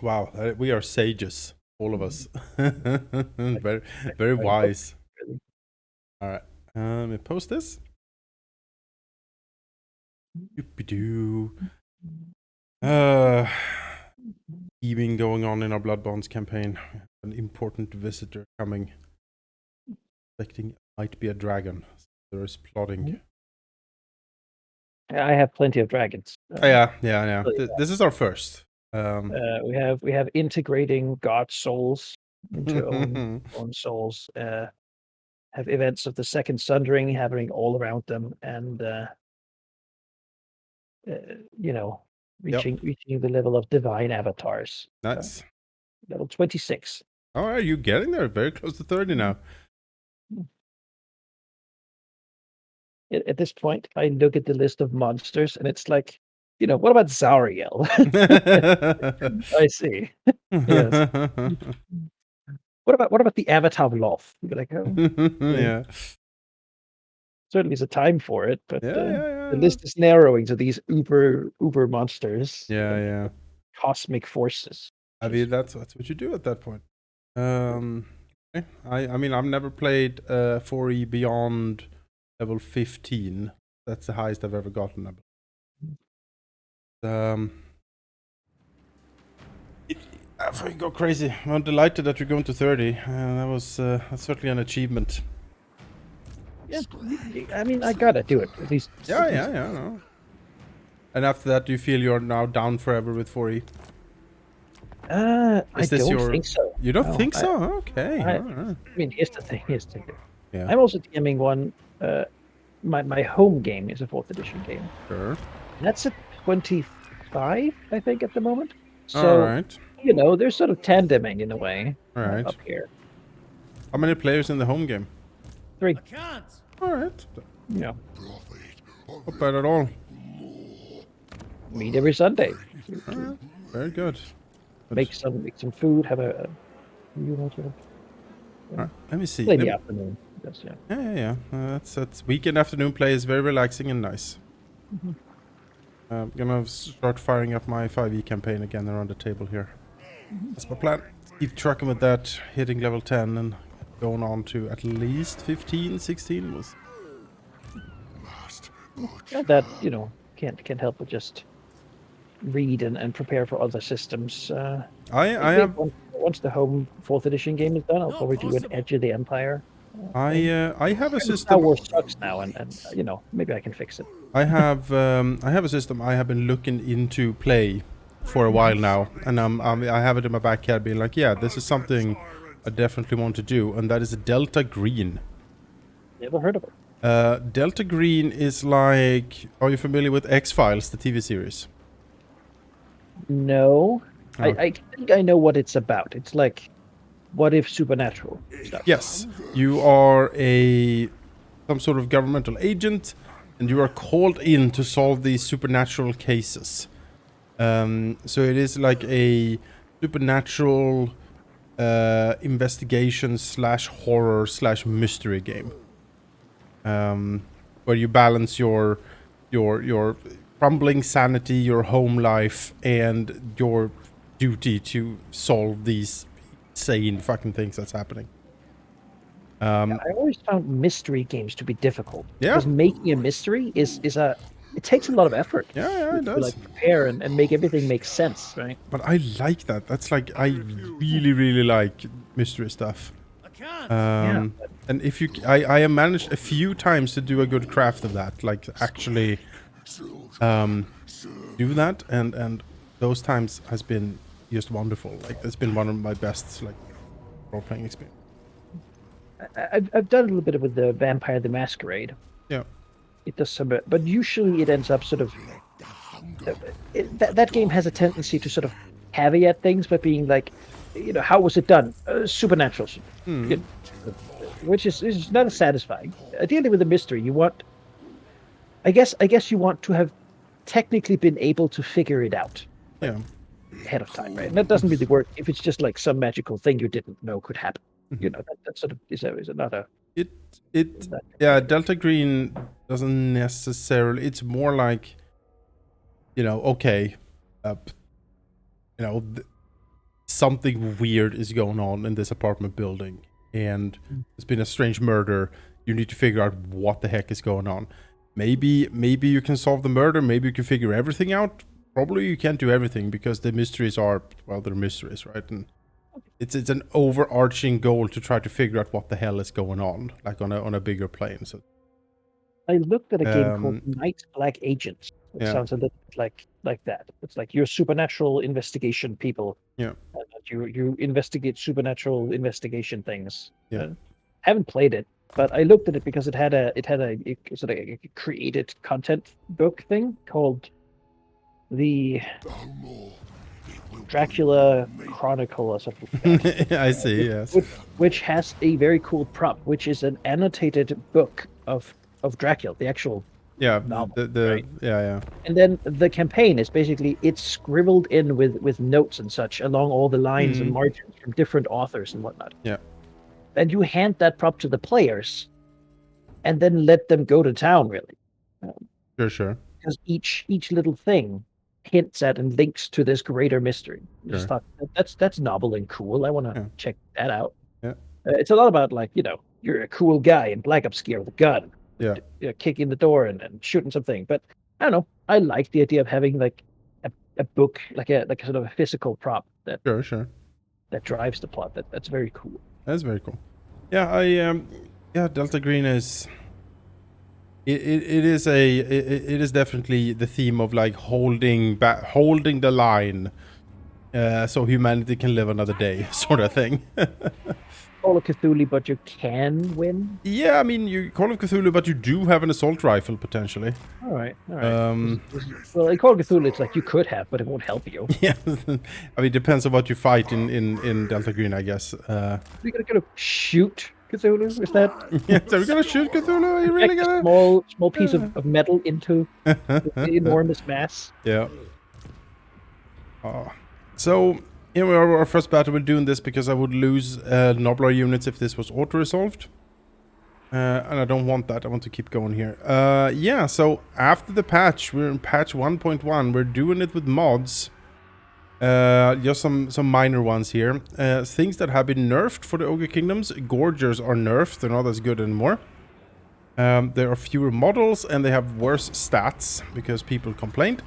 Wow, we are sages, all of us. Very, very wise. All right, let me post this. Doopy-doo. Even going on in our Blood Bonds campaign. An important visitor coming. Expecting might be a dragon. There is plotting. I have plenty of dragons. Yeah. This is our first. We have integrating God souls into own souls. Have events of the Second Sundering happening all around them, and reaching the level of divine avatars. Nice. Level 26. Oh, are you getting there? Very close to 30 now. At this point, I look at the list of monsters, and it's like, what about Zariel? I see. Yes. What about the Avatar of Loth? You'd be like, oh, yeah. certainly is a time for it, but Yeah. the list is narrowing to these uber monsters. Yeah. Cosmic forces. I mean, that's what you do at that point. Okay. I mean, I've never played 4E beyond level 15. That's the highest I've ever gotten. I fucking go crazy. I'm delighted that you're going to 30. That's certainly an achievement. Yeah, I mean, I gotta do it at least. Yeah. No. And after that, do you feel you're now down forever with 4E? I don't think so. You don't think so? Okay. I mean, here's the thing. Yeah. I'm also DMing one. My home game is a 4th edition game. Sure. That's at 25, I think, at the moment. So, all right. They're sort of tandeming in a way. All right. Up here. How many players in the home game? 3. All right. Yeah. Not bad at all. Meet every Sunday. Very good. Make some food. Have a. Right, let me see. Play in the afternoon. Yes, yeah. That's weekend afternoon play is very relaxing and nice. I'm gonna start firing up my 5e campaign again around the table here. That's my plan. Keep trucking with that, hitting level 10 and going on to at least 15, 16 was. That can't help but just read and prepare for other systems. I have once the home 4th edition game is done, I'll probably do an Edge of the Empire. I have a system. Star Wars sucks now, and maybe I can fix it. I have a system I have been looking into play for a while now, and I have it in my back head, being like, yeah, this is something I definitely want to do, and that is Delta Green. Never heard of it. Delta Green is like, are you familiar with X-Files, the TV series? No. I think I know what it's about. It's like, what if supernatural stuff? Yes. You are some sort of governmental agent, and you are called in to solve these supernatural cases. So it is like a supernatural investigation / horror / mystery game. Where you balance your crumbling sanity, your home life, and your duty to solve these insane fucking things that's happening. I always found mystery games to be difficult. Yeah. Because making a mystery it takes a lot of effort. Yeah, it does. To like prepare and make everything make sense, right? But I like that. That's like, I really, really like mystery stuff. And if I have managed a few times to do a good craft of that, like actually do that, and those times has been just wonderful. Like, it's been one of my best role-playing experience. I've done a little bit with the Vampire the Masquerade. Yeah. It does some, but usually it ends up sort of that game has a tendency to sort of caveat things by being like, how was it done? Supernatural, which is not as satisfying. Dealing with a mystery, you want. I guess you want to have technically been able to figure it out. Yeah. Ahead of time, right? And that doesn't really work if it's just like some magical thing you didn't know could happen. That sort of is another. Delta Green doesn't necessarily. It's more like, okay, something weird is going on in this apartment building, and there's been a strange murder. You need to figure out what the heck is going on. Maybe you can solve the murder. Maybe you can figure everything out. Probably you can't do everything because the mysteries are, well, they're mysteries, right? And it's an overarching goal to try to figure out what the hell is going on, like on a bigger plane. So I looked at a game called Night Black Agents. It sounds a little bit like that. It's like you're supernatural investigation people. Yeah. You investigate supernatural investigation things. Yeah. Haven't played it, but I looked at it because it had a sort of a created content book thing called the Dracula Chronicle or something like that. I see, yes. Which has a very cool prop, which is an annotated book of Dracula, the actual novel. Right? Yeah. And then the campaign is basically it's scribbled in with notes and such along all the lines and margins from different authors and whatnot. Yeah. And you hand that prop to the players and then let them go to town, really. Sure. Because each little thing hints at and links to this greater mystery. I just thought that's novel and cool. I want to check that out. Yeah. It's a lot about, like, you're a cool guy in Black Ops gear with a gun. Yeah. Kicking the door and shooting something. But I don't know. I like the idea of having like a book, like a sort of a physical prop that that drives the plot. That's very cool. That's very cool. Yeah, Delta Green is. It is definitely the theme of like holding the line, so humanity can live another day, sort of thing. Call of Cthulhu, but you can win. Yeah, I mean, you Call of Cthulhu, but you do have an assault rifle potentially. All right. Well, in Call of Cthulhu, it's like you could have, but it won't help you. Yeah, I mean, it depends on what you fight in Delta Green, I guess. We're gonna shoot Cthulhu. Is that? Yeah, so we're gonna shoot Cthulhu. Are you really gonna? Small piece of metal into the enormous mass. Yeah. So. Here we are, our first battle. We're doing this because I would lose Noblar units if this was auto-resolved. And I don't want that. I want to keep going here. Yeah, so after the patch, we're in patch 1.1. We're doing it with mods. Just some minor ones here. Things that have been nerfed for the Ogre Kingdoms. Gorgers are nerfed. They're not as good anymore. There are fewer models and they have worse stats because people complained.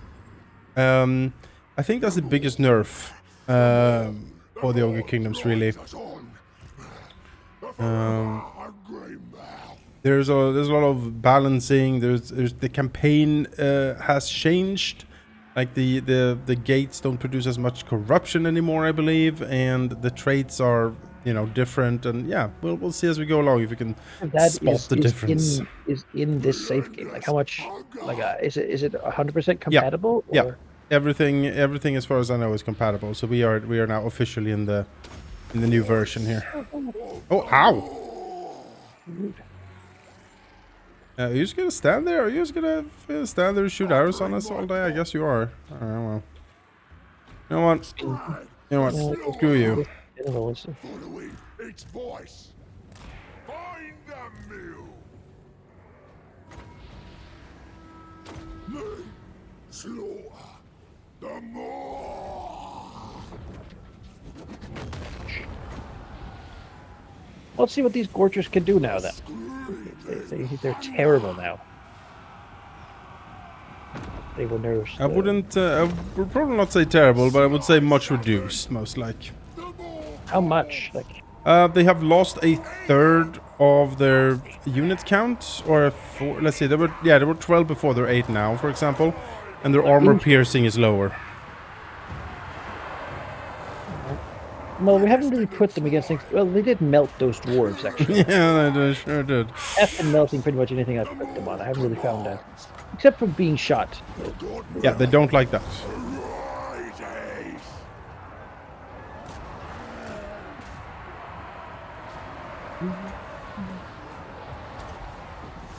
I think that's the biggest nerf. For the Ogre Kingdoms, really. There's a lot of balancing. There's the campaign has changed. Like the gates don't produce as much corruption anymore, I believe, and the traits are different. And yeah, we'll see as we go along if we can spot the difference. Is in this safe game, like how much, like is it 100% compatible? Yeah. Yeah. Everything as far as I know is compatible. So we are now officially in the new version here. Oh, ow! Are you just gonna stand there? Are you just gonna stand there and shoot arrows on us all day? I guess you are. Well. You know what? Screw you. Following its voice. Find the mill. Slaughter. The more. Let's see what these Gorgers can do now, then. They're terrible now. They were nerfed. I wouldn't. I would probably not say terrible, but I would say much reduced, most like. How much? Like. They have lost a third of their unit count, or let's see, there were 12 before. They're 8 now, for example. And their armor piercing is lower. Well, we haven't really put them against things. Well, they did melt those dwarves, actually. Yeah, they sure did. After melting pretty much anything I've put them on. I haven't really found that. Except for being shot. Yeah, they don't like that.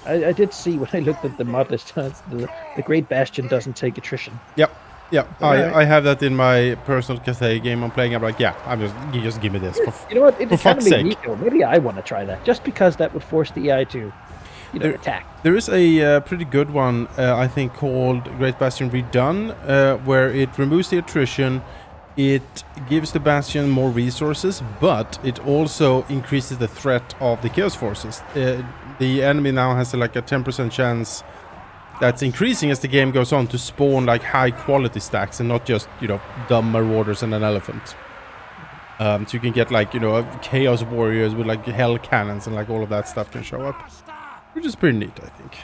I did see when I looked at the mod list, the Great Bastion doesn't take attrition. Yep. Right. I have that in my personal Cathay game I'm playing. I'm like, yeah, you just give me this. You know what? It for fuck's sake. Maybe I want to try that, just because that would force the AI to, attack. There is a pretty good one, I think, called Great Bastion Redone, where it removes the attrition. it gives the Bastion more resources, but it also increases the threat of the Chaos Forces. The enemy now has like a 10% chance that's increasing as the game goes on to spawn like high quality stacks and not just, you know, dumb marauders and an elephant. So you can get like, you know, Chaos Warriors with like hell cannons and like all of that stuff can show up. Which is pretty neat, I think.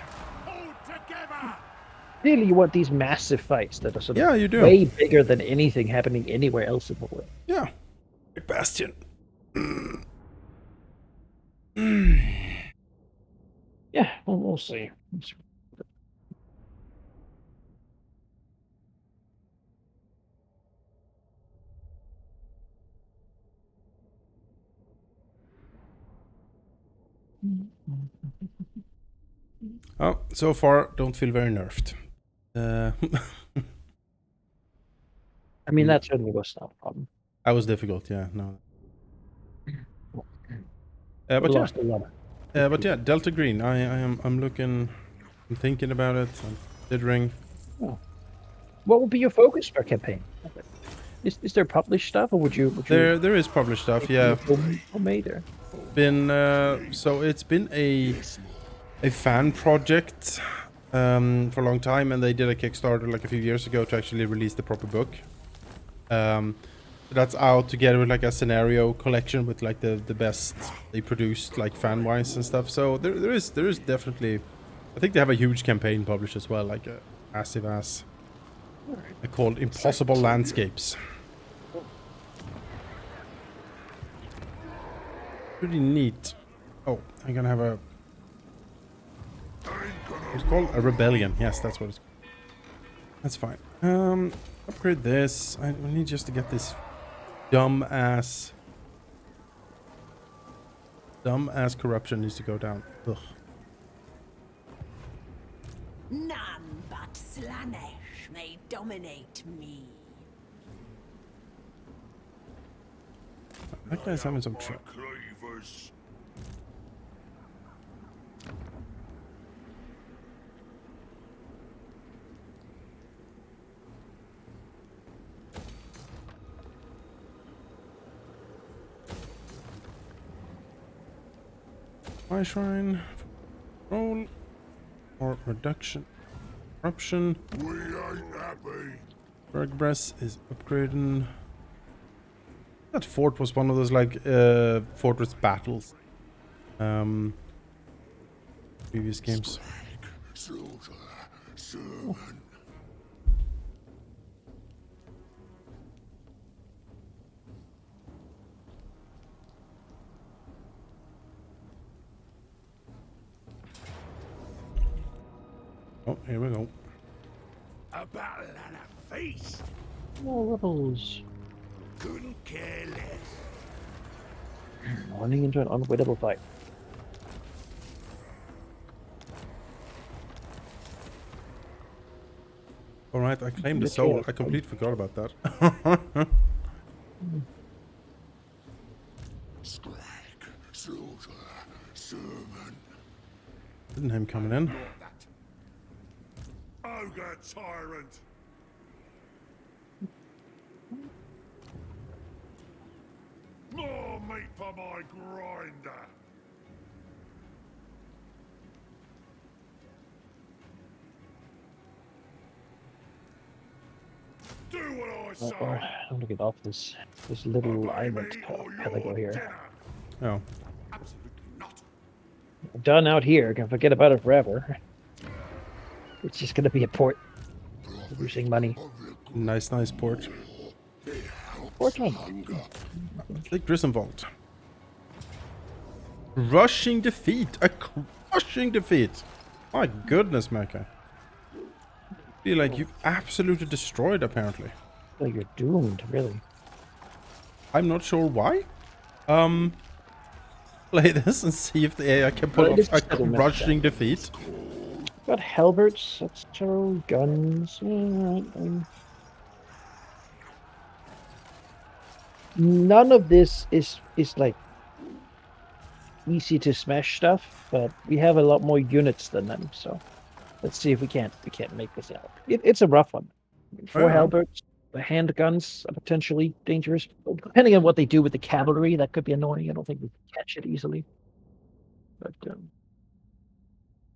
Really, you want these massive fights that are sort Yeah, of you do. way bigger than anything happening anywhere else in the world. Yeah. Bastion. Yeah, well, we'll see. Oh, so far, don't feel very nerfed. I mean, that certainly was not a problem. That was difficult, yeah. No. We But yeah. lost a lot. But yeah, Delta Green. I'm looking. I'm thinking about it. I'm considering. Oh. What would be your focus for a campaign? Is there published stuff, or would you? There is published stuff. Yeah. Homemade or? Been so it's been a fan project for a long time, and they did a Kickstarter like a few years ago to actually release the proper book. That's out together with like a scenario collection with like the best they produced like fan wise and stuff. So there is definitely, I think they have a huge campaign published as well, like a massive ass. They're called Impossible Landscapes. Pretty neat. Oh, I'm gonna have a. It's called a rebellion. Yes, that's what it's called. That's fine. Upgrade this. I need just to get this dumb ass corruption needs to go down. Ugh. None but Slanesh may dominate me. That guy's having some trouble. Cleavers. My shrine. Roll. Or reduction. Corruption. We ain't happy. Bergbress is upgrading. That fort was one of those like fortress battles. Previous games. Slaughter. Sermon. Oh, here we go. A battle and a feast. More rebels Couldn't care less. running into an unwinnable fight. All right, I claimed the soul. I completely forgot about that. Scrag. Slaughter. Sermon. Didn't him coming in. Ogre tyrant. More meat for my grinder. Do what I say. I'm gonna get off this little island pelago here. Oh. Absolutely not. I'm done out here. Gonna forget about it forever. It's just gonna be a port producing money. Nice port. Port on. Like Grisomwald. Rushing defeat. A crushing defeat. My goodness, Mecca. Feel like you've absolutely destroyed, apparently. Well, you're doomed, really. I'm not sure why. Play this and see if the AI can pull Well, off a crushing defeat. Got halberds, that's true, guns. None of this is like easy to smash stuff, but we have a lot more units than them, so let's see if we can't make this out. It's a rough one. I mean, 4 Yeah. halberds, the handguns are potentially dangerous. Depending on what they do with the cavalry, that could be annoying. I don't think we can catch it easily. But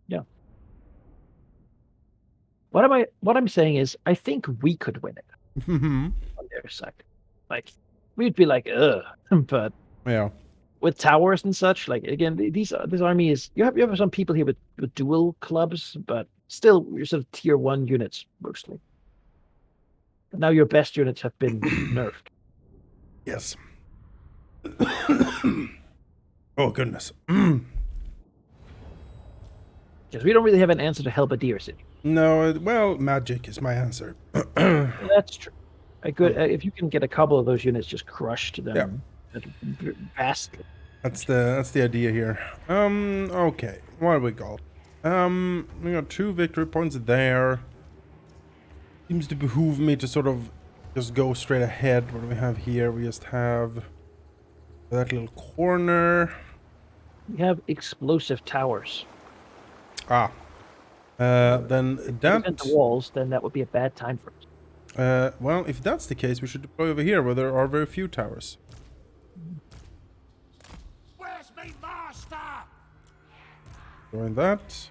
yeah. What I'm saying is I think we could win it on their side. Like we'd be like, ugh, but Yeah. with towers and such, like again, this army is you have some people here with dual clubs, but still you're sort of tier 1 units mostly. But now your best units have been nerfed. Yes. Oh goodness. Because we don't really have an answer to Halberdier City. No, well, magic is my answer. That's true. A good if you can get a couple of those units just crushed, then vastly. That's the idea here. Okay. What do we got? We got 2 victory points there. Seems to behoove me to sort of just go straight ahead. What do we have here? We just have that little corner. We have explosive towers. Ah. Then If that. the walls, then that would be a bad time for us. Well, if that's the case, we should deploy over here where there are very few towers. Where's me master? Doing that.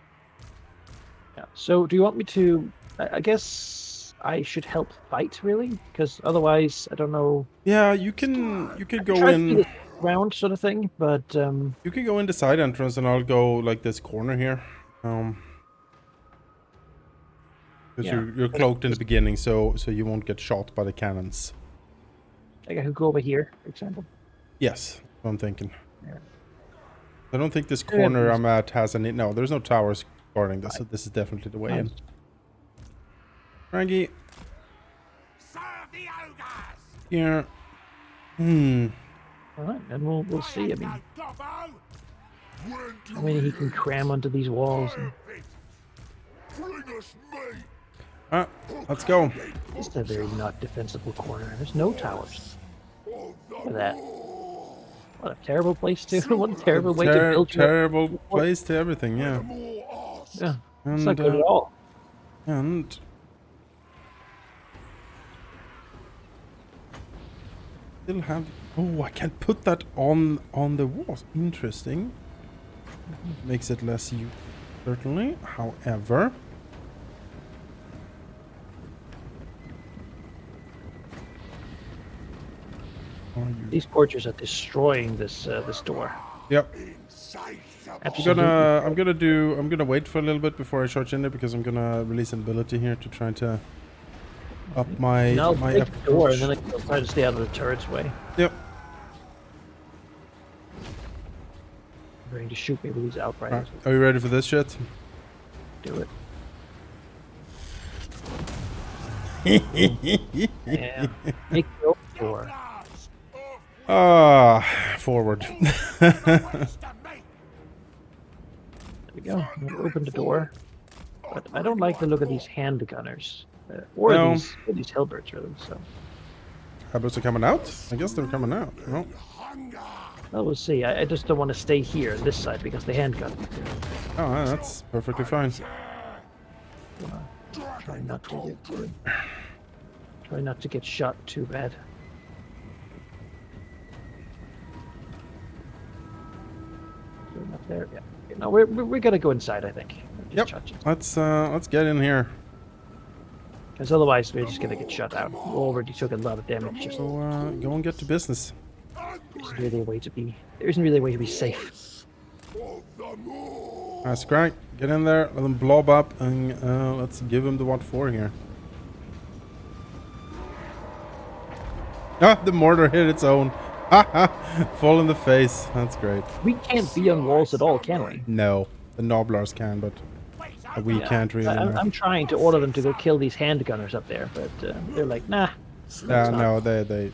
Yeah. So, do you want me to? I guess I should help fight, really, because otherwise, I don't know. Yeah, you can go Try to do in. this round sort of thing, but You can go in the side entrance, and I'll go like this corner here. Because Yeah. you're cloaked in the beginning, so you won't get shot by the cannons. I could go over here, for example. Yes, that's what I'm thinking. Yeah. I don't think this Yeah, corner please. I'm at has any. No, there's no towers guarding this, so this is definitely the way in. Frankie, Serve the ogres! here. All right, and we'll see. I mean, No gobbo! When do how many he can cram onto these walls. And bring us meat? Ah, let's go. this is a very not defensible corner. There's no towers. Look at that. What a terrible place to. What a terrible way to build your. Terrible place to everything. Yeah, Yeah, and it's not good at all. and still have. Oh, I can't put that on the walls. Interesting. Makes it less useful, certainly. However. These porches are destroying this this door. Yep. Absolutely. I'm gonna wait for a little bit before I charge in there because I'm gonna release an ability here to try to up my Now my break the door, and approach. then I'll try to stay out of the turret's way. Yep. They're going to shoot me with these outriders. Right. Are you ready for this shit? Do it. Yeah. Make the open door. Ah, forward. There we go. We'll open the door. But I don't like the look of these handgunners. Or No. these halberds, really. So, Habits are coming out? I guess they're coming out. No. well, we'll see. I just don't want to stay here on this side because the handgun. Oh, that's perfectly fine. Try not to get shot too bad. Going up there, yeah. No, we're gonna go inside, I think. Yep. Let's get in here. Because otherwise we're just gonna get shut out. We already took a lot of damage. Just So go and get to business. there isn't really a way to be. There isn't really a way to be safe. Nice crack. Get in there. Let them blob up, and let's give them the what for here. Ah, the mortar hit its own. Fall in the face. That's great. We can't be on walls at all, can we? No, the Nobblers can, but we can't really. No. I'm trying to order them to go kill these handgunners up there, but they're like, nah. No, they.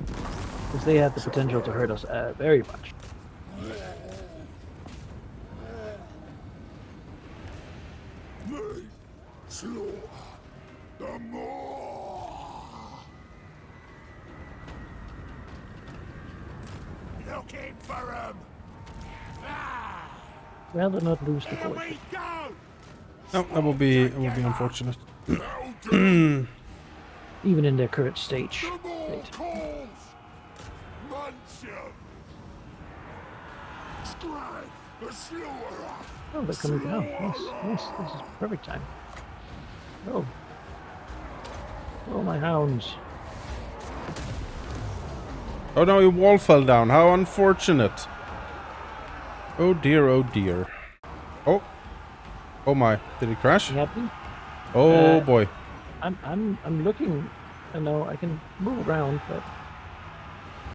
Because they have the potential to hurt us very much. Looking for him. Rather not lose the Here gorge. we go. No, that will be unfortunate. Even in their current stage. The more Right. calls! Mansion! Strike the slewer! Oh, they're coming down. Yes, yes, this is perfect time. Oh. Oh, my hounds. Oh no, your wall fell down. How unfortunate. Oh dear, oh dear. Oh. Oh my. Did it crash? You happy? Oh boy. I'm looking. I know I can move around, but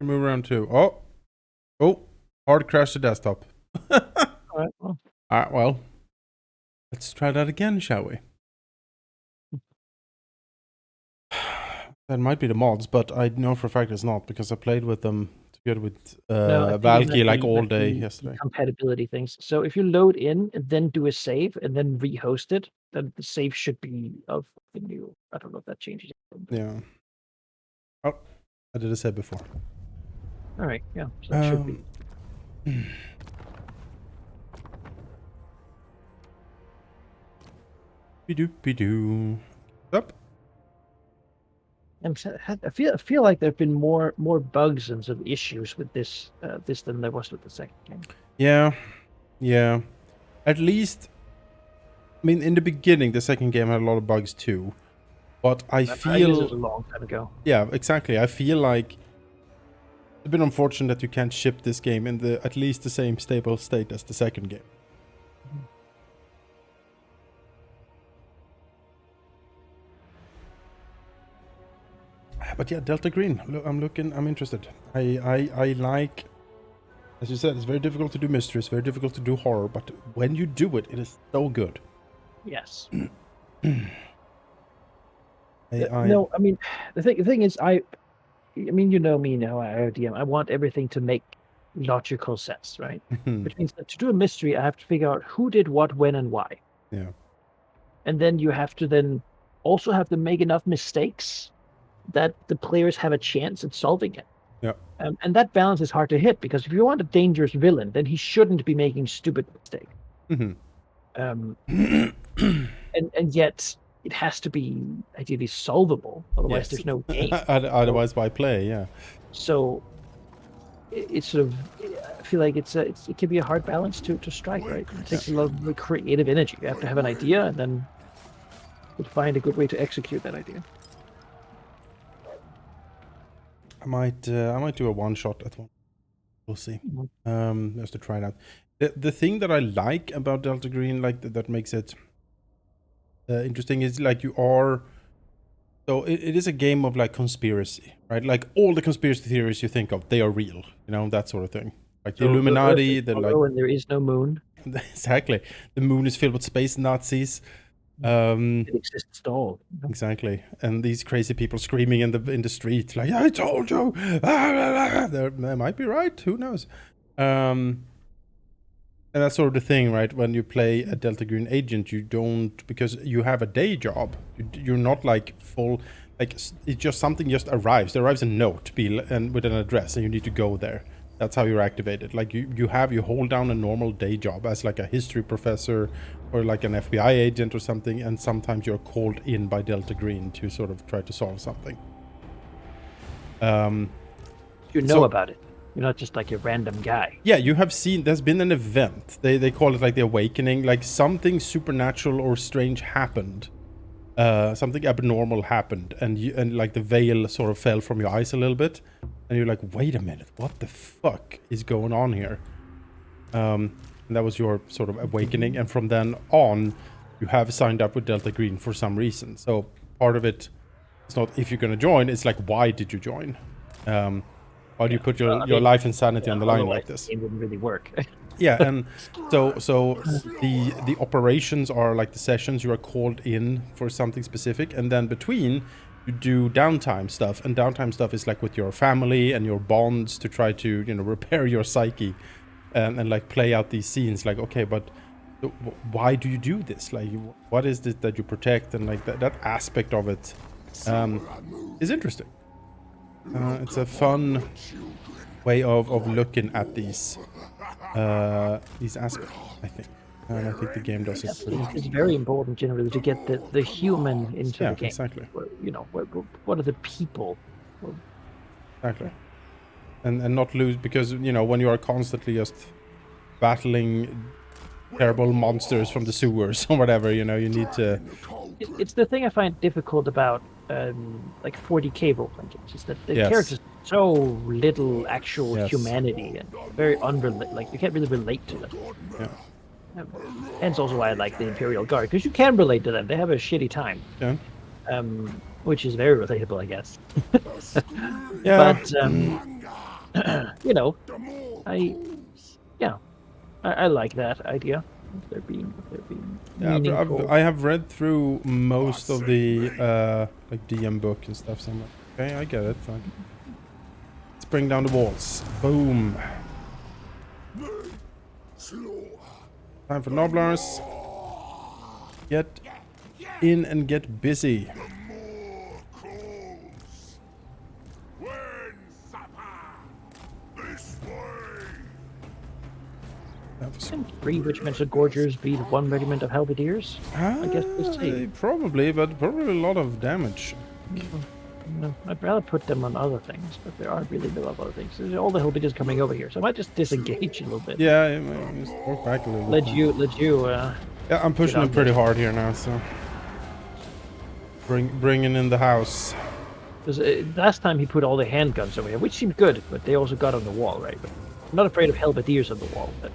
Move around too. Oh. Oh. Hard crash the desktop. alright, well. Well. Let's try that again, shall we? That might be the mods, but I know for a fact it's not because I played with them together with No, I think it Valky might like be- all might day be yesterday. Compatibility things. So if you load in and then do a save and then rehost it, then the save should be of the new. I don't know if that changes. Yeah. Oh, I did a save before. All right, yeah, so that should be. Be-doo. Up. I feel like there've been more bugs and sort of issues with this than there was with the second game. Yeah. Yeah. At least, I mean, in the beginning, the second game had a lot of bugs too. But I guess it feel... was a long time ago. Yeah, exactly. I feel like it's a bit unfortunate that you can't ship this game in the at least the same stable state as the second game. But yeah, Delta Green. Look, I'm interested. I like, as you said, it's very difficult to do mystery, it's very difficult to do horror, but when you do it, it is so good. Yes. No, I mean, the thing is, I mean, you know me now, IODM. I want everything to make logical sense, right? Which means that to do a mystery, I have to figure out who did what, when, and why. Yeah. And then you have to then also have to make enough mistakes that the players have a chance at solving it. Yeah. And that balance is hard to hit because if you want a dangerous villain, then he shouldn't be making stupid mistakes. And yet it has to be ideally solvable, otherwise there's no game. Otherwise, why play? Yeah. So it's sort of, I feel like it can be a hard balance to strike, right? It takes a lot of creative energy. You have to have an idea and then find a good way to execute that idea. I might do a one shot at one. We'll see. Just to try it out. The thing that I like about Delta Green, like that makes it interesting, is like you are. So it is a game of like conspiracy, right? Like all the conspiracy theories you think of, they are real. You know, that sort of thing. Like the Illuminati, the like. When there is no moon. Exactly. The moon is filled with space Nazis. It exists at all. Exactly, and these crazy people screaming in the street like, "I told you!" They might be right. Who knows? And that's sort of the thing, right? When you play a Delta Green agent, you don't, because you have a day job. You're not like full. Like it's just something just arrives. There arrives a note, and with an address, and you need to go there. That's how you're activated. Like you hold down a normal day job as like a history professor or like an FBI agent or something, and sometimes you're called in by Delta Green to sort of try to solve something. You know about it. You're not just like a random guy. Yeah, you have seen, there's been an event. They call it like the awakening, like something supernatural or strange happened. Something abnormal happened, and like the veil sort of fell from your eyes a little bit. And you're like, wait a minute, what the fuck is going on here? And that was your sort of awakening. And from then on, you have signed up with Delta Green for some reason. So part of it, it's not if you're going to join, it's like, why did you join? Why do you put your life and sanity on the line like this? It wouldn't really work. Yeah, and so the operations are like the sessions. You are called in for something specific, and then between you do downtime stuff, and downtime stuff is like with your family and your bonds to try to, you know, repair your psyche, and like play out these scenes. Like, okay, but why do you do this? Like, what is it that you protect? And like that aspect of it is interesting. It's a fun way of looking at these aspects, I think. And I think the game does it pretty It's very important generally to get the human into Yeah, the game. exactly. You know, what are the people? Well, Exactly. And not lose, because, you know, when you are constantly just battling terrible monsters from the sewers or whatever, you know, you need to... it's the thing I find difficult about like 40k role-playing games is that the Yes. characters have so little actual Yes. humanity and very like you can't really relate to them. Yeah. Hence also why I like the Imperial Guard, because you can relate to them. They have a shitty time. Yeah. Which is very relatable, I guess. Yeah. But you know, I like that idea. They're being Yeah, meaningful. I have read through most of the like DM book and stuff. So I'm like, okay, I get it. Like, let's bring down the walls. Boom. Time for Nobblers. Get in and get busy. Can 3 regiments of Gorgers beat 1 regiment of Halberdiers? I guess we'll see. Probably, but probably a lot of damage. No, I'd rather put them on other things, but there aren't really a lot of other things. There's all the Halberdiers coming over here, so I might just disengage a little bit. Yeah, I mean, just walk back a little bit. Let you. Yeah, I'm pushing them pretty hard here now, so bringing in the house. Because last time he put all the handguns over here, which seemed good, but they also got on the wall, right? But I'm not afraid of Halberdiers on the wall, but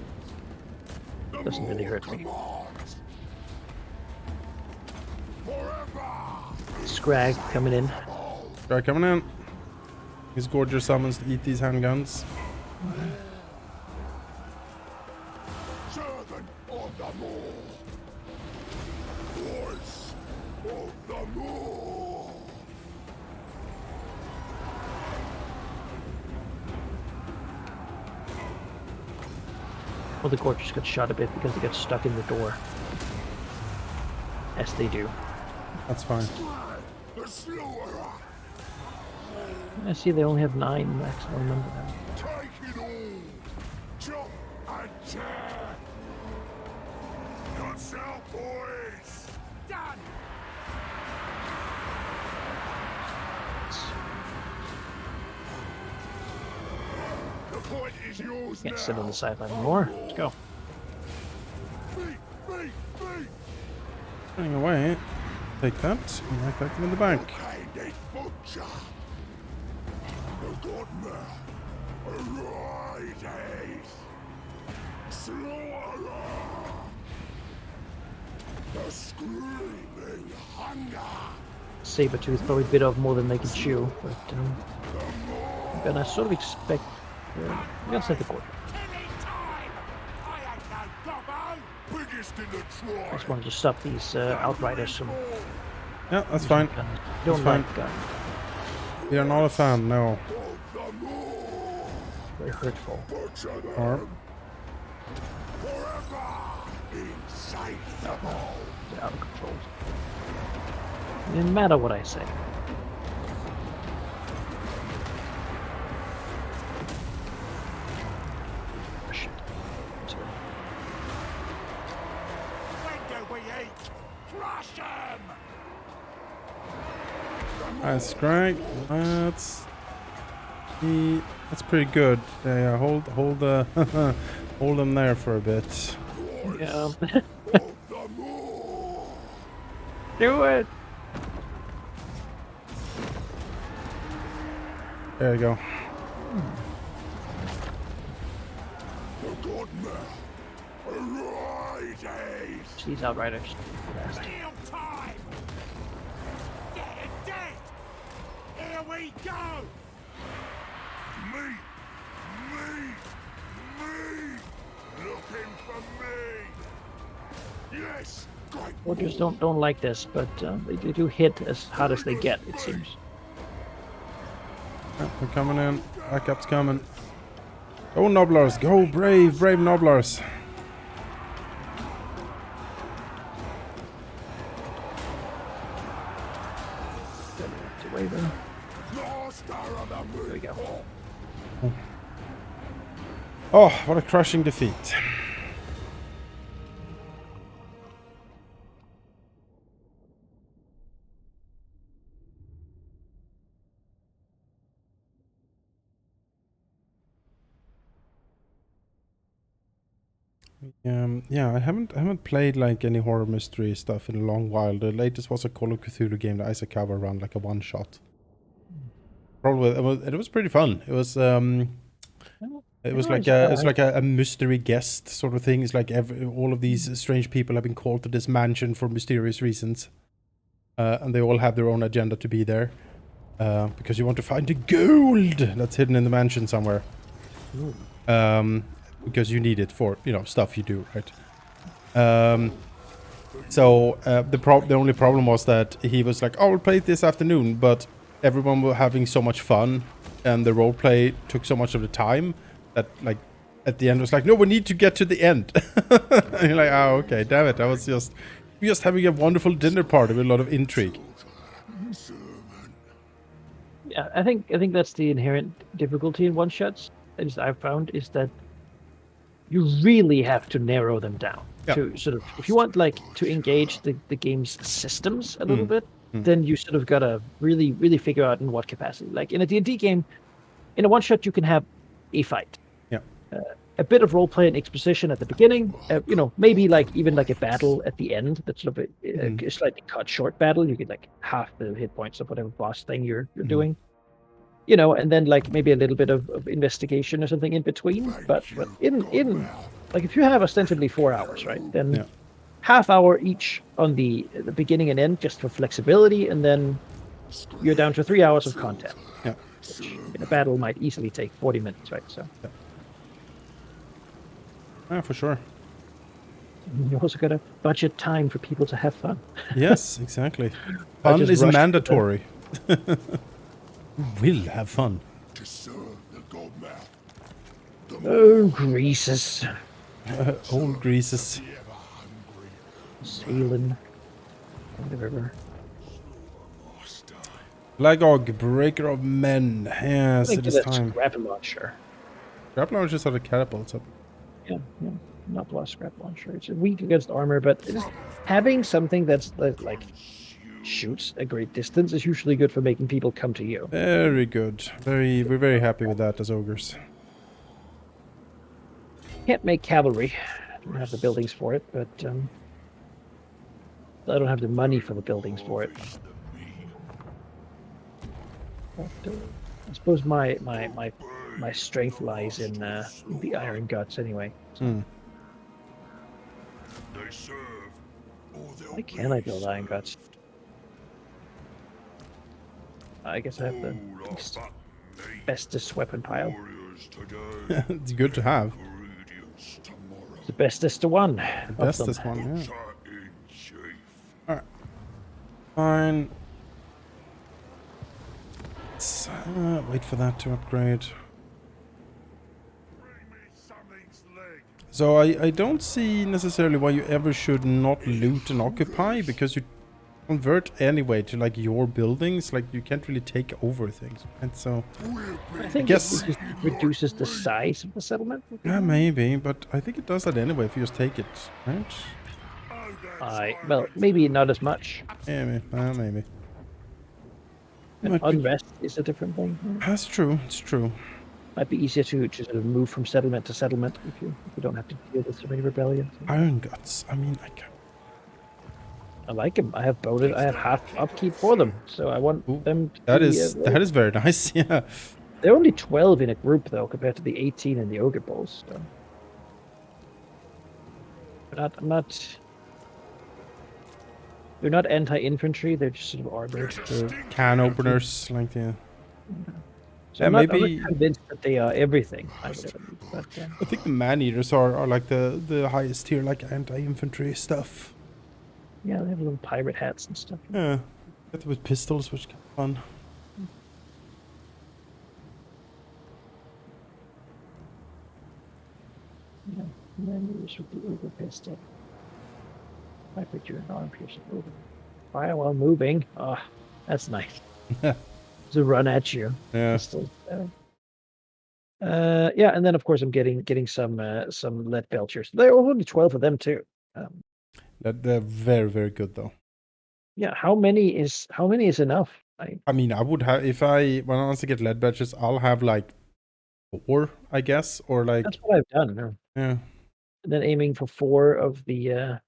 doesn't really hurt me. Scrag coming in. Scrag coming in. His Gorger summons to eat these handguns. Servant of the Moor. Voice of the Moor. Well, the Gorgers got shot a bit because they got stuck in the door. As they do. That's fine. The Slaughterer. I see they only have 9 maximum number now. Take it all. Chop and tear. Yourself, boys. Done. The point is yours Can't now. sit on the sideline anymore. Let's go. Me. Running away. Take that. And right back in the bank. Handed butcher. The Godmer. Arides. Slaughterer. The screaming hunger. Sabertooth probably bit off more than they can chew, but I'm gonna sort of expect. I'm gonna set the Gorger. Killing time. I ain't no gobbo. Biggest in the I tribe. just wanted to stop these outriders from. Yeah, that's fine. Don't fine. like guns. We are not a fan, no. Very hurtful. Or Forever inside. They're out of control. No matter what I say. Oh, shit. When do we eat? Crush 'em. that's great. That's pretty good. Yeah, hold the hold them there for a bit. Yeah. Do it. There you go. The Godmer. Arides. These outriders. Fast. Real time. Getting dead. Here we go. Me. Looking for me. Yes. Great. Gorgers don't like this, but they do hit as hard as they get, it seems. Yeah, we're coming in. Backup's coming. Go Nobblers. Go brave Nobblers. Away there. Master of the There we go. Oh, what a crushing defeat. Yeah, I haven't played like any horror mystery stuff in a long while. The latest was a Call of Cthulhu game that Isakawa ran, like a one shot. Probably it was pretty fun. It was like a mystery guest sort of thing. It's like all of these strange people have been called to this mansion for mysterious reasons, and they all have their own agenda to be there, because you want to find the gold that's hidden in the mansion somewhere. Because you need it for stuff you do, right? So the only problem was that he was like, "Oh, we'll play it this afternoon," but everyone were having so much fun, and the role play took so much of the time that like at the end was like, "No, we need to get to the end." And you're like, "Oh, okay, damn it! I was just having a wonderful dinner party with a lot of intrigue." Yeah, I think that's the inherent difficulty in one shots. As I've found is that you really have to narrow them down to sort of, if you want like to engage the game's systems a little bit, then you sort of gotta really figure out in what capacity. Like in a D&D game, in a one shot you can have a fight, a bit of role play and exposition at the beginning, maybe like even like a battle at the end. That's sort of a slightly cut short battle. You get like half the hit points of whatever boss thing you're doing. And then like maybe a little bit of investigation or something in between. But in like if you have ostensibly 4 hours, right? Then half hour each on the beginning and end just for flexibility, and then you're down to 3 hours of content. Yeah. Which in a battle might easily take 40 minutes, right? So Yeah, for sure. you also got to budget time for people to have fun. Yes, exactly. Fun is mandatory. Will have fun. To serve the godmouth. Oh, Greases. Old greases. Sailing on the river. Lagog, breaker of men. Yes, it is time. Grapple launcher. Grapple launchers are the catapults up. Yeah, not blast grapple launcher. It's weak against armor, but just having something that's like shoots a great distance is usually good for making people come to you. Very good. We're very happy with that as ogres. Can't make cavalry. I don't have the buildings for it, but I don't have the money for the buildings for it. But, I suppose my strength lies in the iron guts anyway. So. Why can't I build iron guts? I guess I have the bestest weapon pile. It's good to have. The bestest one. The bestest one, yeah. Alright. Fine. Let's wait for that to upgrade. So I don't see necessarily why you ever should not loot and occupy, because you convert anyway to like your buildings. Like you can't really take over things, and so I think guess it just reduces the size of the settlement. yeah, maybe, but I think it does that anyway if you just take it, right? Well, maybe not as much. Yeah, maybe. And unrest is a different thing. That's true. It's true. Might be easier to sort of move from settlement to settlement if you don't have to deal with so many rebellions. Iron guts. I mean, I like them. I have voted. I have half upkeep for them, so I want them. That is very nice. Yeah. They're only 12 in a group though, compared to the 18 in the Ogre Bowls. So. I'm not. They're not anti-infantry. They're just sort of armored. Can openers, like the. So I'm not convinced that they are everything. I think the man-eaters are like the highest tier, like anti-infantry stuff. Yeah, they have little pirate hats and stuff. Yeah, get them with pistols, which is kind of fun. Yeah, man-eaters with the Ogre pistol. I put you in arm piercing. Fire while moving. Oh, that's nice. To run at you. Yeah. Yeah, and then of course I'm getting some lead belchers. There are only 12 of them too. They're very, very good though. Yeah, how many is enough? I mean, I would have when I want to get lead belchers, I'll have like 4, I guess, or like. That's what I've done. Yeah. and then aiming for four of the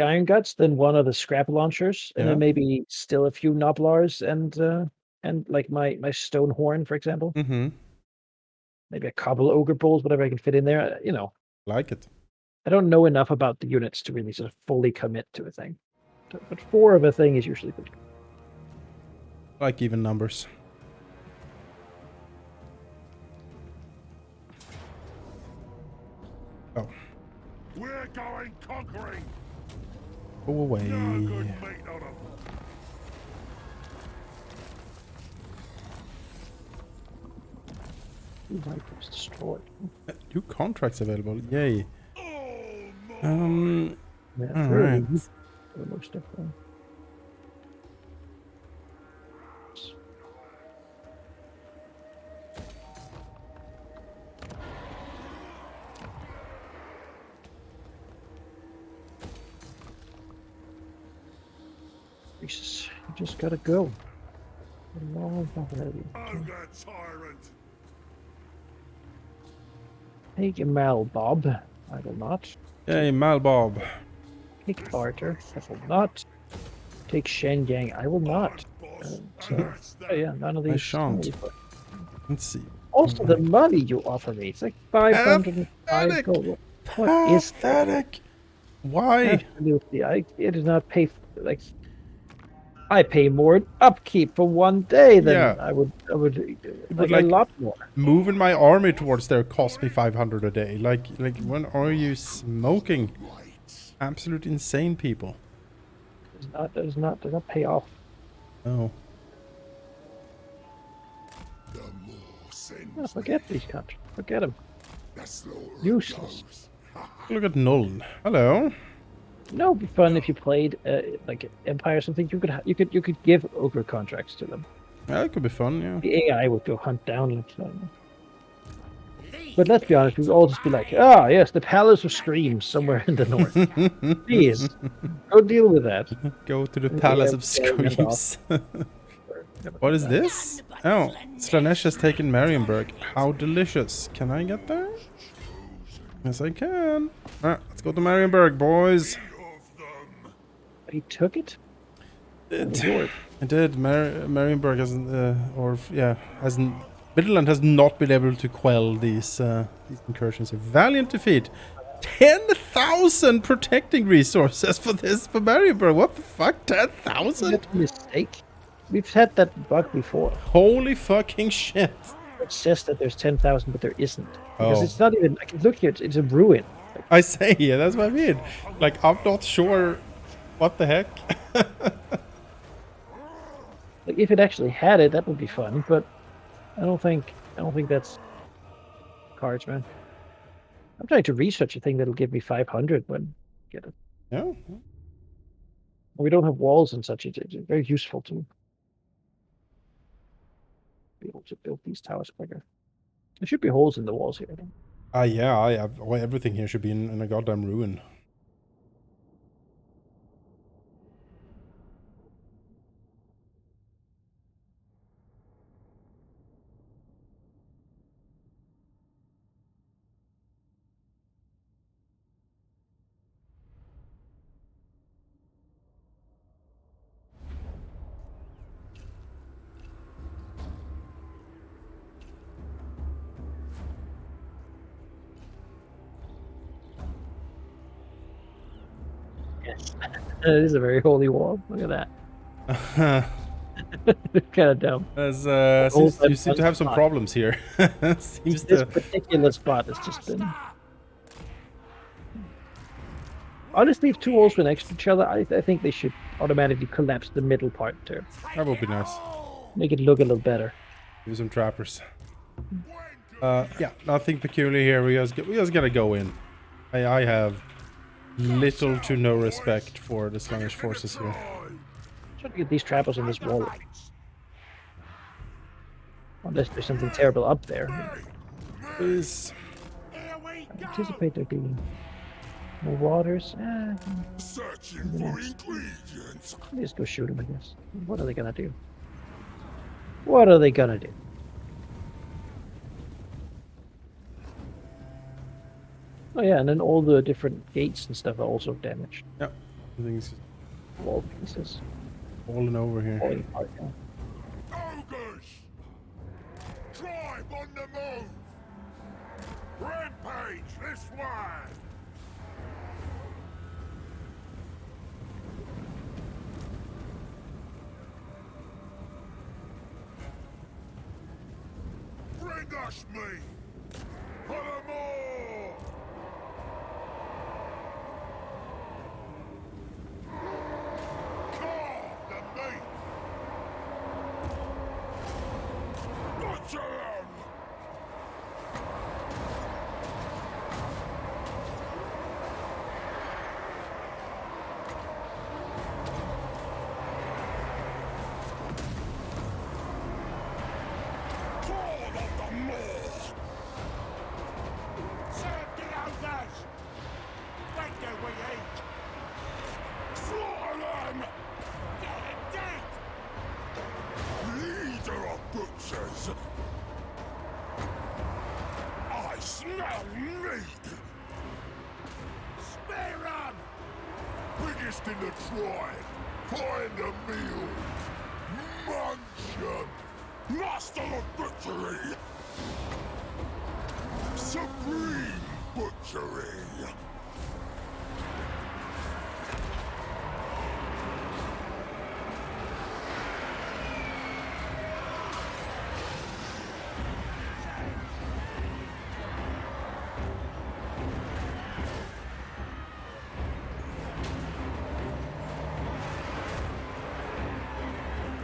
iron guts, then one of the scrap launchers, and Yeah. then maybe still a few noblars and like my stone horn, for example. Mm-hmm. Maybe a couple ogre bulls, whatever I can fit in there. Like it. I don't know enough about the units to really sort of fully commit to a thing. But four of a thing is usually good. Like even numbers. Oh. We're going conquering. Go away. No good meat on 'em. Vipers destroyed. New contracts available. Yay. Oh, Yeah, All really, right. most definitely. Jesus, you just gotta go. Ogre tyrant. Take a Mal Bob. I will not. Yay, Malbob. Take Barter. I will not. Take Shen Yang. I will not. Boss. So, That's oh that. yeah, none of these. shan't. none of these work. Let's see. Also, the money you offer me, it's like 505 Pathetic. gold. What is that? Pathetic. Why? Absolutely, it does not pay. Like, I pay more in upkeep for one day than Yeah. I would like, like- a lot more. Moving my army towards there cost me 500 a day. Like when are you smoking? Absolute insane people. Does not pay off. Oh. The more sins, Oh, forget these countries. Forget them. the slower it Useless. goes. Look at Nuln. Hello. No, it'd be fun if you played like Empire or something. You could give ogre contracts to them. Yeah, that could be fun, yeah. The AI would go hunt down like But let's be honest, we'd all just be like, ah, yes, the Palace of Screams somewhere in the north. Please, go deal with that. Go to the Yeah, Palace of yeah, yeah, Screams. What is this? Oh, Slanesh has taken Marienburg. How delicious. Can I get there? Yes, I can. Let's go to Marienburg, boys. He took it? It did. Marienburg hasn't, hasn't. Midland has not been able to quell these incursions. A valiant defeat. 10,000 protecting resources for Marienburg. What the fuck? 10,000? That's a mistake. We've had that bug before. Holy fucking shit. It says that there's 10,000, but there isn't. Because Oh. it's not even, I can look here, it's a ruin. I say, yeah, that's what I mean. Like, I'm not sure what the heck. Like, if it actually had it, that would be fun, but I don't think that's cards, man. I'm trying to research a thing that'll give me 500 when I get it. Yeah. We don't have walls and such. It's very useful to be able to build these towers quicker. There should be holes in the walls here. Yeah, everything here should be in a goddamn ruin. Yes. It is a very holy wall. Look at that. Kind of dumb. As whole you seem to have some spot. problems here. Seems This to. particular spot has just been. Honestly, if two walls were next to each other, I think they should automatically collapse the middle part to That would be nice. make it look a little better. Do some trappers. Yeah, nothing peculiar here. We just gotta go in. I have little to no respect for the Slanish forces here. Try to get these trappers on this wall. Unless there's something terrible up there. Please. I anticipate there being more waters. Searching for ingredients. Let me just go shoot them, I guess. What are they gonna do? What are they gonna do? Oh yeah, and then all the different gates and stuff are also damaged. Yeah, everything's just Wall pieces falling over here. falling apart. Yeah. Ogres! Tribe on the move! Rampage this way! Bring us meat! For the more! Carve the meat! Butcher 'em! Call of the more! Serve the ogres! When do we eat? Slaughter them! Get it dead! Leader of butchers! I smell meat! Spare 'em! Biggest in the tribe! Find a meal! Munch 'em! Master of butchery! Supreme butchery!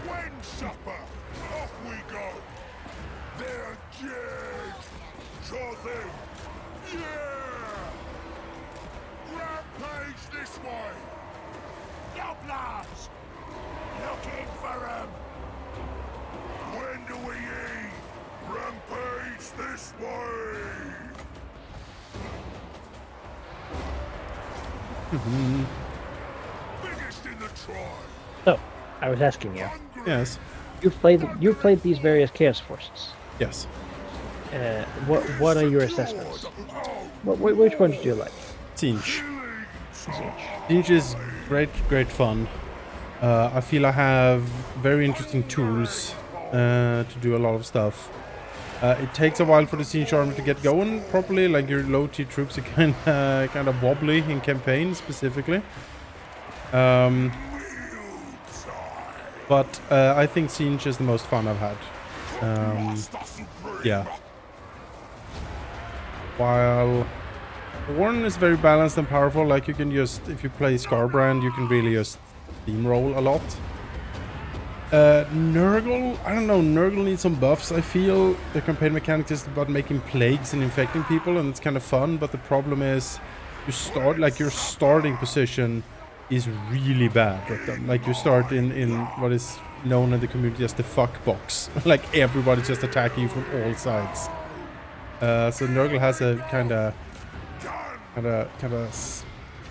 When supper, off we go. They're dead. Sure thing. Yeah. Rampage this way. Yoblars, looking for 'em. When do we eat? Rampage this way. Biggest in the tribe. So, I was asking you. Hungry. Yes. You've played these various chaos forces. Yes. What are your assessments? Which ones do you like? Siege. Siege. Siege is great fun. I feel I have very interesting tools to do a lot of stuff. It takes a while for the siege army to get going properly. Like your low tier troops are kind of wobbly in campaign specifically. But I think siege is the most fun I've had. Yeah. While Warren is very balanced and powerful, like you can just, if you play Scarbrand, you can really just steamroll a lot. Nurgle, I don't know, Nurgle needs some buffs. I feel the campaign mechanic is about making plagues and infecting people, and it's kind of fun, but the problem is you start, like your starting position is really bad with them. Like you start in what is known in the community as the fuck box. Like everybody's just attacking you from all sides. So Nurgle has a kind of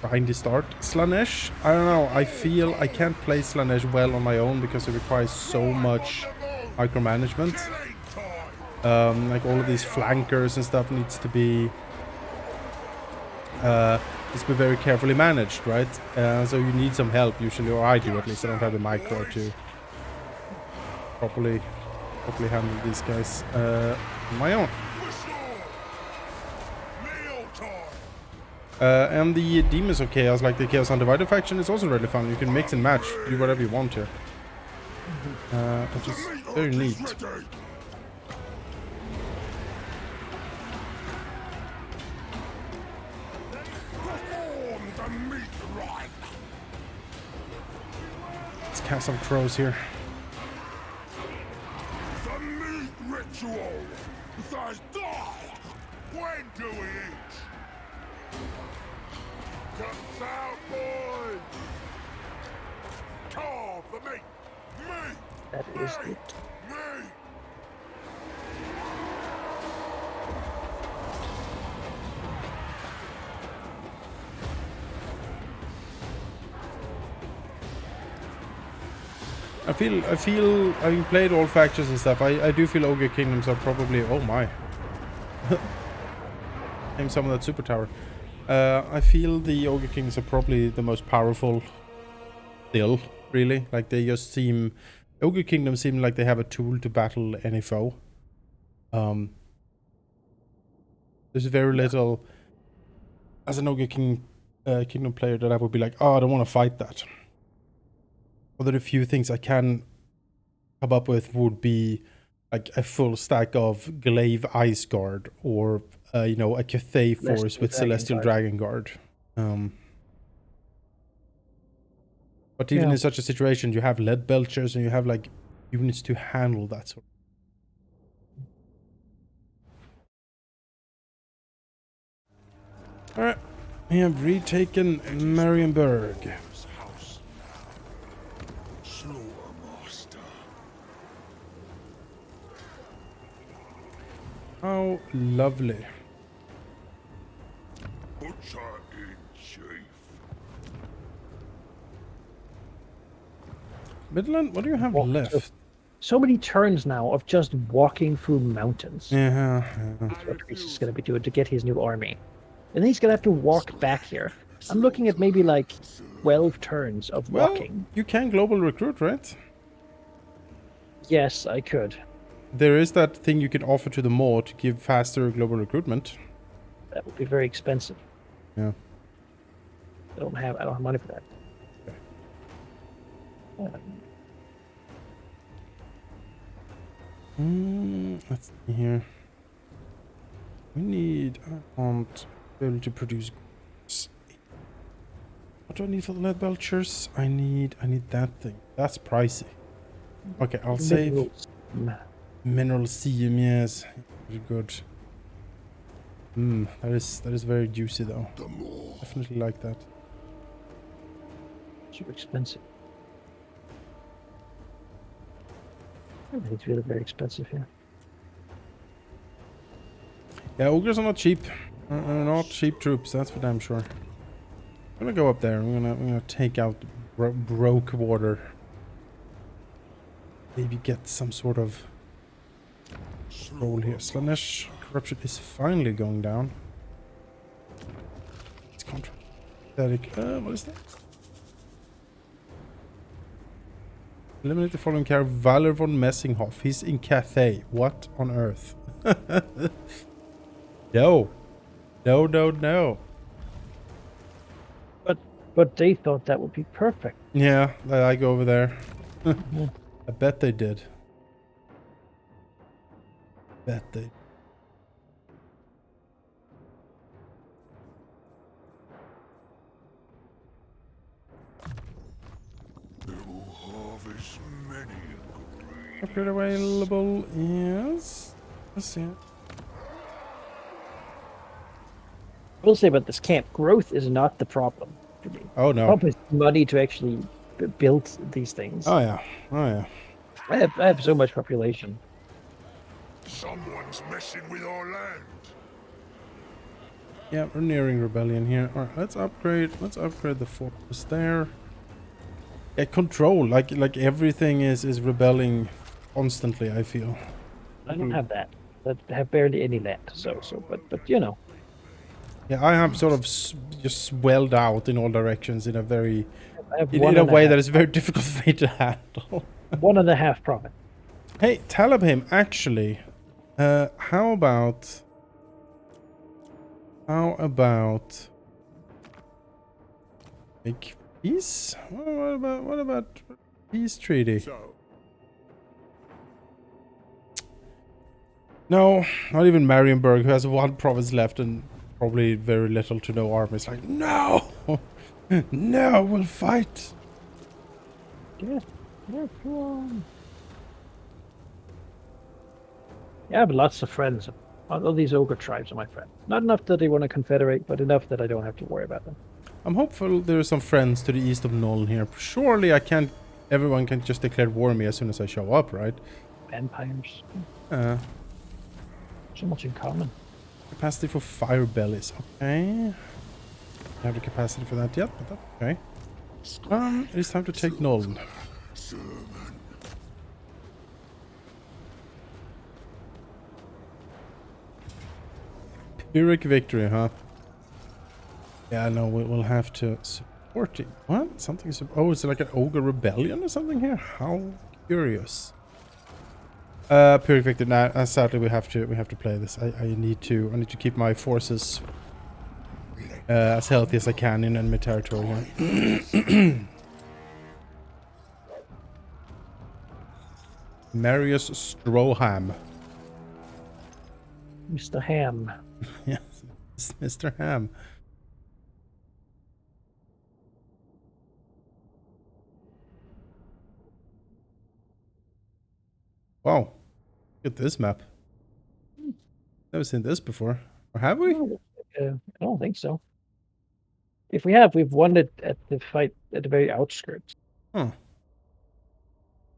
grindy start. Slanesh, I don't know. I feel I can't play Slanesh well on my own because it requires so much micromanagement. Like all of these flankers and stuff needs to be very carefully managed, right? So you need some help usually, or I do at least. I don't have the micro to properly handle these guys on my own. And the Demons of Chaos, like the Chaos Undivided faction, is also really fun. You can mix and match, do whatever you want here. Which is very neat. Let's cast some crows here. The meat ritual! They die! When do we eat? Comes out, boy! Carve the meat! Meat! That is it. Meat! I feel, having played all factions and stuff, I do feel Ogre Kingdoms are probably, oh my. Claim some of that super tower. I feel the Ogre Kings are probably the most powerful still, really. Like, they just seem... Ogre Kingdom seem like they have a tool to battle any foe. There's very little... As an Ogre Kingdom player that I would be like, oh, I don't want to fight that. Other few things I can come up with would be like a full stack of Glaive Ice Guard or, you know, a Cathay Force with Celestial Dragon Guard. But even in such a situation, you have lead belchers and you have like units to handle that sort of. Alright, we have retaken Marienburg. How lovely. Butcher in chief. Midland, what do you have left? So many turns now of just walking through mountains. Yeah. That's what Reese is going to be doing to get his new army. And then he's going to have to walk back here. I'm looking at maybe like 12 turns of walking. You can global recruit, right? Yes, I could. There is that thing you can offer to the Maw to give faster global recruitment. That would be very expensive. Yeah. I don't have money for that. Let's see here. We need... I want to be able to produce... What do I need for the lead belchers? I need that thing. That's pricey. Okay, I'll save... Mineral seam, yes. Very good. That is very juicy though. Definitely like that. Super expensive. Everything's really very expensive here. Yeah, ogres are not cheap. Not cheap troops, that's for damn sure. I'm gonna go up there. I'm gonna take out broke water. Maybe get some sort of roll here. Slanesh corruption is finally going down. It's contract. What is that? Eliminate the following character: Valor von Messinghoff. He's in Cathay. What on earth? No. No. But they thought that would be perfect. Yeah, I go over there. I bet they did. Bet they. Upgrade available, yes. Let's see it. I will say about this camp, growth is not the problem for me. Oh The no. problem is money to actually build these things. Oh yeah. Oh yeah. I have so much population. Someone's messing with our land. Yeah, we're nearing rebellion here. Alright, let's upgrade the fortress there. Yeah, control, like everything is rebelling constantly, I feel. I don't have that. I have barely any land. But you know. Yeah, I have sort of just swelled out in all directions in a very I have in a way that is very difficult for me to handle. 1.5 profit. Hey, Talabheim, actually, how about make peace? What about peace treaty? So, No, not even Marienburg, who has one province left and probably very little to no army. It's like, no, no, we'll fight. Yes. Yeah, I have lots of friends. All these ogre tribes are my friends. Not enough that they want to confederate, but enough that I don't have to worry about them. I'm hopeful there are some friends to the east of Nuln here. Surely everyone can just declare war on me as soon as I show up, right? Vampires. So much in common. Capacity for fire bellies. Okay. I have the capacity for that yet, but that's okay. It is time to take Nuln. Pyrrhic victory, huh? Yeah, no, we'll have to support it. What? Something? Oh, it's like an ogre rebellion or something here. How curious. Pyrrhic victory. Nah, sadly we have to play this. I need to keep my forces as healthy as I can in enemy territory here. Marius Stroham. Mr. Ham. Yes, it's Mr. Ham. Wow. Look at this map. Never seen this before. Or have we? I don't think so. If we have, we've won it at the fight at the very outskirts. Huh.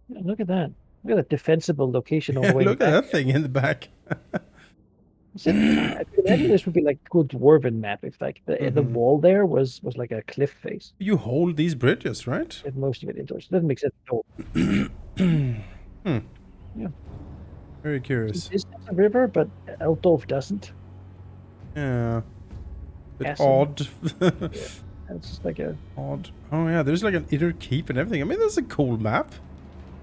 Yeah, look at that. Look at that defensible location all the way Look back. at that thing in the back. I could imagine this would be like a cool dwarven map if like the wall there was like a cliff face. You hold these bridges, right? And most of it indoors. It doesn't make sense at all. Yeah. Very curious. This is a river, but Eldolf doesn't. Yeah. Bit Acid. odd. It's just like a Odd. Oh yeah, there's like an inner keep and everything. I mean, that's a cool map.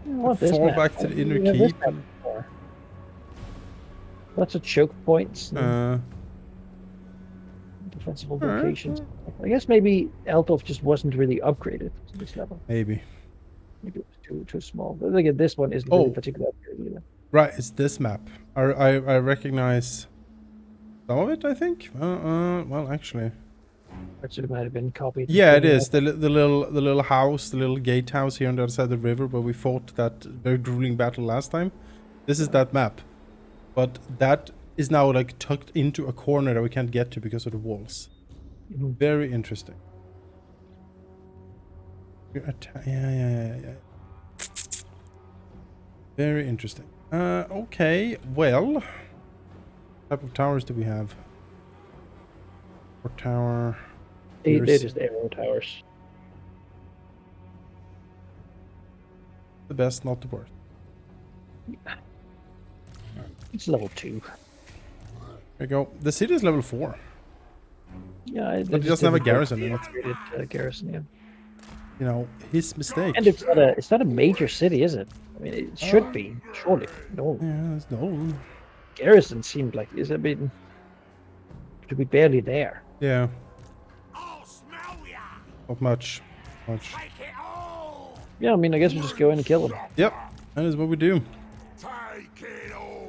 I want this Fall map. back to the inner We have this keep. map before. Lots of choke points. And defensible alright. locations. I guess maybe Eldolf just wasn't really upgraded to this level. Maybe. Maybe it was too small. But look at this one isn't really Oh. particularly upgraded either. Right, it's this map. I recognize some of it, I think. Well, actually. Parts of it might have been copied. Yeah, it is. The little house, the little gatehouse here on the other side of the river where we fought that very grueling battle last time. This is that map. But that is now like tucked into a corner that we can't get to because of the walls. Mhm. Very interesting. Yeah. Very interesting. Okay, well. What type of towers do we have? Or tower. They're Here's just arrow towers. the best, not the worst. It's level 2. There you go. The city is level 4. Yeah, But it doesn't have a garrison in it. Garrison, yeah. You know, his mistake. And it's not a major city, is it? I mean, it should be, surely. No, Yeah, it's no. garrison seemed like is. I mean, to be barely there. Yeah, I'll smell ya! not much. Take it all! Yeah, I mean, I guess we just go in and kill them. Yep, that is what we do. Take it all!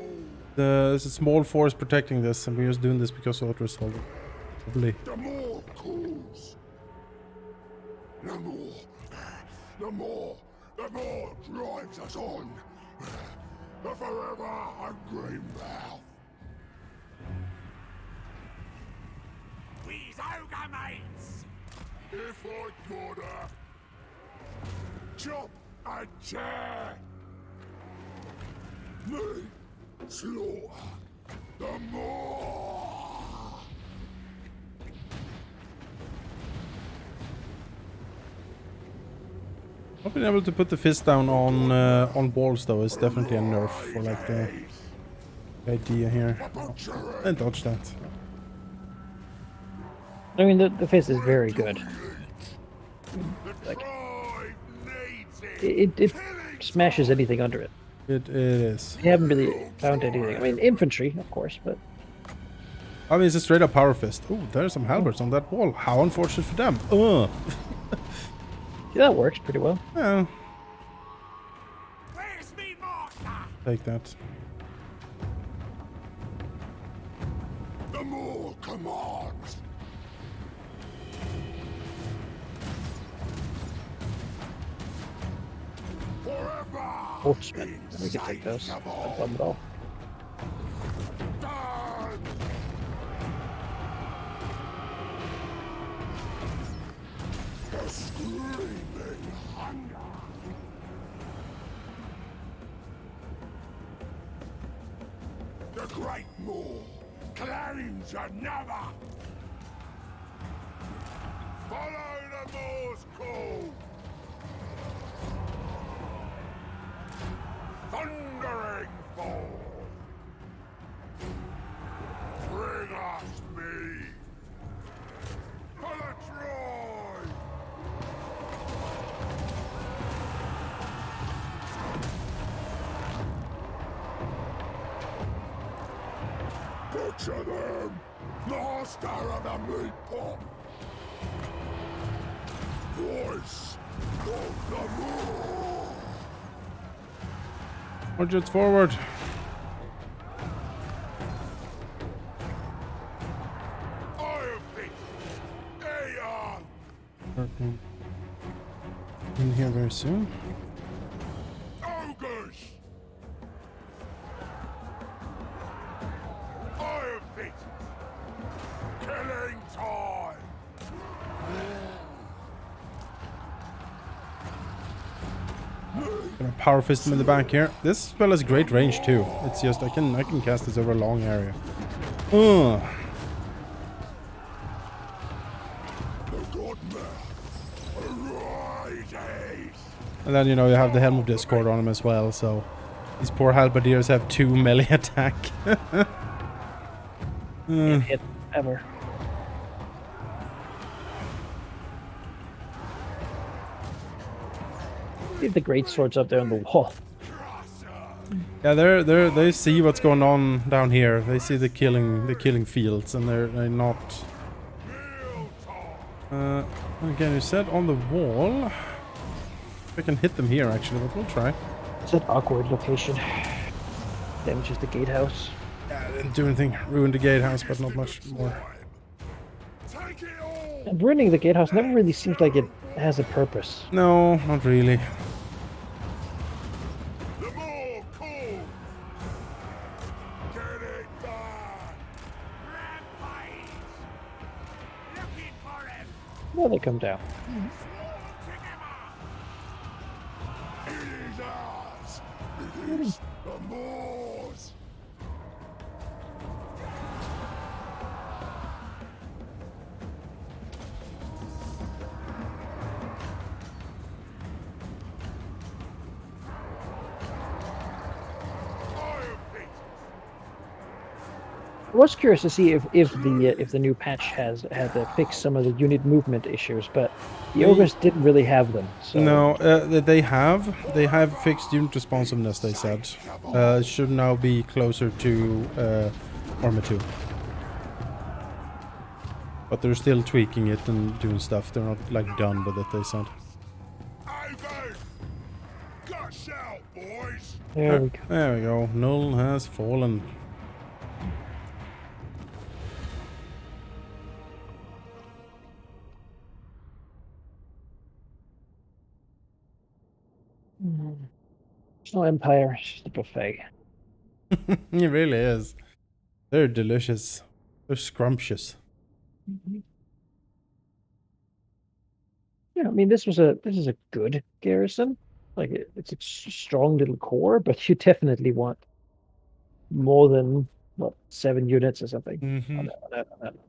There's a small force protecting this, and we're just doing this because Ogre is holding. Probably. The more calls. The more drives us on. The forever hungry mouth. We's ogre mates! If I could, chop and tear. Me, slaughter. The more. Not being able to put the fist down on balls though is definitely a nerf for like the idea here. And dodge that. I mean, the fist is very good. Like, it smashes anything under it. It is. We haven't really found anything. I mean, infantry, of course, but I mean, it's a straight up power fist. Oh, there's some halberds on that wall. How unfortunate for them. yeah, that works pretty well. Yeah, Where's me master? take that. The more commands. Forever. Horsemen. We can take those. No problem at all. Done. The screaming hunger. The great maw claims another. Follow the maw's call. Thundering fall. Bring us Butcher them! Master of the meat pot! Voice of the moon! March forward. Iron Fist! Aeon! Starting in here very soon. Ogres! Iron Fist! Killing time! Gonna power fist him in the back here. This spell has great range too. It's just I can cast this over a long area. Ugh. The Godman! Arises! And then you know you have the Helm of Discord on him as well, so these poor halberdiers have 2 melee attack. Can't hit ever. Leave the great swords up there on the wall. Yeah, they see what's going on down here. They see the killing fields, and they're not. Again, you said on the wall. I can hit them here actually, but we'll try. It's an awkward location. Damages the gatehouse. Yeah, didn't do anything. Ruined the gatehouse, but not much more. Take it all! And ruining the gatehouse never really seems like it has a purpose. No, not really. The more cool! Get it back! Rampage! Looking for him! Well, they come down. It is ours! It is the Moors! Iron Fist! I was curious to see if the new patch had fixed some of the unit movement issues, but the ogres didn't really have them. So. No, they have fixed unit responsiveness. They said it should now be closer to Armor 2. But they're still tweaking it and doing stuff. They're not like done with it. They said. Ivan! Gush out, boys! There we go. There we go. Null has fallen. It's no empire. It's just a buffet. It really is. They're delicious. They're scrumptious. Yeah, I mean, this is a good garrison. Like it's a strong little core, but you definitely want more than 7 units or something Mm-hmm.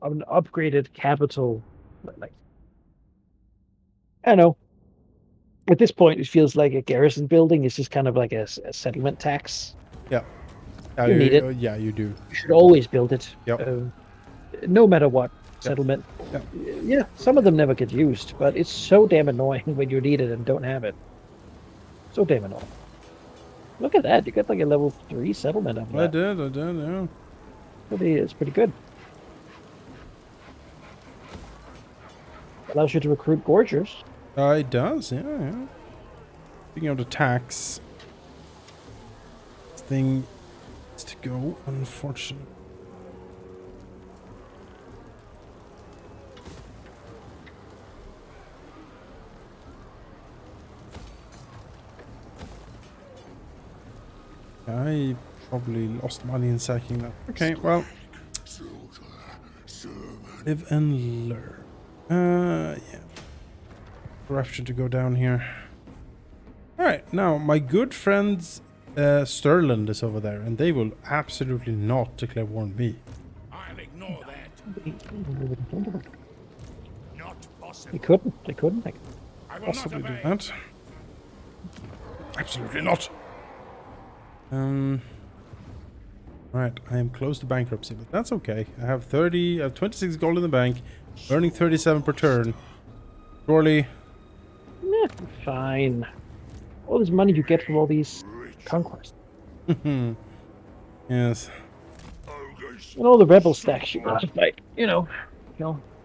on an upgraded capital. Like I don't know. At this point, it feels like a garrison building is just kind of like a settlement tax. Yeah. You need it. Yeah, you do. You should always build it. Yep. No matter what settlement. Yep. Yeah, some of them never get used, but it's so damn annoying when you need it and don't have it. So damn annoying. Look at that. You got like a level 3 settlement of that. I did, yeah. It's pretty good. Allows you to recruit gorgers. It does, yeah. Speaking of the tax, this thing is to go, unfortunately. I probably lost money in sacking that. Okay, well. Live and learn. Yeah. Corruption to go down here. Alright, now my good friends Stirland is over there, and they will absolutely not declare war on me. I'll ignore that. Not possible. They couldn't. They couldn't. Like, I will Possibly not do obey. that. Absolutely not. Right, I am close to bankruptcy, but that's okay. I have 26 gold in the bank, earning 37 per turn. Surely, fine. All this money you get from all these conquests. yes. Ogres And all the rebel stacks you got to fight, you know.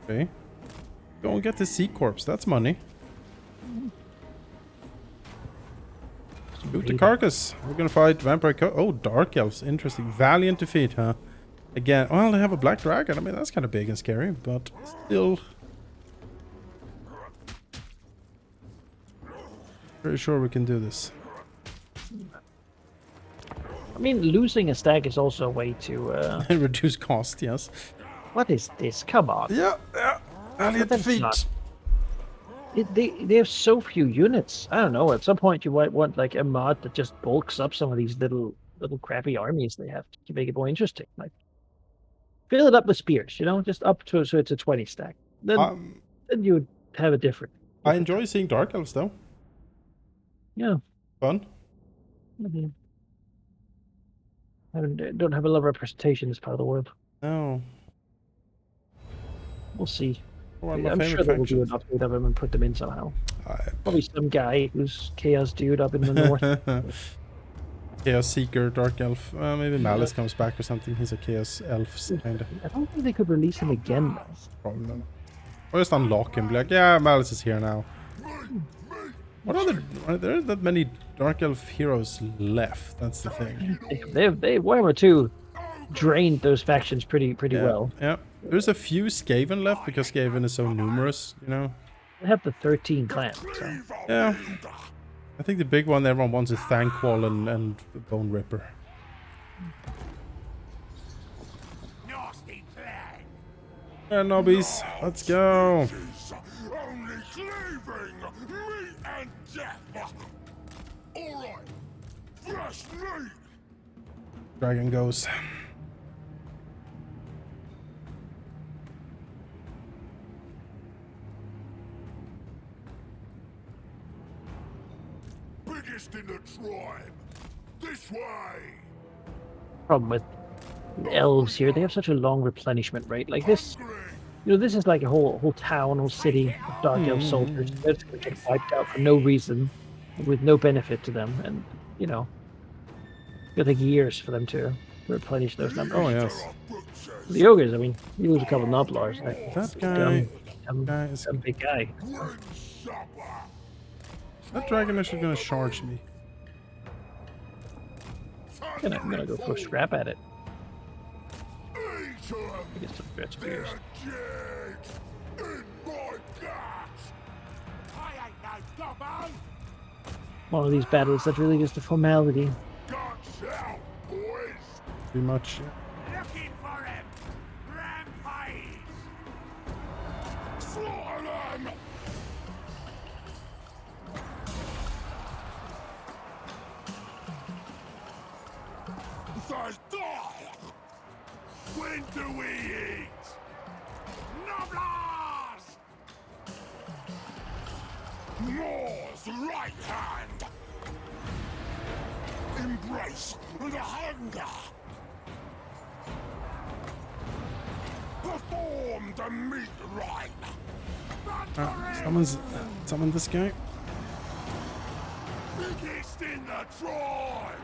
Okay. Go and get the Sea Corpse. That's money. Loot the carcass. We're gonna fight Vampire Oh, Dark Elves. Interesting. Valiant defeat, huh? Again. Well, they have a Black Dragon. I mean, that's kind of big and scary, but still. Pretty sure we can do this. I mean, losing a stack is also a way to... Reduce cost, yes. What is this? Come on. Yeah. Valiant That's defeat. not- They have so few units. I don't know. At some point, you might want like a mod that just bulks up some of these little crappy armies they have to make it more interesting. Like fill it up with spears, you know, just up to so it's a 20 stack. Then you would have a different. I enjoy seeing Dark Elves though. Yeah. Fun. Mm-hmm. I don't have a lot of representation in this part of the world. No. We'll see. One of my I'm favorite sure they will do an factions. update of them and put them in somehow. Probably some guy who's Chaos Dude up in the north. Chaos Seeker, Dark Elf. Maybe Malice comes back or something. He's a Chaos Elf, kinda. I don't think they could release him again, though. Probably not. Or just unlock him. Be like, yeah, Malice is here now. What are there aren't that many Dark Elf heroes left? That's the thing. They Warhammer 2 drained those factions pretty well. Yeah. There's a few Skaven left because Skaven is so numerous, you know. They have the 13 clans. So. Yeah. I think the big one everyone wants is Thankwall and Bone Ripper. Nasty plan. Yeah, nobbies. Let's go. Only cleaving meat and death. All right, fresh meat. Dragon goes. Biggest in the tribe. This way. Problem with elves here, they have such a long replenishment rate. Like this, you know, this is like a whole town, whole city of Dark Elf soldiers. They're just gonna get wiped out for no reason, with no benefit to them, and you know, it'll take years for them to replenish those numbers. Oh yes. The ogres, I mean, you lose a couple of Noblars. That guy. Some big guy. That dragon is gonna charge me. I'm gonna go for a scrap at it. Eat 'em. I guess the red spears. They're dead in my guts. I ain't no gobbo. One of these battles that really is the formality. Guts out, boys. Pretty much. Looking for him. Rampage. Slaughter them. They die. When do we eat? Noblars! Moore's right hand. Embrace the hunger. Perform the meat rite. Summon this guy. Biggest in the tribe.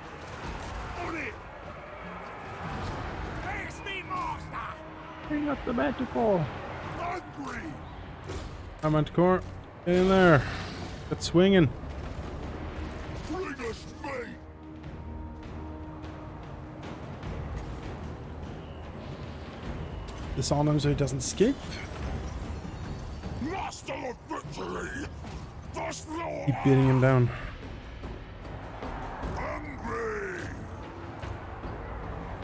On it. Here's me, master. Bring up the Manticore. Hungry. I'm at core. Get in there. Get swinging. Bring us meat. Disarm him so he doesn't escape. Master of victory. The slaughter. Keep beating him down. Hungry.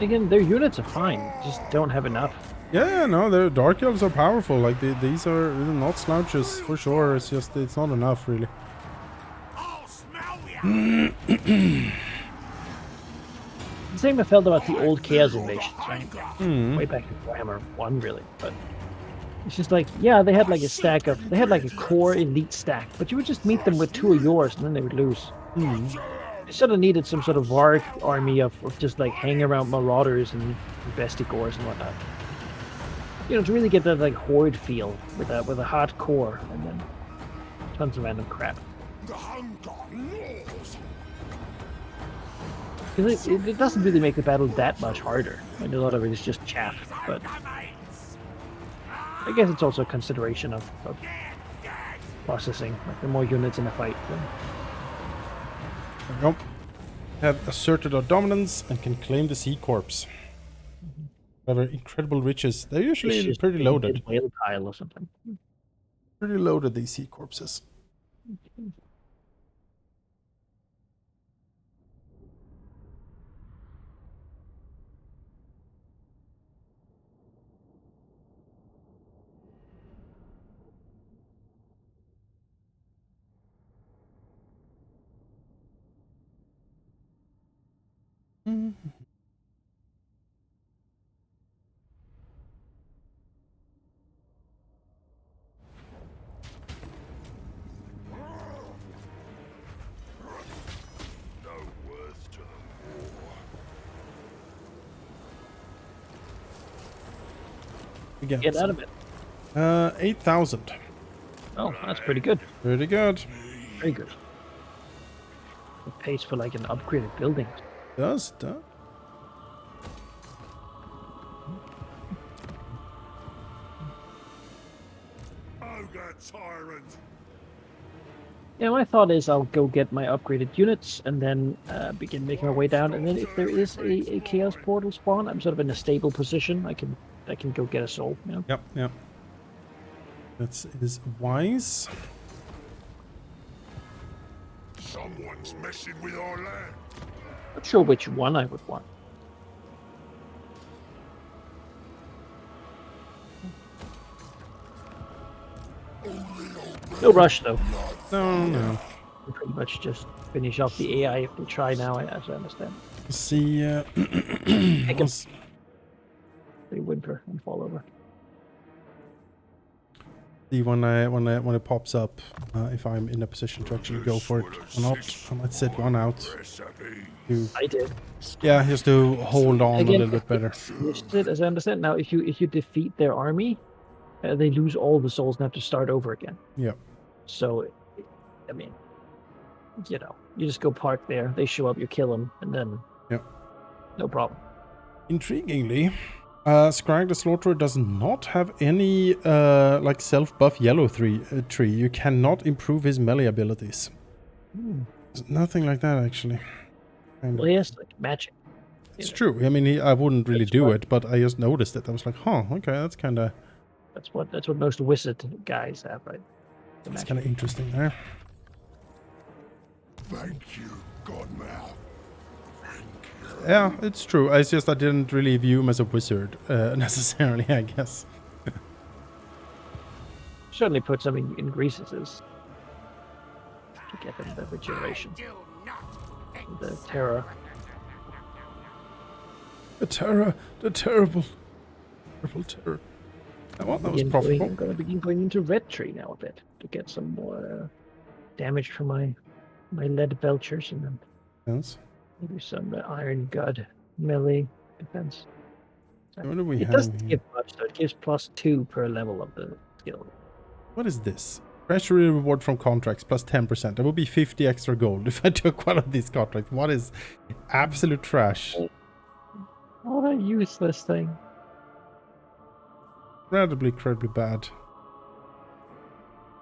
Again, their units are fine. Just don't have enough. Yeah, no, the Dark Elves are powerful. Like these are not slouches for sure. It's just it's not enough really. I'll smell ya. The same I felt about the old Chaos invasions, right? Way back in Warhammer 1, really. But it's just like, yeah, they had like a stack of, they had like a core elite stack, but you would just meet them with 2 of yours and then they would lose. They sort of needed some sort of Varg army of just like hang around marauders and bestigors and whatnot. You know, to really get that like horde feel with a hot core and then tons of random crap. The hunger gnaws. 'Cause it doesn't really make the battle that much harder. I know a lot of it is just chaff, but I guess it's also a consideration of processing. Like the more units in a fight, then There we go. Have asserted our dominance and can claim the Sea Corps. Have incredible riches. They're usually it's just pretty a loaded. whale tile or something. Pretty loaded, these Sea Corpses. No worth to them Again, Get out of it. 8,000. Oh, that's pretty good. Pretty good. Very good. It pays for like an upgraded building. Does. Ogre tyrant. Yeah, my thought is I'll go get my upgraded units and then begin making my way down. And then if there is a chaos portal spawn, I'm sort of in a stable position. I can go get a soul. You know? Yep. That is wise. Someone's messing with our land. Not sure which one I would want. No rush though. No. We'll pretty much just finish off the AI if they try now, as I understand. See, Pick 'em. let's- They whimper and fall over. see when it pops up, if I'm in a position to actually go for it or not. I might set one out Recipe. to, I did. yeah, just to hold on Again, a little bit better. As I understand now, if you defeat their army, they lose all the souls and have to start over again. Yeah. So, I mean, you know, you just go park there. They show up, you kill them, and then no problem. Intriguingly, Scrag the Slaughterer does not have any like self-buff yellow tree. You cannot improve his melee abilities. There's nothing like that actually. Kind of. Well, yes, like magic. It's true. I mean, I wouldn't really That's do why- it, but I just noticed it. I was like, huh, okay, that's kind of That's what most wizard guys have, right? The that's magic. kind of interesting there. Thank you, Godmouth. Thank you. Yeah, it's true. It's just I didn't really view him as a wizard necessarily, I guess. Certainly put some in Greece's to get them the regeneration. The terror. The terror, the terrible terror. That was profitable. I'm going to begin going into red tree now a bit to get some more damage from my lead belchers, and then Yes. maybe some iron god melee defense. What do we It have doesn't here? give much, though. It gives +2 per level of the skill. What is this? Treasury reward from contracts plus 10%. That would be 50 extra gold if I took one of these contracts. What is absolute trash? What a useless thing. Incredibly bad.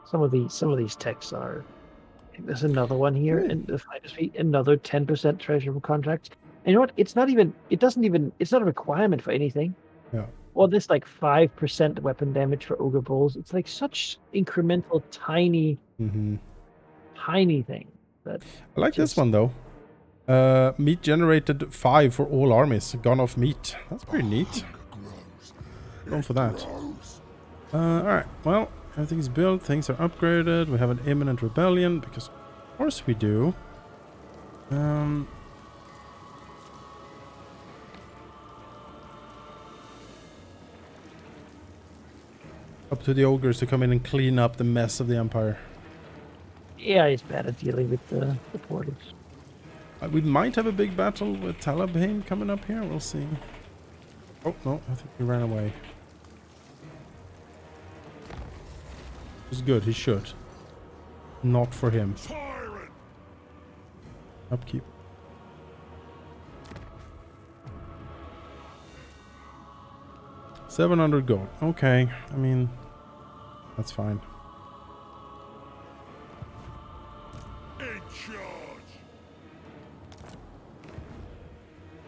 Some of these texts are. I think there's another one here, and the finest feat, another 10% treasure from contracts. And you know what? It's not a requirement for anything. Yeah. Or this like 5% weapon damage for ogre bulls. It's like such incremental, tiny thing that I like this just- one though. Meat generated 5 for all armies. Gone off meat. That's pretty neat. Going for that. Alright, well, everything's built, things are upgraded, we have an imminent rebellion, because of course we do. Up to the ogres to come in and clean up the mess of the empire. Yeah, he's bad at dealing with the portals. We might have a big battle with Talabhain coming up here, we'll see. Oh, no, I think he ran away. He's good, he should. Not for him. Tyrant. Upkeep. 700 gold. Okay, I mean, that's fine. In charge.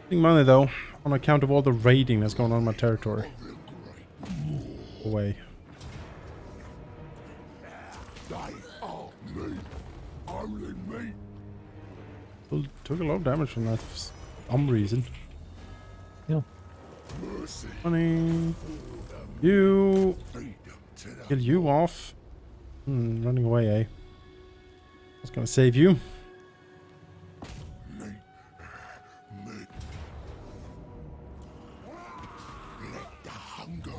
Getting money though, on account of all the raiding that's going on in my territory. Away. They are me. Only me. Well, took a lot of damage from that for some reason. Yeah. Mercy. Money. You. Feed them to the Kill you off. Running away, eh? I was gonna save you. me. Me. Let the hunger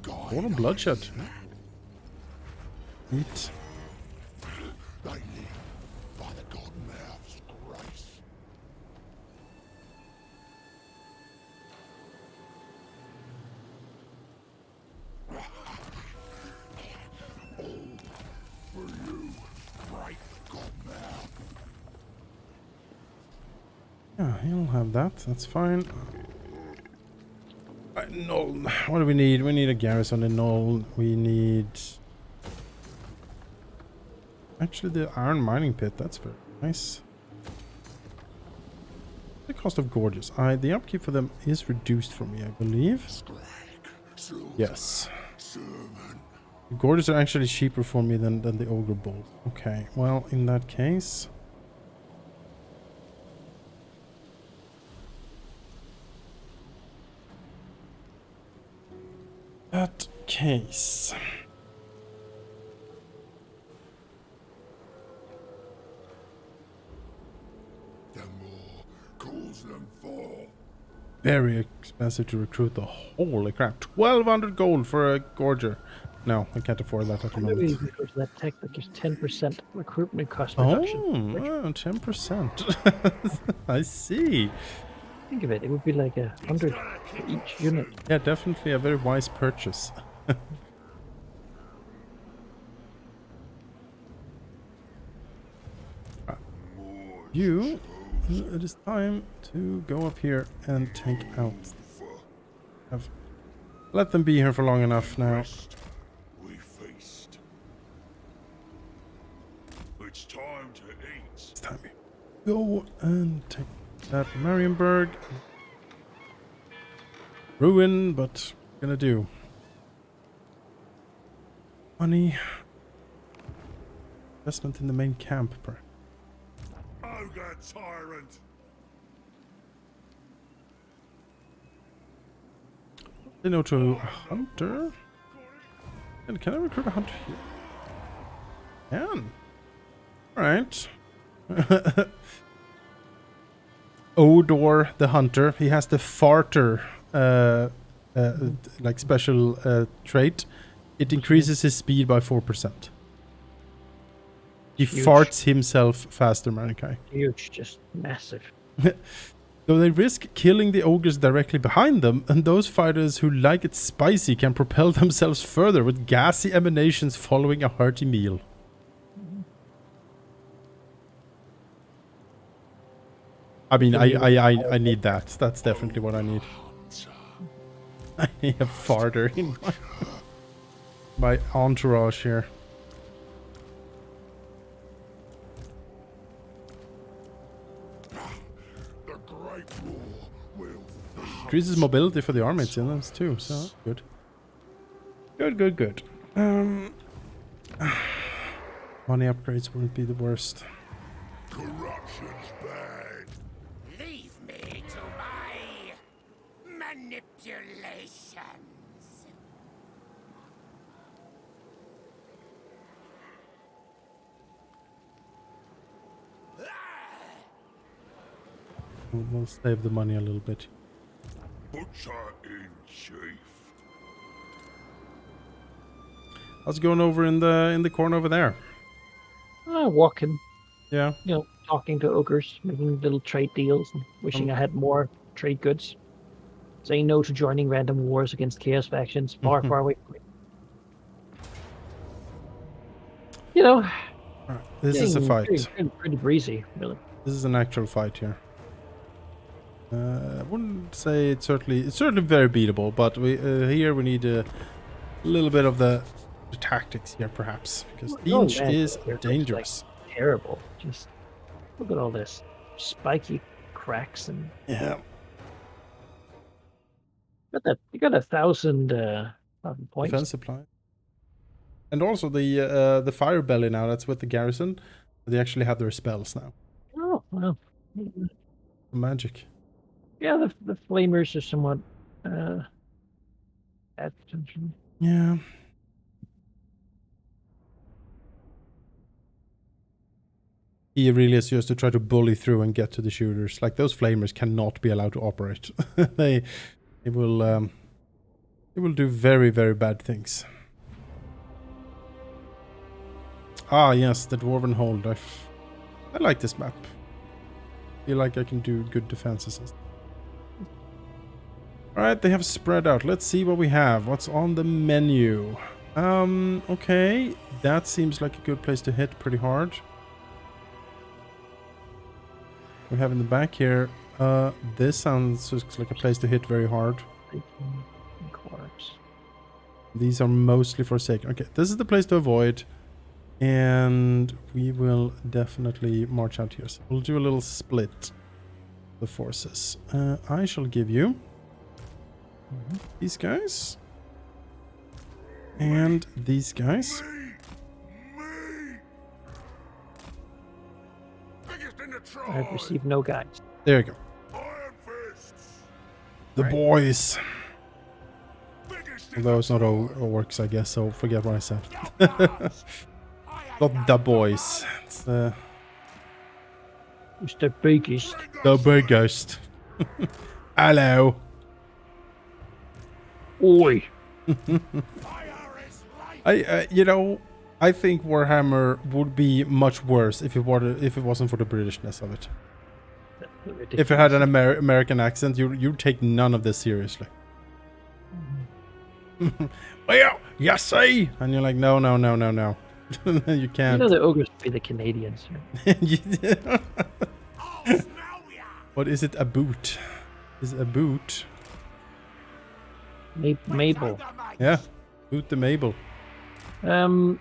guide What a bloodshed. Eat. They live by the godmouth's grace. All for you, great godmouth. Yeah, he'll have that. That's fine. Null. What do we need? We need a garrison in Null. We need... Actually, the iron mining pit. That's very nice. The cost of gorges. The upkeep for them is reduced for me, I believe. Scrag, silver, Yes. servant. The gorges are actually cheaper for me than the ogre bolt. Okay, well, in that case... That case... The more calls them fall. Very expensive to recruit the holy crap. 1200 gold for a gorger. No, I can't afford that at the Maybe moment. because that tech that gives 10% recruitment cost Oh, reduction. Which, 10%. I see. think of it, it would be like 100 for each unit. Yeah, definitely a very wise purchase. You, it is time to go up here and take out. Have let them be here for long enough now. We feast. It's time to eat. It's time to go and take that Marienburg. Ruin, but gonna do. Money. Investment in the main camp, perhaps. Ogre tyrant. They know to a hunter. And can I recruit a hunter here? Can. Alright. Odor the hunter. He has the farter like special trait. It increases his speed by 4%. He Huge. farts himself faster, Manaki. Huge, just massive. Though they risk killing the ogres directly behind them, and those fighters who like it spicy can propel themselves further with gassy emanations following a hearty meal. I mean, I need that. That's definitely what I need. I need a farter in my entourage here. The great war will Increases mobility for the armmates in this too, so that's good. Good. Money upgrades wouldn't be the worst. corruption's bad. Leave me to my manipulations. We'll save the money a little bit. Butcher in chief. How's it going over in the corner over there? Walking, Yeah. talking to ogres, making little trade deals, and wishing I had more trade goods. Saying no to joining random wars against chaos factions far, far away from me. This is a fight. Pretty breezy, really. This is an actual fight here. I wouldn't say it's certainly very beatable, but we here we need a little bit of the tactics here, perhaps, because Inch is here looks, dangerous. like, terrible. Just look at all this spiky cracks and Yeah. you got 1,000 points. Defense supply. And also the fire belly now, that's with the garrison. They actually have their spells now. Oh well. Magic. Yeah, the flamers are somewhat bad potentially. Yeah. He really is just to try to bully through and get to the shooters. Like, those flamers cannot be allowed to operate. they will do very, very bad things. Ah, yes, the Dwarven Hold. I like this map. Feel like I can do good defenses. Alright, they have spread out. Let's see what we have. What's on the menu? Okay. That seems like a good place to hit pretty hard. We have in the back here, this sounds like a place to hit very hard. These are mostly Forsaken. Okay, this is the place to avoid. And we will definitely march out here. So we'll do a little split the forces. I shall give you these guys. And these guys. I've received no guides. There you go. The boys. Although it's not orcs, I guess, so forget what I said. Not the boys. It's the biggest. The biggest. Hello. Oi. I think Warhammer would be much worse if it wasn't for the Britishness of it. If it had an American accent, you'd take none of this seriously. Well, you see, and you're like, no. You can't. You know the ogres would be the Canadians. What is it? A boot? Is it a boot? Mabel. Yeah, boot the Mabel. No.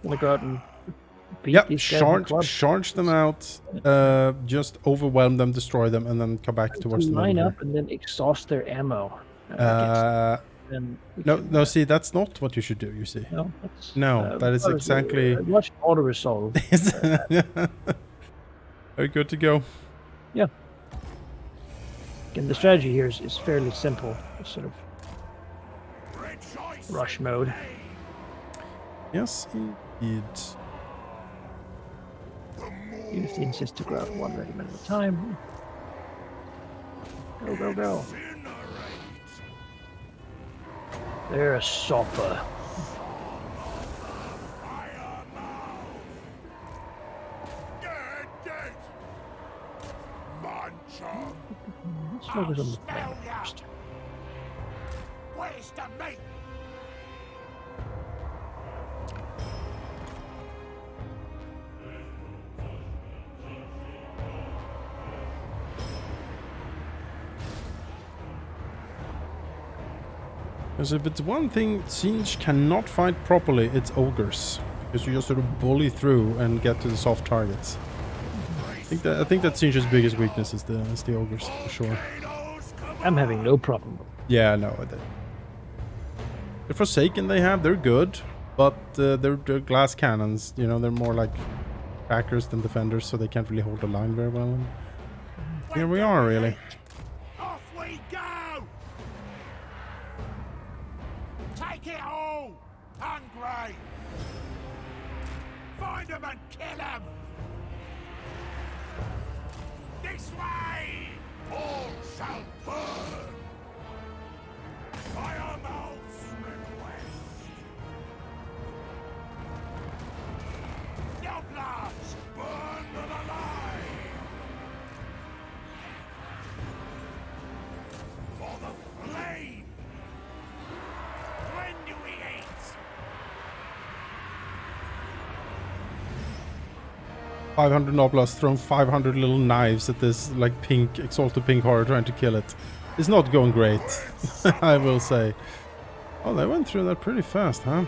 Gonna go out and beat these guys. Charge them out. Just overwhelm them, destroy them, and then come back towards the line up and then exhaust their ammo. No. See, that's not what you should do. You see. No, that is exactly. Watch auto resolve. Very good to go. Yeah. And the strategy here is fairly simple. It's sort of rush mode. Yes, indeed. You just insist to go out one regiment at a time. Go. They're a sopper. Let's focus on the flame first. Where's the meat? Because if it's one thing Siege cannot fight properly, it's ogres. Because you just sort of bully through and get to the soft targets. I think that Siege's biggest weakness is the ogres, for sure. I'm having no problem. Yeah, no. The Forsaken they're good, but they're glass cannons. You know, they're more like backers than defenders, so they can't really hold the line very well. And here we are, really. Off we go! Take it all! Hungry! Find them and kill them! This way! All shall burn! Firemouth's request! Noblars! Burn them alive! For the flame! When do we eat? 500 Noblas throwing 500 little knives at this like pink, exalted pink horror trying to kill it. It's not going great, I will say. Oh, they went through that pretty fast, huh?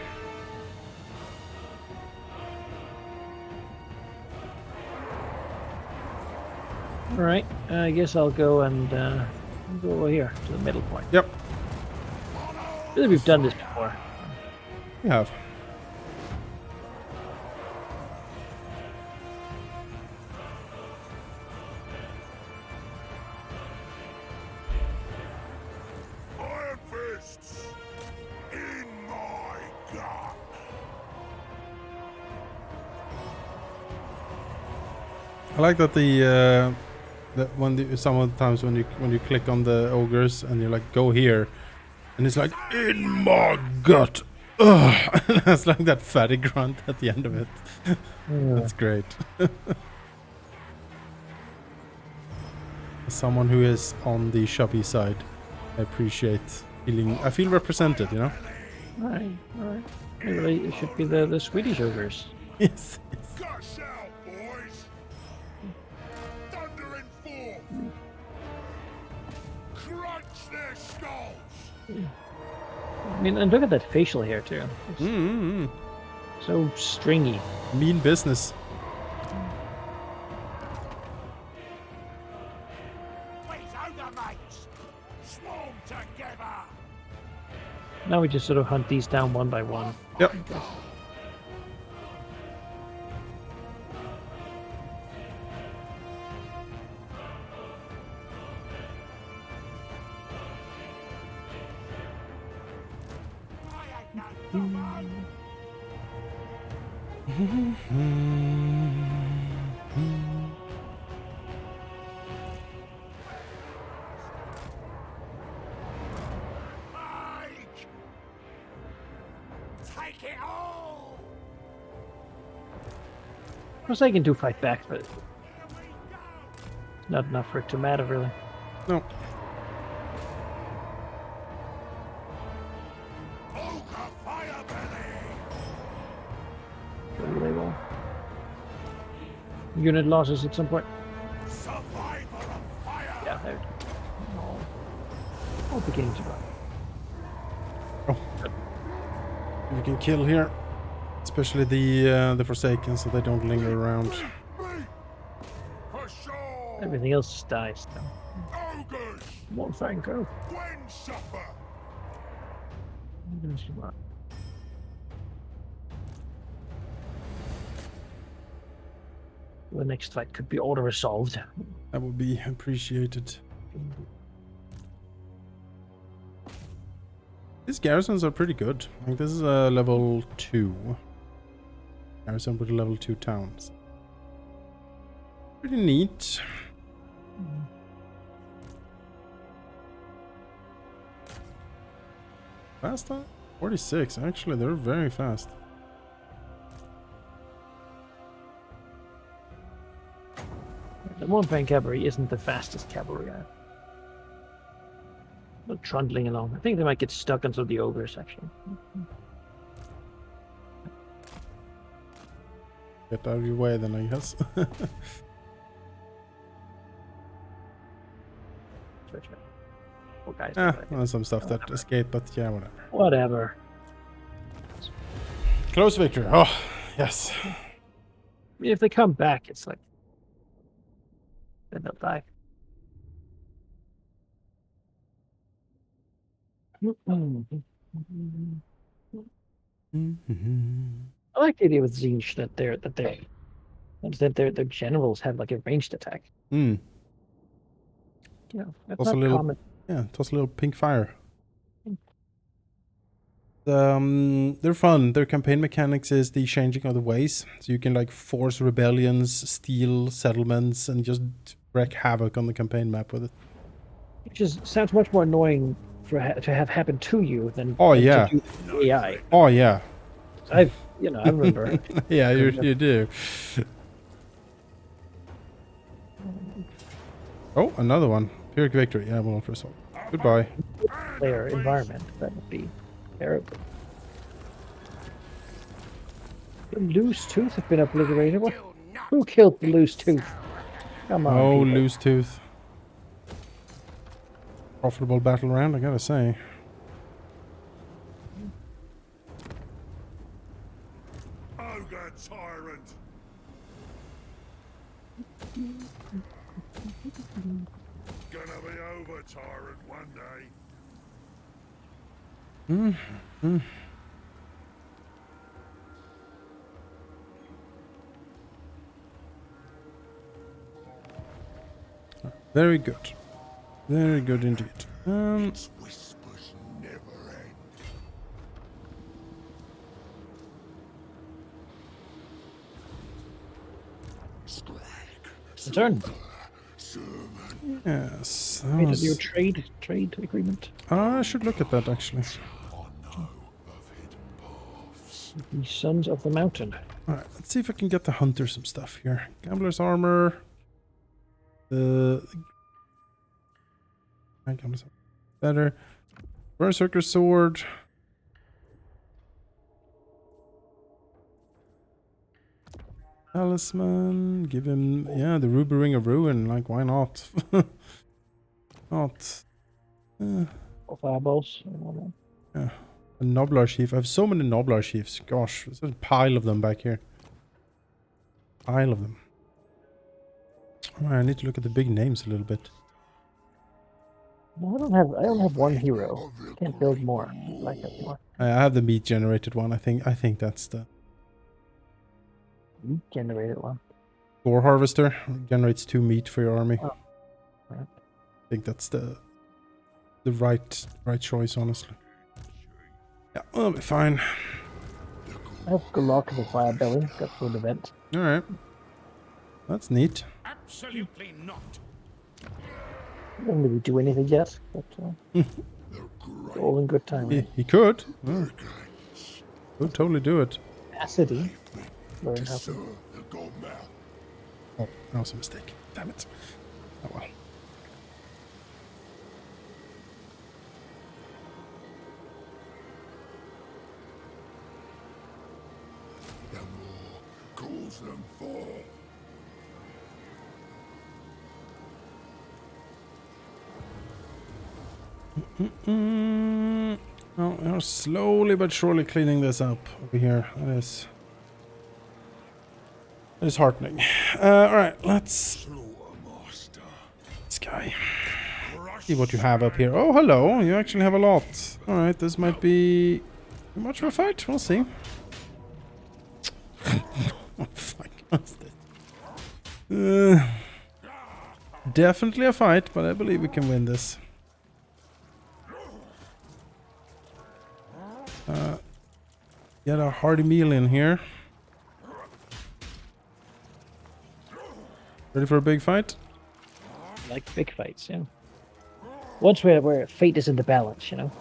All right, I guess I'll go and go over here to the middle point. Yep, I feel like we've done this before. we have. Iron fists in my gut. I like that that some of the times when you click on the ogres and you like go here, and it's like in my gut. Ugh. That's like that fatty grunt at the end of it. That's great. As someone who is on the shoppy side, I appreciate feeling. I feel represented, you know. All right, all right. Maybe it should be the Swedish ogres. Yes. Gush out, boys. Thunder in form. Crunch their skulls. I mean, and look at that facial hair too. It's Mm-hmm. so stringy. Mean business. These ogre mates! Swarm together! Now we just sort of hunt these down one by one. Yep. I ain't no woman! Take! Take it all! Of course, I can do fight back, but Here we go! not enough for it to matter really. No. Ogre Firebelly! Maybe they will. Unit losses at some point. Survivor of fire! Yeah, they're all beginning to run. You can kill here, especially the Forsaken, so they don't linger around. Me. For sure. Everything else just dies. So. Ogres. One fine go. Gwen supper. The next fight could be auto resolved. That would be appreciated. These garrisons are pretty good. Like this is a level 2 garrison with level 2 towns. Pretty neat. Fast time? 46. Actually, they're very fast. The one fine cavalry isn't the fastest cavalry. They're trundling along. I think they might get stuck until the ogres actually. Get out of your way then, I guess. Poor guys. Well, some stuff that escaped, but yeah, whatever. Whatever. Close victory. Oh, yes. I mean, if they come back, it's like then they'll die. I like the idea with Zinj that their generals have like a ranged attack. Mm. You know, that's Also not a little- common. Yeah, toss a little pink fire. They're fun. Their campaign mechanics is the changing of the ways. So you can like force rebellions, steal settlements, and just wreak havoc on the campaign map with it. Which sounds much more annoying to have happen to you than Oh, than yeah. to do AI. Oh yeah, I remember. yeah, you do. Oh, another one. Pyrrhic victory. Yeah, well, first of all. Goodbye. Player environment. That would be terrible. The loose tooth have been obliterated. What? Do Who killed the loose tooth? Come on, Oh, people. loose tooth. Profitable battle round, I gotta say. Ogre tyrant. Gonna be over, tyrant, one day. Very good. Very good indeed. Its whispers never end. Strike. Turn. Servant. Yes. that Made a new was- trade agreement. I should look at that actually. I know of hidden paths. The Sons of the Mountain. Alright, let's see if I can get the hunter some stuff here. Gambler's armor. Gambler's armor. Better. Berserker sword. Talisman. Give him, yeah, the Ruby Ring of Ruin. Like, why not? Not. Or fireballs. Yeah. A Noblar Sheaf. I have so many Noblar Sheafs. Gosh, there's a pile of them back here. Pile of them. Alright, I need to look at the big names a little bit. No, I don't have one hero. Can't build more. Like that more. I have the meat generated one. I think that's the Meat generated one. Boar Harvester. Generates 2 meat for your army. Oh, right. I think that's the right choice, honestly. Yeah, we'll be fine. I have Galak of the Fire Belly. Got for an event. Alright. That's neat. Absolutely not. I don't really do anything yet, but The it's all in good time. Right? He could. Yeah. Could totally do it. Acity. Learn how to. serve the god mouth. Oh, that was a mistake. Damn it. Oh well. The more calls them forth. Oh, we are slowly but surely cleaning this up over here. That is heartening. Alright, let's Slaughtermaster. this guy. See what you have up here. Oh, hello. You actually have a lot. Alright, this might be too much of a fight. We'll see. Oh, fuck. What's this? Definitely a fight, but I believe we can win this. Get a hearty meal in here. Ready for a big fight? Like big fights, yeah. Once where fate is in the balance, you know.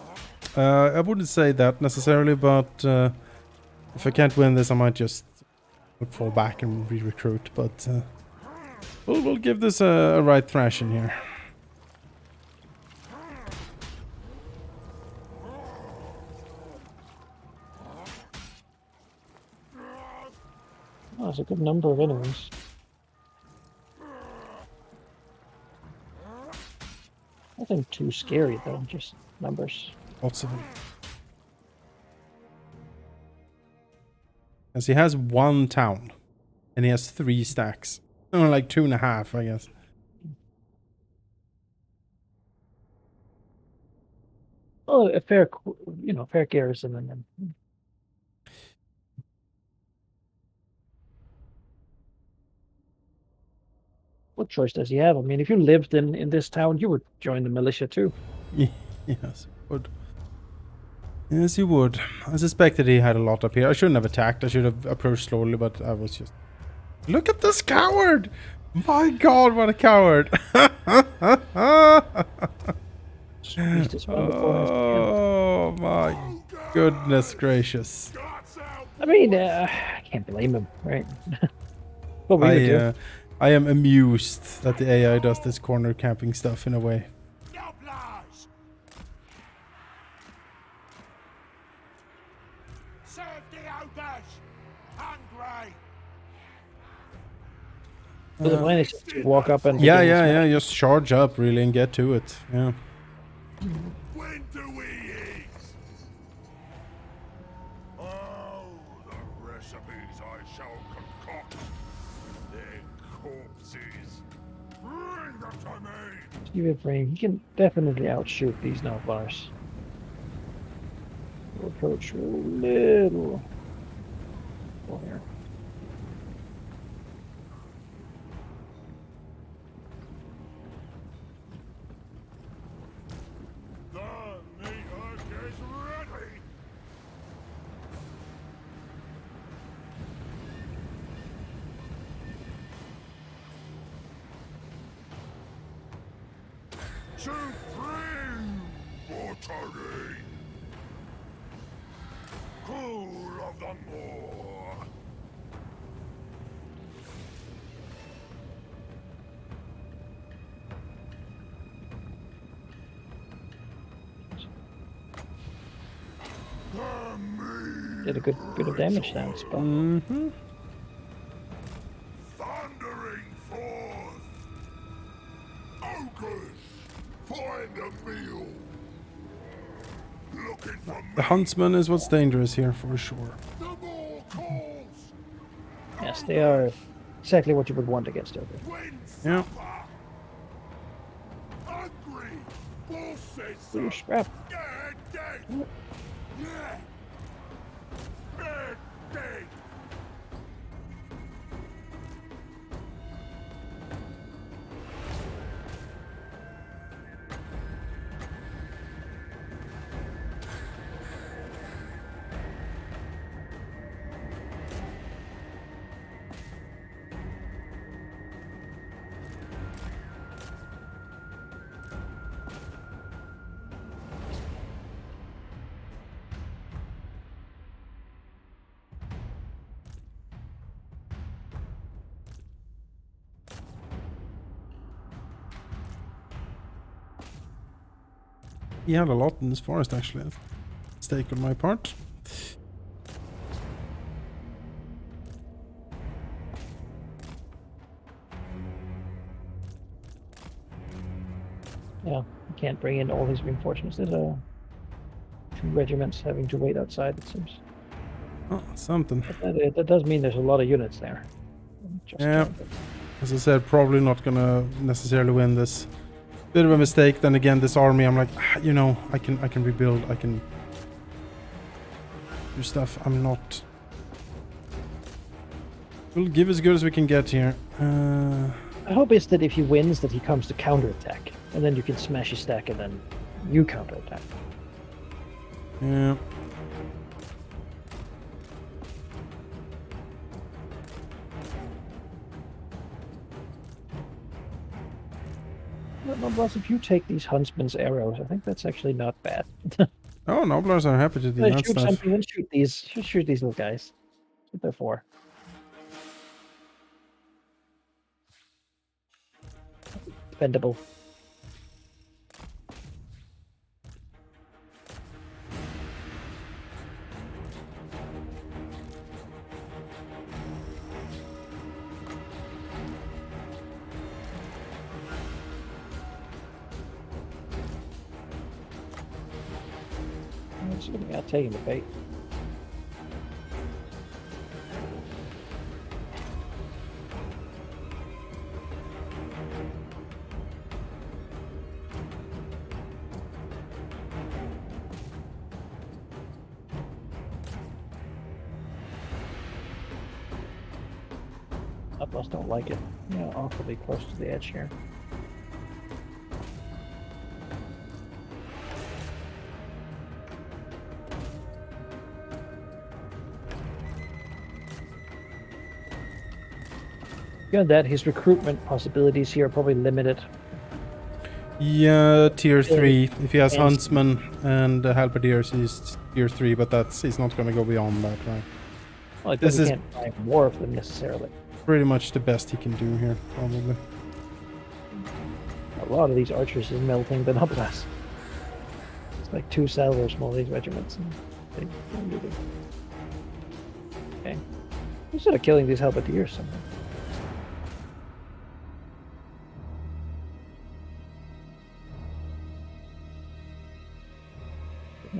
I wouldn't say that necessarily, but if I can't win this, I might just fall back and re-recruit. But we'll give this a right thrashing here. Oh, there's a good number of enemies. Nothing too scary though, just numbers. Lots of them. As he has 1 town, and he has 3 stacks. Oh, like 2.5, I guess. Oh, a fair, fair garrison, and then what choice does he have? I mean, if you lived in this town, you would join the militia too. Yes, he would. Yes, he would. I suspected he had a lot up here. I shouldn't have attacked. I should have approached slowly, but I was just... Look at this coward! My god, what a coward! Squeezed his one before his hand. Oh my goodness gracious. Guts out. I mean, I can't blame him, right? What we would do. I am amused that the AI does this corner camping stuff in a way. Noblars! Serve the ogres! Hungry! So the plan is just to walk up and Yeah, begin yeah, smashing. yeah. Just charge up really and get to it. Yeah. When do we eat? Oh, the recipes I shall concoct. Their corpses. Bring them to me. Stupid frame. He can definitely outshoot these Noblars. We'll approach a little. Oh, here. The meat hook is ready. Supreme Watery. Cool of the moor. The meat Did a good bit of damage down spot. Mm-hmm. thundering forth. Ogres, find a meal. Looking for The me. huntsman is what's dangerous here for sure. The more calls. Yes, they are exactly what you would want against Ogre. When Yeah. supper. Hungry. Bullshit. Ooh, scrap. Dead. Yeah. Dead. He had a lot in this forest actually. Mistake on my part. Yeah, you can't bring in all these reinforcements. There's a two regiments having to wait outside, it seems. Oh, something. But that does mean there's a lot of units there. Just Yeah. checking. As I said, probably not gonna necessarily win this. Bit of a mistake. Then again, this army, I'm like, you know, I can rebuild. I can do stuff. I'm not. We'll give as good as we can get here. I hope is that if he wins, that he comes to counterattack, and then you can smash his stack, and then you counterattack. Yeah. Well, plus, if you take these huntsman's arrows, I think that's actually not bad. Oh, Noblars are happy to do that Shoot stuff. something and shoot these. Shoot these little guys. That's what they're for. Dependable. It's gonna be out taking the bait. Uploads don't like it. Yeah, awfully close to the edge here. Beyond that, his recruitment possibilities here are probably limited. Yeah, tier 3. If he has Yes. huntsman and halberdiers, he's tier 3, but he's not gonna go beyond that, right? Well, I This probably is- can't find more of them necessarily. Pretty much the best he can do here, probably. A lot of these archers is melting the Noblars. It's like 2 salvos from all these regiments. And they don't do good. Okay. Instead of killing these halberdiers somehow.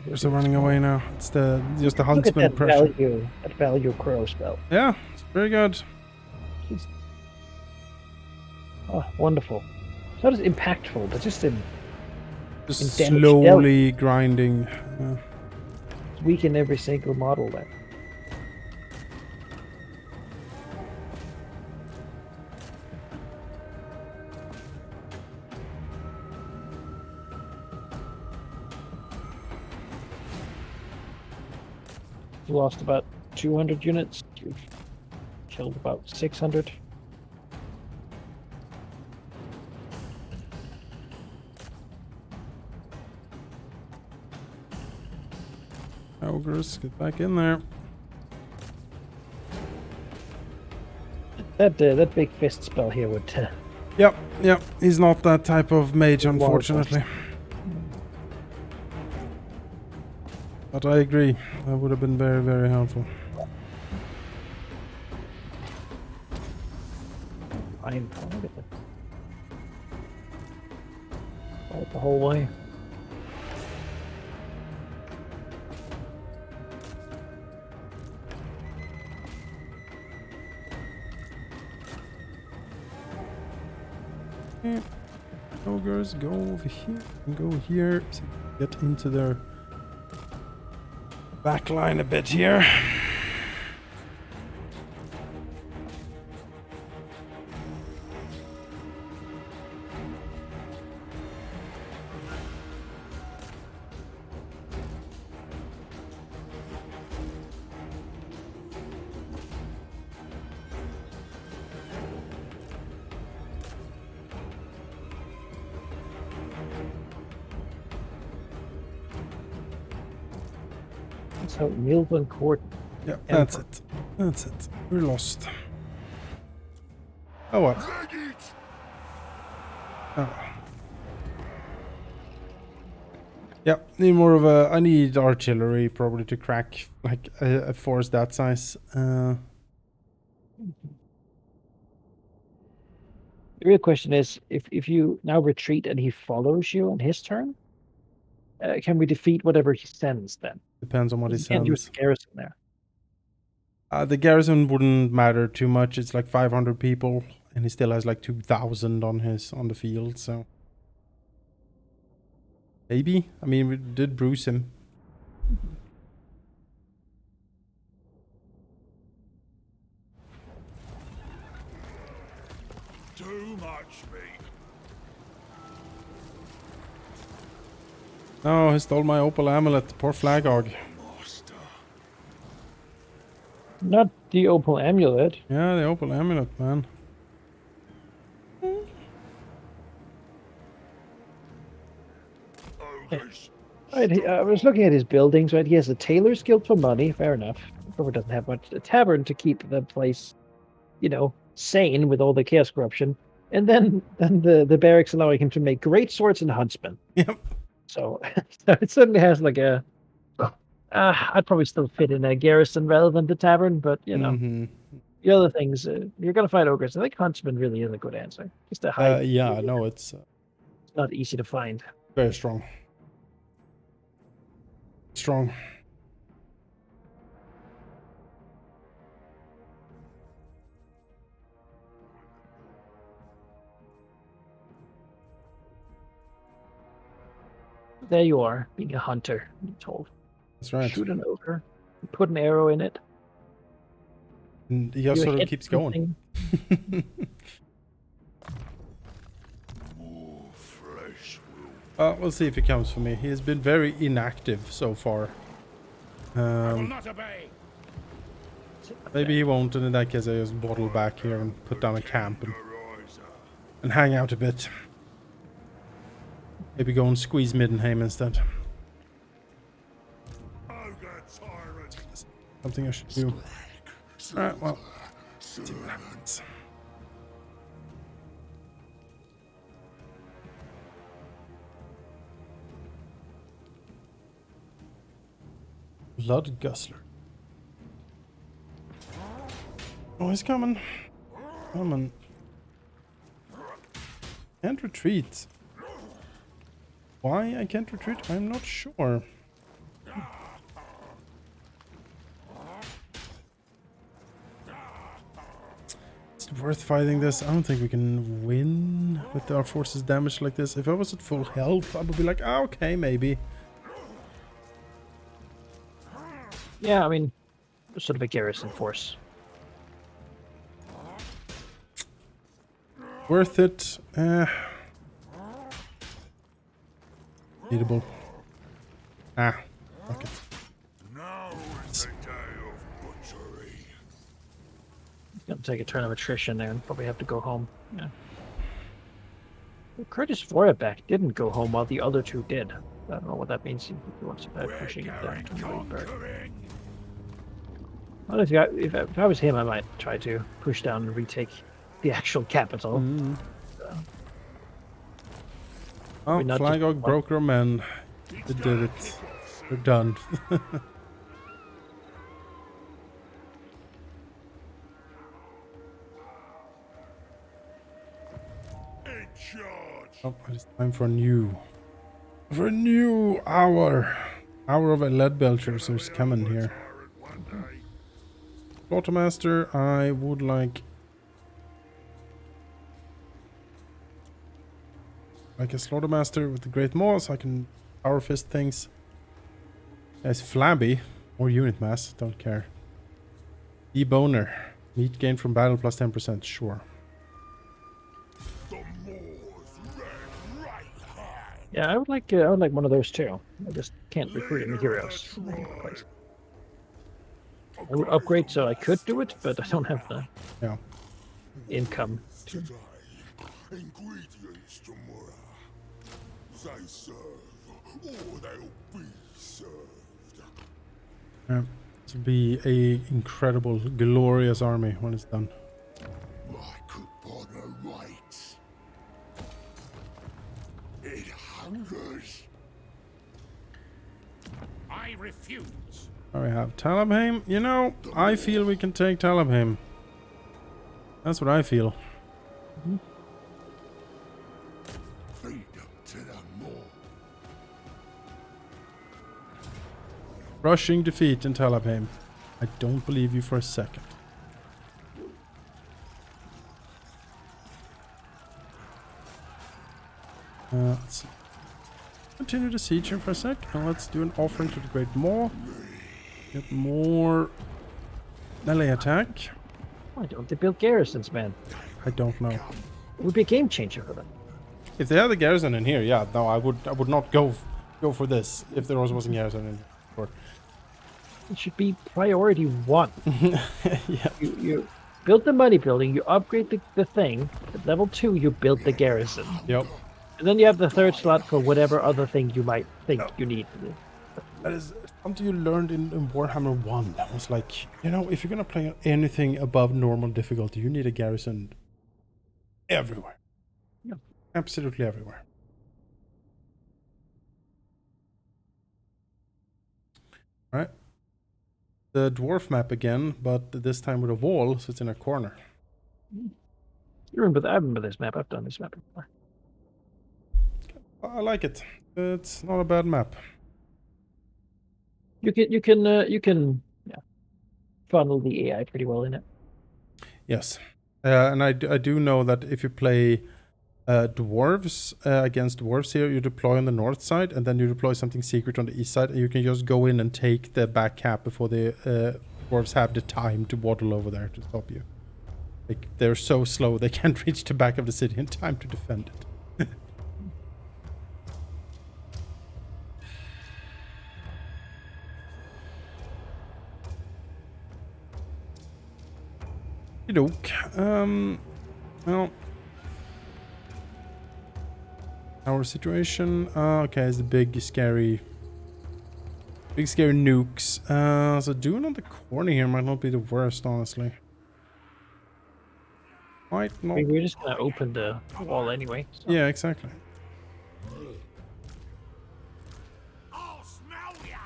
Ogres are running away now. It's just the Look at huntsman that pressure. value crow spell. Yeah, it's very good. Jeez. Oh, wonderful. It's not as impactful, but just in Just damage slowly grinding. weaken every single model there. We lost about 200 units. We've killed about 600. Ogres, get back in there. That big fist spell here would Yep, yep. He's not that type of mage, Water unfortunately. But I agree. That would have been very, very helpful. fine. Look at that. Fight the whole way. Yeah. Ogres, go over here and go here. So get into their back line a bit here. So Milvan Court. Yeah, that's it. That's it. We're lost. Oh well. Oh. Yeah, need more of a. I need artillery probably to crack like a force that size. The real question is, if you now retreat and he follows you on his turn, can we defeat whatever he sends then? Depends on what he You can't use sends. the garrison there. The garrison wouldn't matter too much. It's like 500 people, and he still has like 2,000 on the field. So maybe. I mean, we did bruise him. Too much meat. Oh, he stole my opal amulet. Poor Flagog. Master. Not the opal amulet. Yeah, the opal amulet, man. Ogres. Right, I was looking at his buildings. Right, he has a tailor's guild for money. Fair enough. Probably doesn't have much. A tavern to keep the place, sane with all the chaos corruption. And then the barracks allowing him to make great swords and huntsmen. Yep. So it certainly has like a. I'd probably still fit in a garrison rather than the tavern, but Mhm. the other things, you're gonna fight ogres. I think huntsman really is a good answer. Just a high. Yeah, no, it's Not easy to find. very strong. Strong. There you are, being a hunter. I'm told. That's right. Shoot an ogre. Put an arrow in it. And he just You sort of hit keeps going. something. More flesh will. We'll see if he comes for me. He has been very inactive so far. I will not obey. Maybe he won't, and in that case I just bottle back here and put down a camp and Horizon. hang out a bit. Maybe go and squeeze Middenheim instead. Ogre tyrant. Something I should do. Alright, well, see what happens. Blood Guzzler. Oh, he's coming. Coming. Can't retreat. Why I can't retreat, I'm not sure. worth fighting this. I don't think we can win with our forces damaged like this. If I was at full health, I would be like, ah, okay, maybe. Yeah, I mean, sort of a garrison force. Worth it. Beatable. Ah, fuck it. Now is the day of butchery. Gonna take a turn of attrition there and probably have to go home. Yeah. Well, Curtis Voyaback didn't go home while the other two did. I don't know what that means. He wants to pushing it down to Nuremberg. Well, if I was him, I might try to push down and retake the actual capital. Oh, not Flying just Ogre broke our men. They did it. They're done. In charge. Oh, it's time for a new hour. Hour of a lead belchers is coming here. Slaughtermaster, I would like a Slaughtermaster with the Great Maw, so I can power fist things. As flabby or unit mass, don't care. Deboner, meat gain from battle plus 10%, sure. The Moors ran right high. Yeah, I would like one of those too. I just can't recruit any heroes. I would upgrade so I could do it, but I don't have the income to. Ingredients tomorrow. They serve, or they'll be served. This will be a incredible, glorious army when it's done. My good partner writes. It hungers. I refuse. We have Talabheim. You know, I feel we can take Talabheim. That's what I feel. Feed them to the Moor. Rushing defeat in Talabheim. I don't believe you for a second. Let's continue the siege here for a sec. And let's do an offering to the Great Maw. Get more melee attack. Why don't they build garrisons, man? I don't know. It would be a game changer for them. If they had a garrison in here, yeah, no, I would not go for this if there wasn't garrison in here. It should be priority 1. Yeah. You build the money building, you upgrade the thing. At level 2, you build the garrison. Yep. And then you have the third slot for whatever other thing you might think you need. That is something you learned in Warhammer 1. That was like, you know, if you're gonna play anything above normal difficulty, you need a garrison everywhere. Yeah. Absolutely everywhere. Alright. The dwarf map again, but this time with a wall, so it's in a corner. I remember this map. I've done this map before. I like it. It's not a bad map. You can funnel the AI pretty well in it. Yes. And I do know that if you play dwarves against dwarves here, you deploy on the north side and then you deploy something secret on the east side, and you can just go in and take the back cap before the dwarves have the time to waddle over there to stop you. Like, they're so slow they can't reach the back of the city in time to defend it. Well, our situation, okay, is the big scary nukes. So doing on the corner here might not be the worst, honestly. Might not. I mean, we're just gonna open the wall anyway. So. Yeah, exactly. I'll smell ya.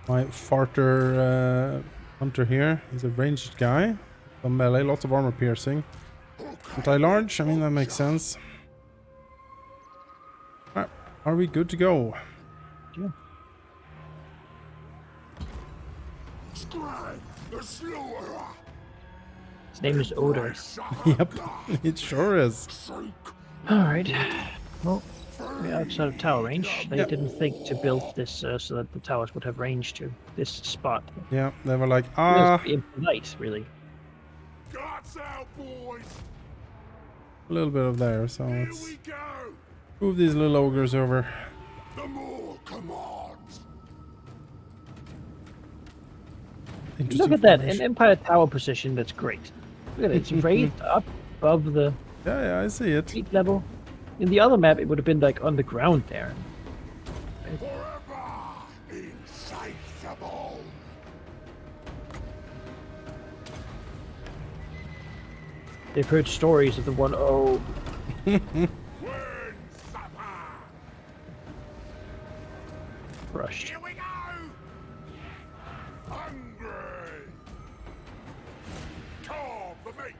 My farter hunter here, he's a ranged guy. Some melee, lots of armor piercing. Anti-large, I mean, that makes sense. Alright, are we good to go? Yeah. Scrag, the slaughterer. His name is Ogre. Yep, it sure is. All right. Well, we're outside of tower range. They Yep. didn't think to build this so that the towers would have range to this spot. Yeah, they were like, It was ah, impolite, really. Guts out, boys. a little bit of there. So Here let's we go. move these little ogres over. The more commands. Look at that, an Empire Tower position. That's great. Look at it. It's raised up above the Yeah, I see it. street level. In the other map, it would have been like on the ground there. Forever insatiable. They've heard stories of the 1-0. When supper. Crushed. Here we go. Hungry. Carve the meat.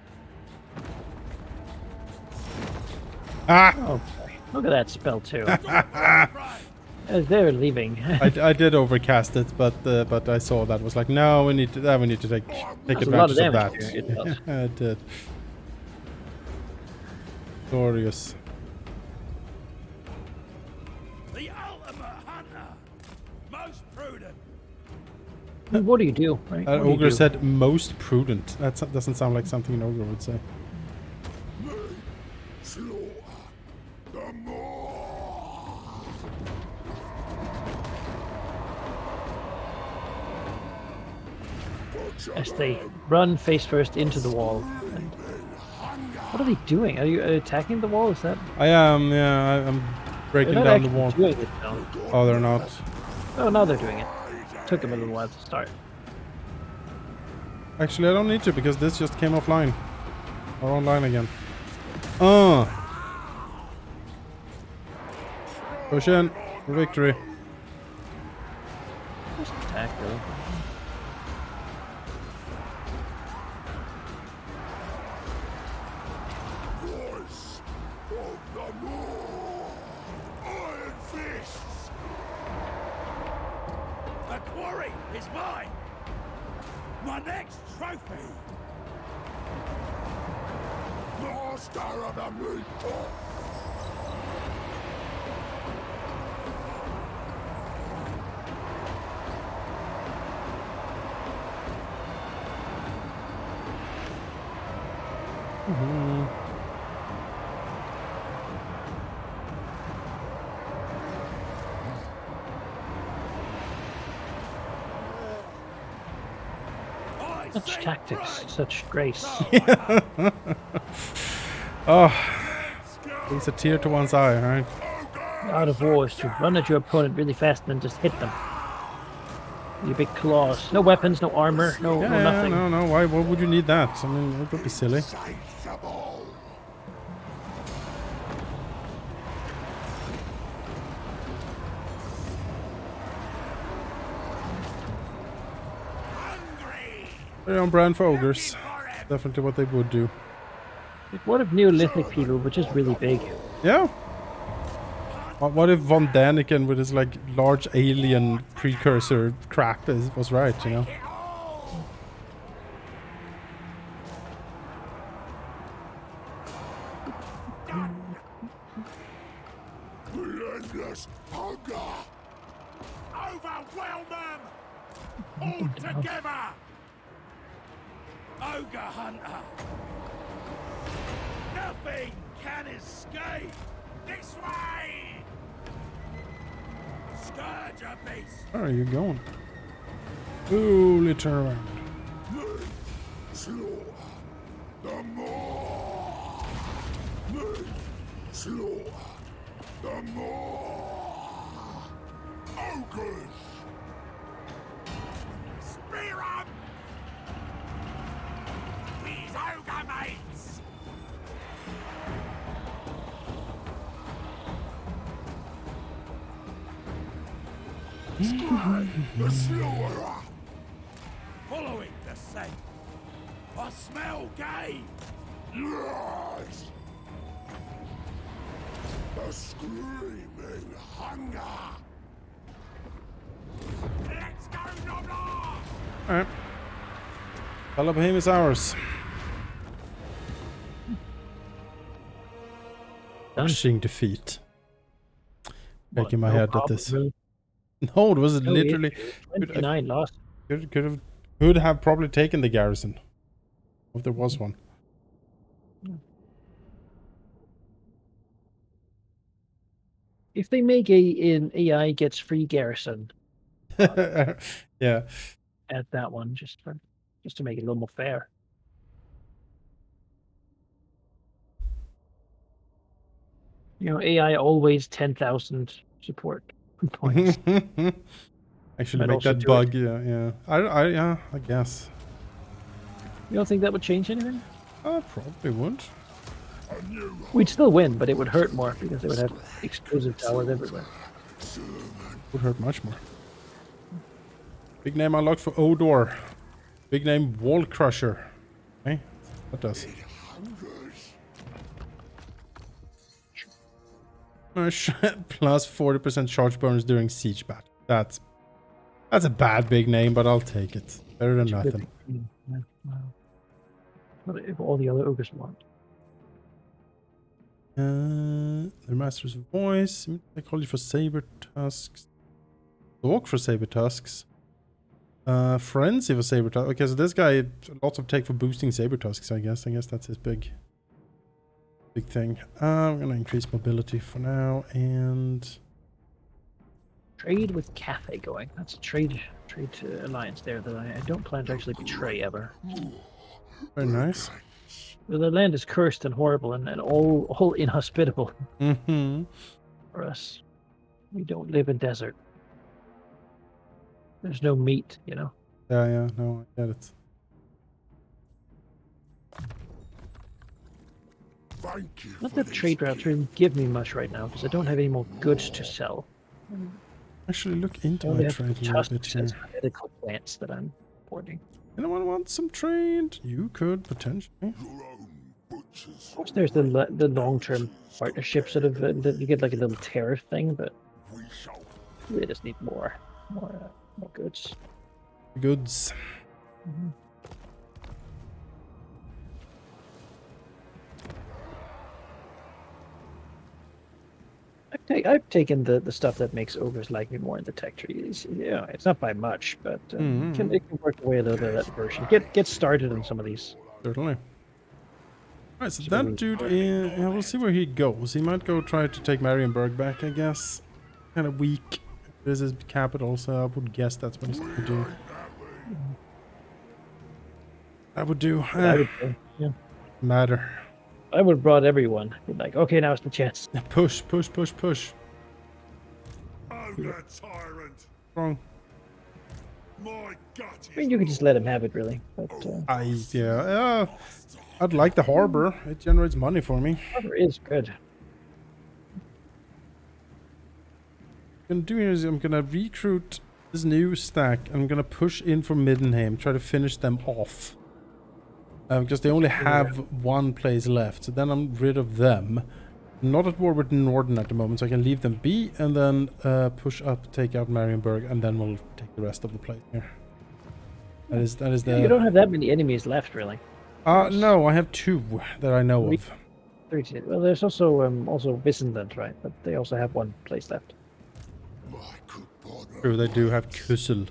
Ah, Oh, boy. Look at that spell too. As they're leaving. I did overcast it, but I saw that was like, no, we need to take That's a lot of advantage of that. damage here, it does. Yeah, it did. Glorious. The ultimate hunter. Most prudent. What do you do, right? What do you Ogre do? said most prudent. That doesn't sound like something an ogre would say. Me. Slaughter. The more. As they run face first into the wall. And what are they doing? Are you attacking the wall? Is that? I am, yeah, I'm They're breaking not down the actually wall. doing it now. Oh, they're not. Oh, now they're doing it. Took them a little while to start. Actually, I don't need to because this just came offline. Or online again. Push in for victory. Just attack really. Voice of the more. Iron fists. The quarry is mine. My next trophy. Master of the meat pot. I Such say tactics, right. such grace. Oh, it's a tear to one's eye, right? Out of war is to run at your opponent really fast and then just hit them. Your big claws. No weapons, no armor, no Yeah, nothing. no. Why would you need that? I mean, it would be silly. Insatiable. Hungry. Very on brand for ogres. Definitely what they would do. What if Neolithic people were just really big? Yeah. What if Von Daniken with his like large alien precursor crap was right, you know? Relentless hunger. Overwhelm them. All together. Ogre hunter. Nothing can escape. This way. Scourge a beast. Where are you going? Holy turn around. Slaughter. The more. Me. Slaughter. The more. Ogres. Spear 'em. These ogre mates. The slaughterer. Following the scent. I smell game. Yes. The screaming hunger. Alright. Talabheim is ours. Done. Crushing defeat. Well, Shaking my no head at problem, this. really. No, it was No literally issue. 29 lost. could have probably taken the garrison. If there was one. If they make an AI gets free garrison, Yeah. add that one just to make it a little more fair. You know, AI always 10,000 support points. Actually Might make also that do it. bug, yeah. I guess. You don't think that would change anything? I probably would. We'd still win, but it would hurt more because they would have explosive towers everywhere. Would hurt much more. Big name unlocked for Ogre. Big name Wall Crusher. Okay, what does? Plus 40% charge bonus during siege battle. That's a bad big name, but I'll take it. Better than nothing. Yeah, wow. What if all the other ogres want? The Master's Voice. Psychology for Saber Tusks. Talk for Saber Tusks. Frenzy for Saber Tusks. Okay, so this guy lots of tech for boosting Saber Tusks, I guess. I guess that's his big thing. I'm gonna increase mobility for now and Trade with Cathay going. That's a trade alliance there that I don't plan to actually betray ever. very nice. Well, the land is cursed and horrible and all inhospitable Mm-hmm. for us. We don't live in desert. There's no meat, you know. Yeah, no, I get it. Thank you. Not for that this trade routes really give me much right now because I don't have any more goods to sell. Actually look I into only my have trade a little tusks bit and here. some medical plants that I'm importing. Anyone want some trade? You could potentially. Your own butchers. Of course, there's the long-term partnership sort of that you get like a little tariff thing, but We shall. we just need more goods. Goods. Mhm. I've taken the stuff that makes ogres like me more in the tech trees. Yeah, it's not by much, but it can work away a little bit of that version. Get started on some of these. Certainly. Alright, so Should that we- dude, yeah, we'll see where he goes. He might go try to take Marienburg back, I guess. Kind of weak. This is capital, so I would guess that's what he's going to do. I would do. I would, yeah, Matter. I would have brought everyone. Be like, okay, now it's the chance. Push. Oh, that tyrant. Wrong. My gut I mean, you could just let him have it, really. But I'd like the harbor. It generates money for me. Harbor is good. What I'm gonna do here is I'm gonna recruit this new stack. I'm gonna push in for Middenheim, try to finish them off. Because they only have one place left, so then I'm rid of them. I'm not at war with Norden at the moment, so I can leave them be and then push up, take out Marienburg, and then we'll take the rest of the place here. That is the. You don't have that many enemies left, really. No, I have 2 that I know of. 13. Well, there's also Vissendant, right? But they also have one place left. My good partner. True, they do have Kussel.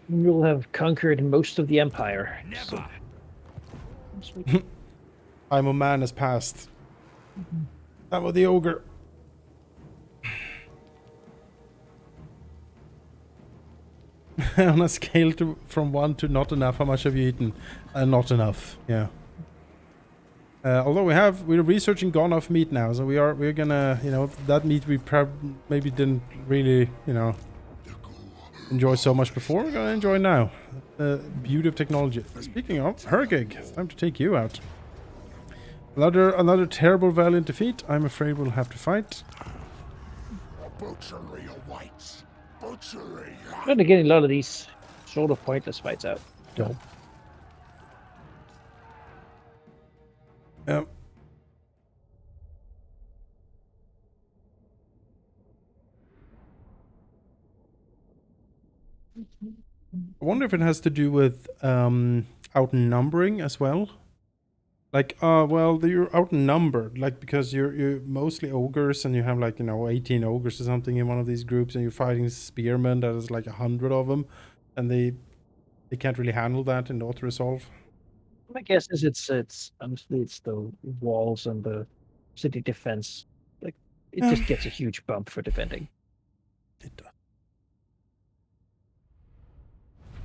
You'll have conquered most of the empire. So, Never. sweet. I'm a man has passed. That was the ogre. On a scale from 1 to not enough, how much have you eaten? Not enough. Yeah. Although we're researching gone off meat now, so we're gonna, that meat we maybe didn't really, enjoy so much before. We're gonna enjoy now. The beauty of technology. Speaking of Hergig, it's time to take you out. Another terrible valiant defeat. I'm afraid we'll have to fight. Butchery awaits. Butchery. I'm going to get a lot of these sort of pointless fights out. Yep. Yep. I wonder if it has to do with outnumbering as well. Like, well, you're outnumbered, like, because you're mostly ogres, and you have, like, 18 ogres or something in one of these groups, and you're fighting spearmen that is like 100 of them, and they can't really handle that in the auto resolve. My guess is it's honestly it's the walls and the city defense. Like it just gets a huge bump for defending. It does.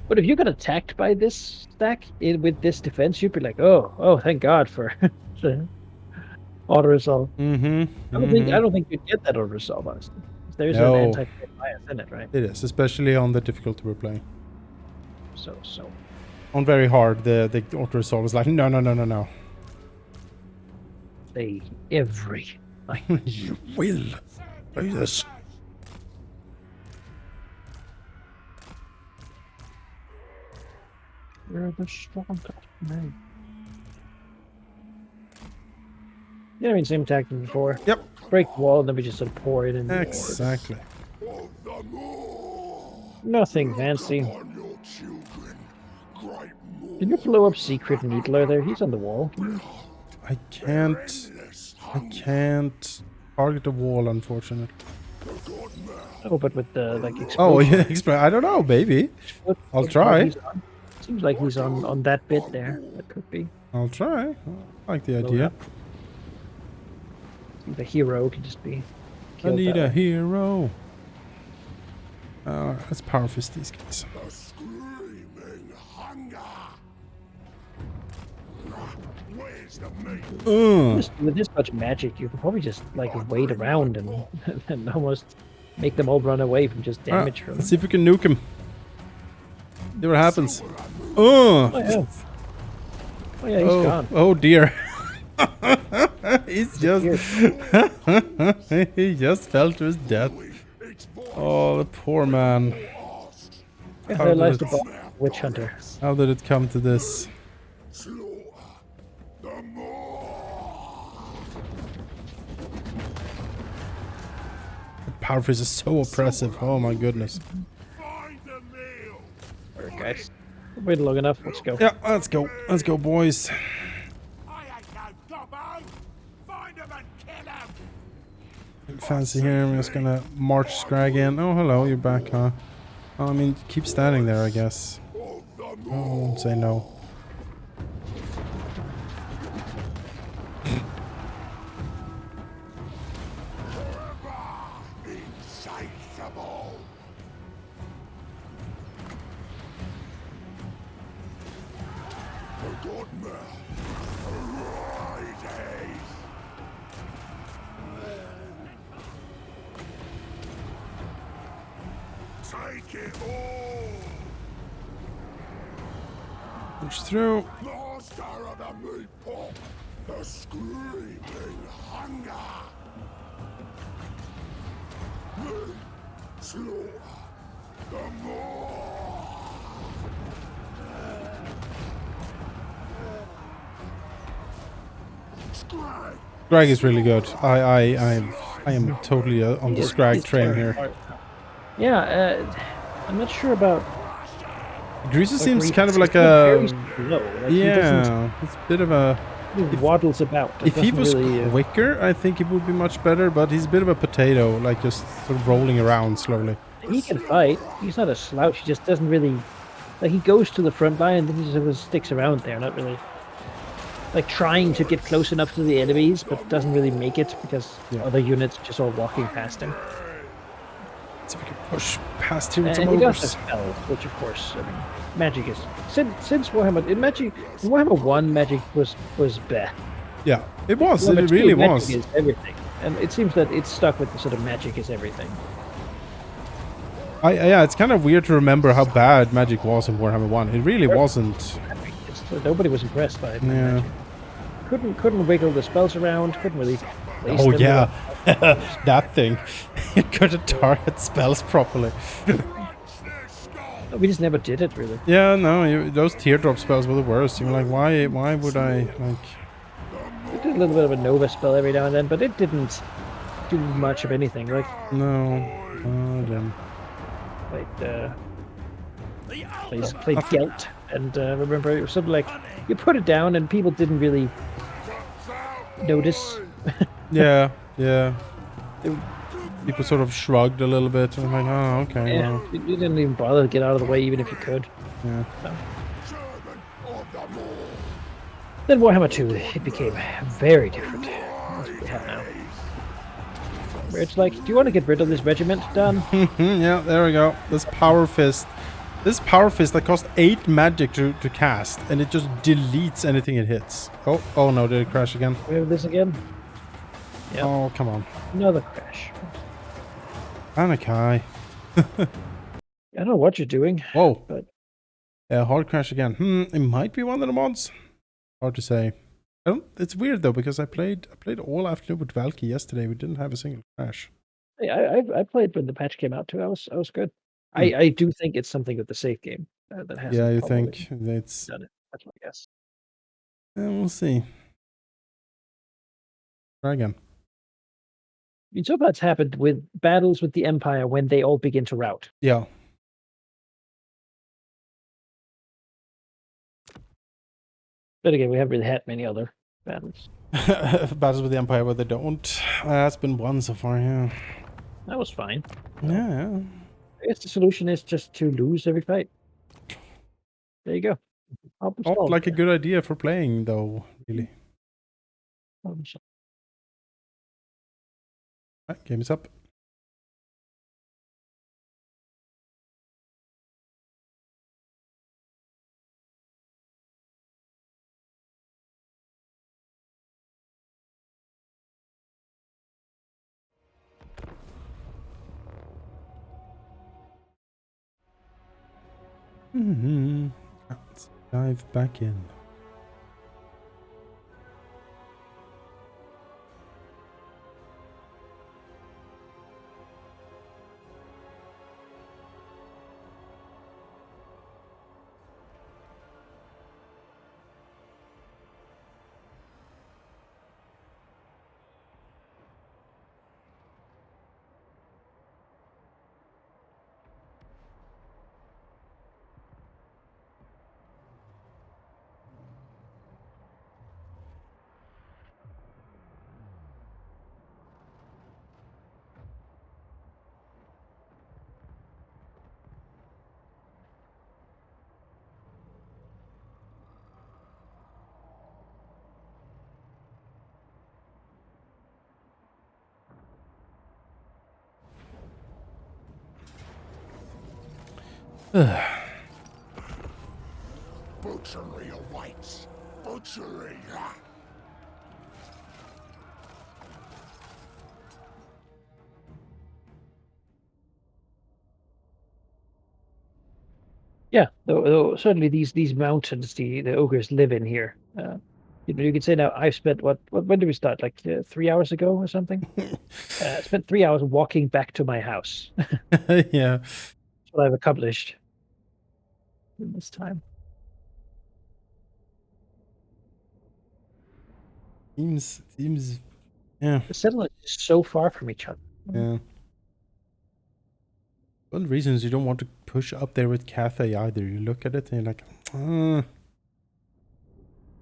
But if you got attacked by this stack with this defense, you'd be like, oh, thank God for the auto resolve. Mm-hmm. I don't think you'd get that auto resolve, honestly. There's an No. anti-crit bias in it, right? It is, especially on the difficulty we're playing. So On very hard, the auto resolve is like, no. they every like You will play this. you're the strongest man. Yeah, I mean same tactic before. Yep. Break the wall and then we just sort of pour it in. Exactly. Of the moor. Nothing fancy. On your children, great moor. Can you blow up Secret Needler there? He's on the wall. I can't target the wall, unfortunately. Oh, but with the like Oh, explosion. yeah, I don't know, maybe. I'll what try. he's on. Seems like he's on that bit there. That could be. I'll try. I like the Blow it idea. up. The hero can just be I killed need that a way. hero. Let's power fist these guys. The screaming hunger. Where's the meat? With this much magic, you could probably just like wait around and and almost make them all run away from just damage from. Let's see if we can nuke him. See what happens. Oh yeah. Oh yeah, he's gone. Oh dear. He's just he just fell to his death. Oh, the poor man. Yeah, How there did lies the it- boss, witch hunter. How did it come to this? Slaughter the moor. The power fist is so oppressive. Oh my goodness. Find the meal. Alright, guys. We've waited long enough. Let's go. Yeah, let's go. Let's go, boys. I ain't no gobbo. Find him and kill him. Fancy here. I'm just gonna march Scrag in. Oh, hello. You're back, huh? Oh, I mean, keep standing there, I guess. Of the I moor. won't say no. Insatiable. The Godmare arises. Take it all. Push through. Master of the meat pot. The screaming hunger. Meat. Slaughter. The more. Scrag. Scrag is really good. I am totally on the Scrag train here. Yeah, I'm not sure about. Greaser like, seems Reed. kind of He's like very a slow. Like, he doesn't- yeah. It's a bit of a. he waddles about. It If he doesn't was really, quicker, I think it would be much better. But he's a bit of a potato, like just sort of rolling around slowly. he can fight. He's not a slouch. He just doesn't really. Like he goes to the front line, and then he just sort of sticks around there, not really. Like trying to get close enough to the enemies, but doesn't really make it because Yeah. other units are just all walking past him. So we can push past here with And some he does have ogres. spells, which of course, I mean, magic is since Warhammer in Warhammer 1, magic was bad. Yeah, it was. Warhammer It 2, really magic was. is everything, and it seems that it's stuck with the sort of magic is everything. Yeah, it's kind of weird to remember how bad magic was in Warhammer 1. It really wasn't. Nobody was impressed by it. by Yeah. magic. Couldn't wiggle the spells around. Couldn't really. Place Oh them yeah, that thing. You couldn't target spells properly. We just never did it really. Yeah, no, those teardrop spells were the worst. You were like, why would I like? We did a little bit of a Nova spell every now and then, but it didn't do much of anything. No, oh, damn. Like The played Gelt, and remember it was something like you put it down and people didn't really notice. Yeah, yeah. They- People sort of shrugged a little bit. And I'm like, oh, okay, yeah, well, you didn't even bother to get out of the way, even if you could. yeah. Servant of the Lord. Then Warhammer 2, it became very different. That's what we have now. Where it's like, do you want to get rid of this regiment? Done. Yeah, there we go. This power fist. This power fist that costs 8 magic to cast, and it just deletes anything it hits. Oh no, did it crash again? We have this again. Yep. Oh, come on. Another crash. Manaki. I don't know what you're doing. Whoa. But Hard crash again. It might be one of the mods. Hard to say. It's weird though, because I played all afternoon with Valky yesterday. We didn't have a single crash. I played when the patch came out too. I was good. I do think it's something with the save game that has. Yeah, you think it's... done it? That's my guess. we'll see. Try again. I mean, so far it's happened with battles with the Empire when they all begin to rout. Yeah. But again, we haven't really had many other battles. Battles with the Empire where they don't. That's been one so far, yeah. That was fine. Yeah. I guess the solution is just to lose every fight. There you go. Problem Not solved. like a good idea for playing though, really. Problem solved. Right, game is up. Let's dive back in. Butchery awaits. Butchery. Yeah, though certainly these mountains the ogres live in here. You could say now I've spent when did we start? Like 3 hours ago or something? I spent 3 hours walking back to my house. Yeah. That's what I've accomplished in this time. Seems yeah. The settlements is so far from each other. Yeah. One of the reasons you don't want to push up there with Cathay either. You look at it and you're like,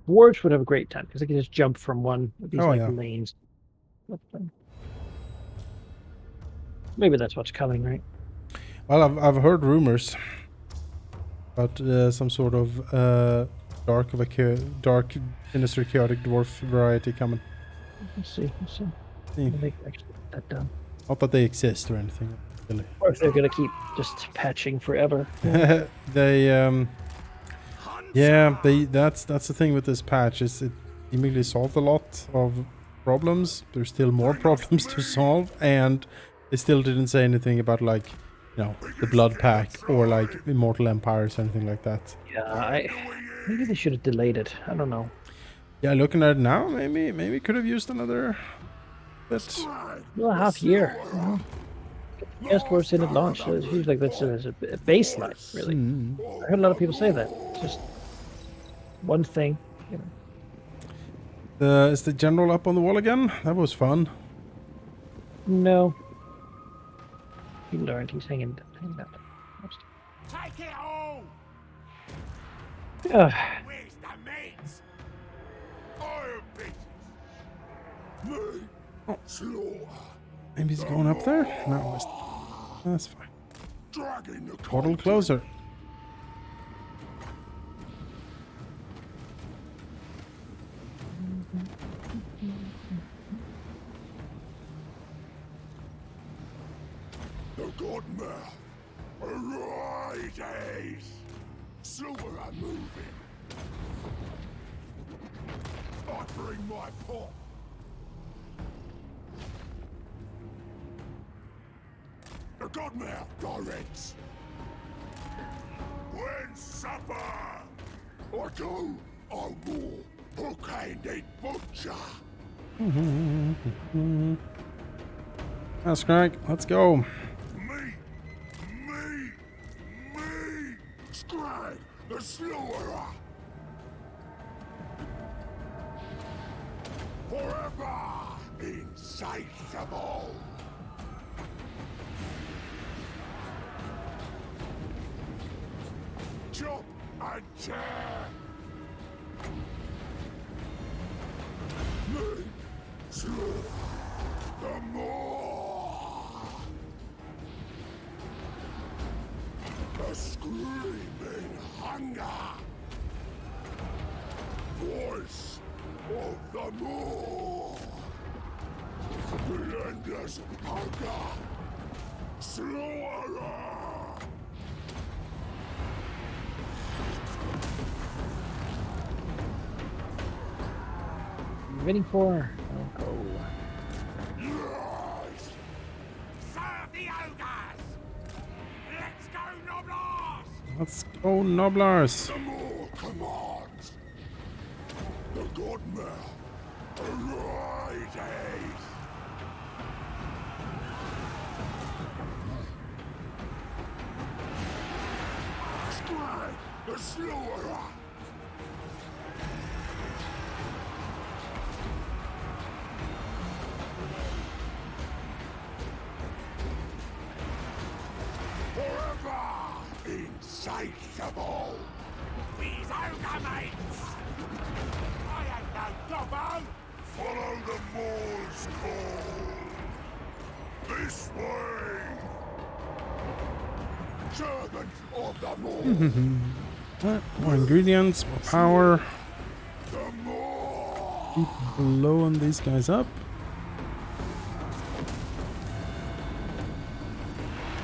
Dwarves would have a great time because they can just jump from one of these yeah. lanes. Maybe that's what's coming, right? Well, I've heard rumors about some sort of dark sinister chaotic dwarf variety coming. We'll see. See. When they actually get that done. Not that they exist or anything, really. Or if they're gonna keep just patching forever. That's the thing with this patch, is it immediately solved a lot of problems. There's still more problems to solve, and they still didn't say anything about, like, you know, the Blood Pack or like Immortal Empires or anything like that. Yeah, maybe they should have delayed it. I don't know. Yeah, looking at it now, maybe could have used another bit. Well, a half year. Just worse in at launch. So it seems like that's a baseline, really. I heard a lot of people say that. It's just one thing. You know. Is the general up on the wall again? That was fun. No. He learned. He's hanging out. Take Take it all! Ugh. Where's the meat? Iron pieces. Me. Slaughter. Maybe he's going up there? No, that's fine. Dragging the Portal content. closer. The Godmouth. Arises. Slaughter are moving. I bring my pot. The Godmouth directs. When supper. I go, I war. Hook-handed butcher. That's right. Let's go. Me! Scrag the slaughterer! Forever insatiable! Chop and tear! Me! Slaughter! The more! The screaming hunger! Voice of the more! Relentless hunger! Slaughterer! Waiting for. Oh, go. Yes! Serve the ogres! Let's go, Noblars! Let's go, Nobblers. The more commands! The Godmouth arises! Scrag the slaughterer! Forever insatiable! These ogre mates! I ain't no gobbo! Follow the Moor's call! This way! Servant of the Moor! More ingredients, more power. The Moor! Keep blowing these guys up.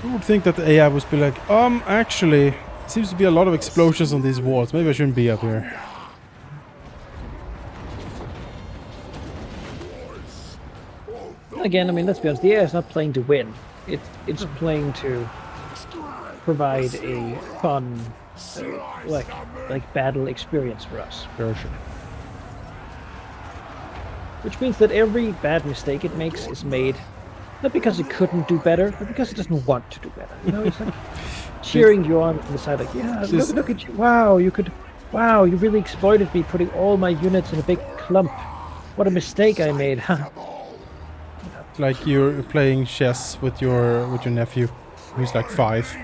I would think that the AI would be like, actually, seems to be a lot of explosions on these walls. Maybe I shouldn't be up here. Again, I mean, let's be honest. The AI is not playing to win. It's playing to provide a fun, like battle experience for us. Sure. Which means that every bad mistake it makes is made not because it couldn't do better, but because it doesn't want to do better. You know, it's like cheering you on from the side, like, yeah, look at you! Wow, you really exploited me, putting all my units in a big clump. What a mistake I made, huh? Like you're playing chess with your nephew, who's like 5,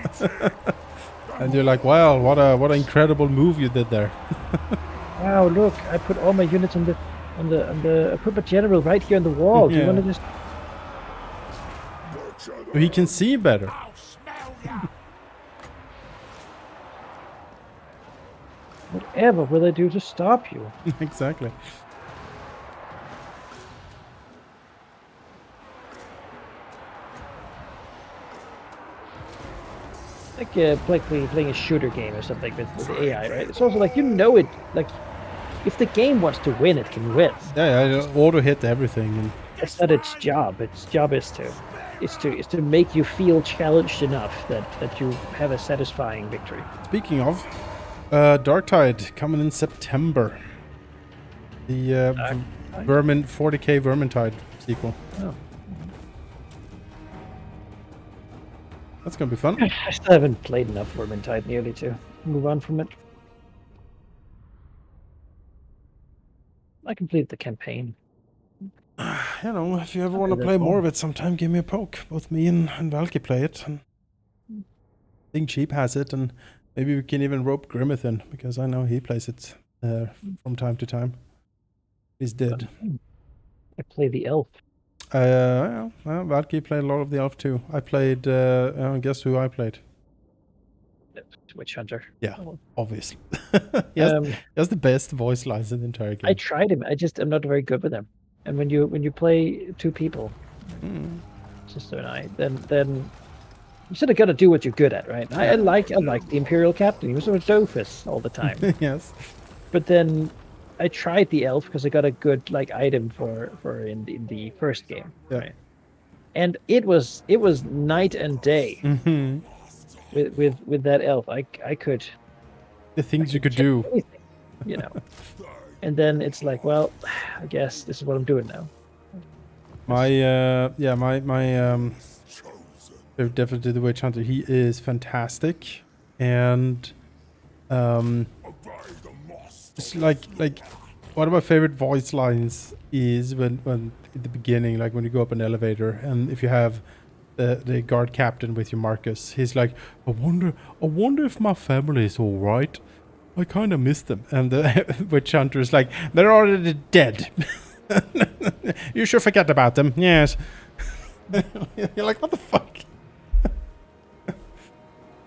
and you're like, "Wow, what an incredible move you did there!" Wow, look, I put all my units on the I put my general right here on the wall. Do you Yeah. want to just? He can see better. I'll smell ya! Whatever will I do to stop you? Exactly. Like playing a shooter game or something with the AI, right? It's also like, you know, it like if the game wants to win, it can win. Yeah, auto hit everything. And That's not its job. Its job is to make you feel challenged enough that you have a satisfying victory. speaking of, Darktide coming in September. The Vermin 40k Vermintide sequel. Oh. That's gonna be fun. I still haven't played enough Vermintide nearly to move on from it. I completed the campaign. You know, if you ever want to play more of it sometime, give me a poke. Both me and Valky play it. And I think Cheap has it, and Maybe we can even rope Grimmeth in, because I know he plays it from time to time. He's dead. I play the elf. Yeah, well, Valky played a lot of the elf too. I played, guess who I played? Witch Hunter. Yeah, Oh. obviously. he has the best voice lines in the entire game. I tried him. I'm not very good with him. And when you play two people, sister and I, then you sort of got to do what you're good at, right? I like the Imperial Captain. He was sort of doofus all the time. Yes. But then I tried the elf because I got a good item for in the first game, right? And it was night and day with that elf. I could the things you could do, anything, you know. And then it's like, well, I guess this is what I'm doing now. My definitely the Witch Hunter. He is fantastic, and it's like one of my favorite voice lines is when at the beginning, like when you go up an elevator, and if you have the guard captain with your Marcus, he's like, I wonder if my family is all right. I kind of miss them. And the Witch Hunter is like, they're already dead. You should forget about them. Yes. You're like, what the fuck?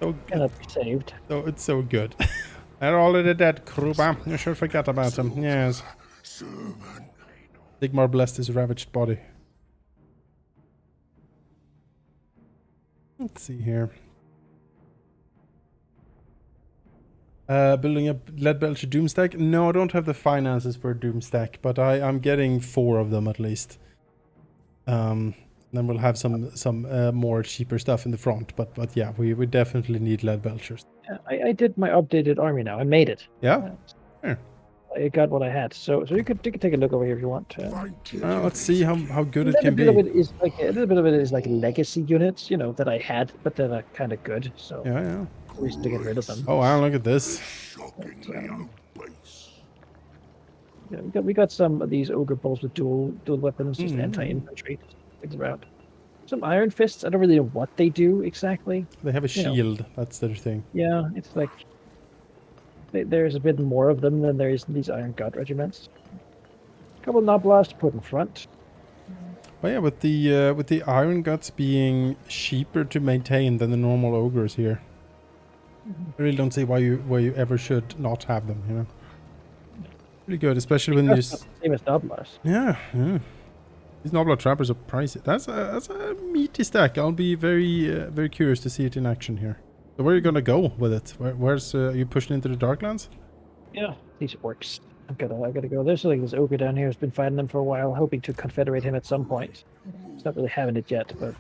So Cannot be saved. So it's so good. They're already dead, Kruba. You should forget about them. Yes. Sigmar blessed his ravaged body. Let's see here. Building a lead belcher doom stack. No, I don't have the finances for a doom stack, but I'm getting 4 of them at least. Then we'll have some more cheaper stuff in the front, but yeah, we definitely need lead belchers. Yeah, I did my updated army now. I made it. Yeah. Yeah. I got what I had. So you could take a look over here if you want. Let's see how good it A can be. little bit of it is like legacy units, that I had, but that are kind of good. So Yeah. reason to get rid of them. Oh wow, look at this. But, we got some of these ogre bolts with dual weapons, just anti-infantry things around. Some iron fists. I don't really know what they do exactly. They have a shield. That's their thing. Yeah, it's like there's a bit more of them than there is in these iron god regiments. A couple of Noblars to put in front. Oh yeah, with the iron guts being cheaper to maintain than the normal ogres here. I really don't see why you ever should not have them, you know. Pretty good, especially when you Same as Noblars. Yeah. These Noblar trappers are pricey. That's a meaty stack. I'll be very curious to see it in action here. So where are you gonna go with it? Where's are you pushing into the Darklands? Yeah, these orcs. I gotta go. There's like this ogre down here who's been fighting them for a while, hoping to confederate him at some point. He's not really having it yet, but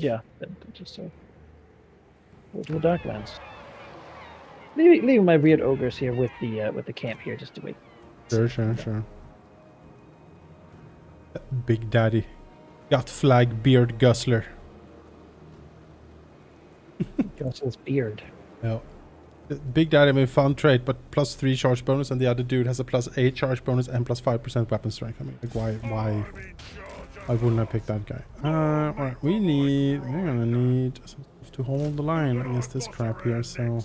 yeah, just go to the Darklands. Leaving my weird ogres here with the camp here just to wait. Sure. Big Daddy. Got flag beard guzzler. Guzzler's beard. No. Big Daddy made fun trait, but +3 charge bonus, and the other dude has a +8 charge bonus and +5% weapon strength. I mean, like, why wouldn't I pick that guy? Alright, we're gonna need some stuff to hold the line against this crap here, so...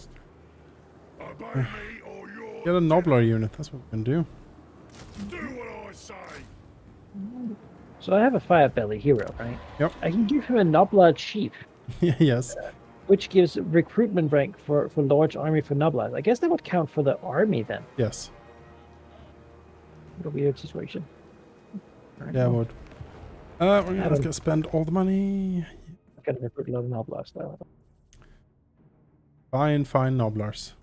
Get a Noblar unit, that's what we can do. Do what I say. So I have a Firebelly hero, right? Yep. I can give him a Noblar chief. Yes. Which gives recruitment rank for large army for Noblars. I guess that would count for the army then. Yes. What a weird situation. Right, Yeah, well, would. We're gonna spend all the money. I'm gonna recruit a lot of Noblars though. Fine Noblars.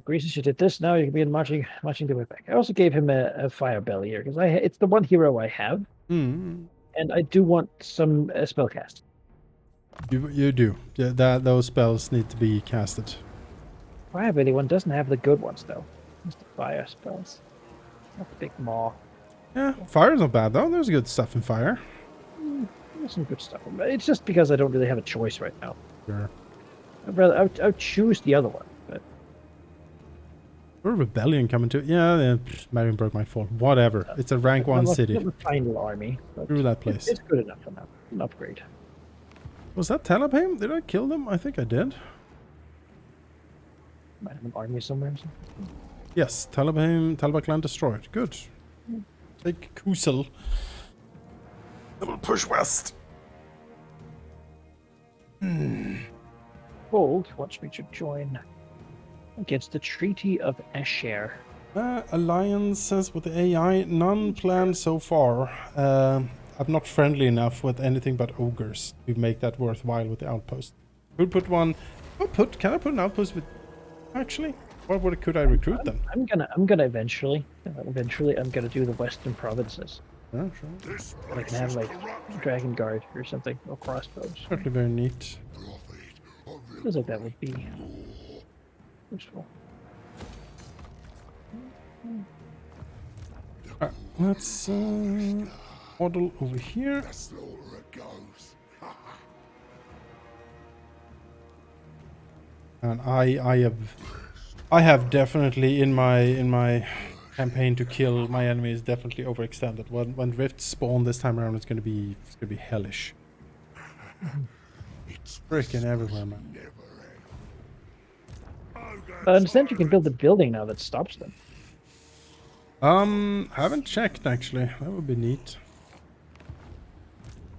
Greasy should did this. Now you can be marching the way back. I also gave him a Firebelly here because it's the one hero I have, and I do want some spellcast. You do. Yeah, those spells need to be casted. Firebelly one doesn't have the good ones though. It's the fire spells. Not the big maw. Yeah, fire's not bad though. There's good stuff in fire. There's some good stuff. It's just because I don't really have a choice right now. Sure. I would choose the other one, but Or rebellion coming to it. Yeah, Marienburg might fall. Whatever. It's a rank 1 city. Not the final army. But Through that place. It's good enough for now. An upgrade. Was that Talabheim? Did I kill them? I think I did. Might have an army somewhere. Or something. Yes, Talabheim clan destroyed. Good. Take Kusel. And we'll push west. Gold wants me to join against the Treaty of Escher. Alliances with the AI, none planned so far. I'm not friendly enough with anything but ogres to make that worthwhile with the outpost. Could put one. Can I put an outpost with? Actually, what could I recruit then? I'm gonna eventually. I'm gonna do the Western provinces. Yeah, sure. This I can have like Dragon Guard or something, or crossbows. Certainly very neat. Feels like that would be useful. Let's model over here. slaughter goes. And I have definitely in my campaign to kill my enemies definitely overextended. When rifts spawn this time around, it's gonna be hellish. It's freaking everywhere, man. I understand you can build a building now that stops them. Haven't checked actually. That would be neat.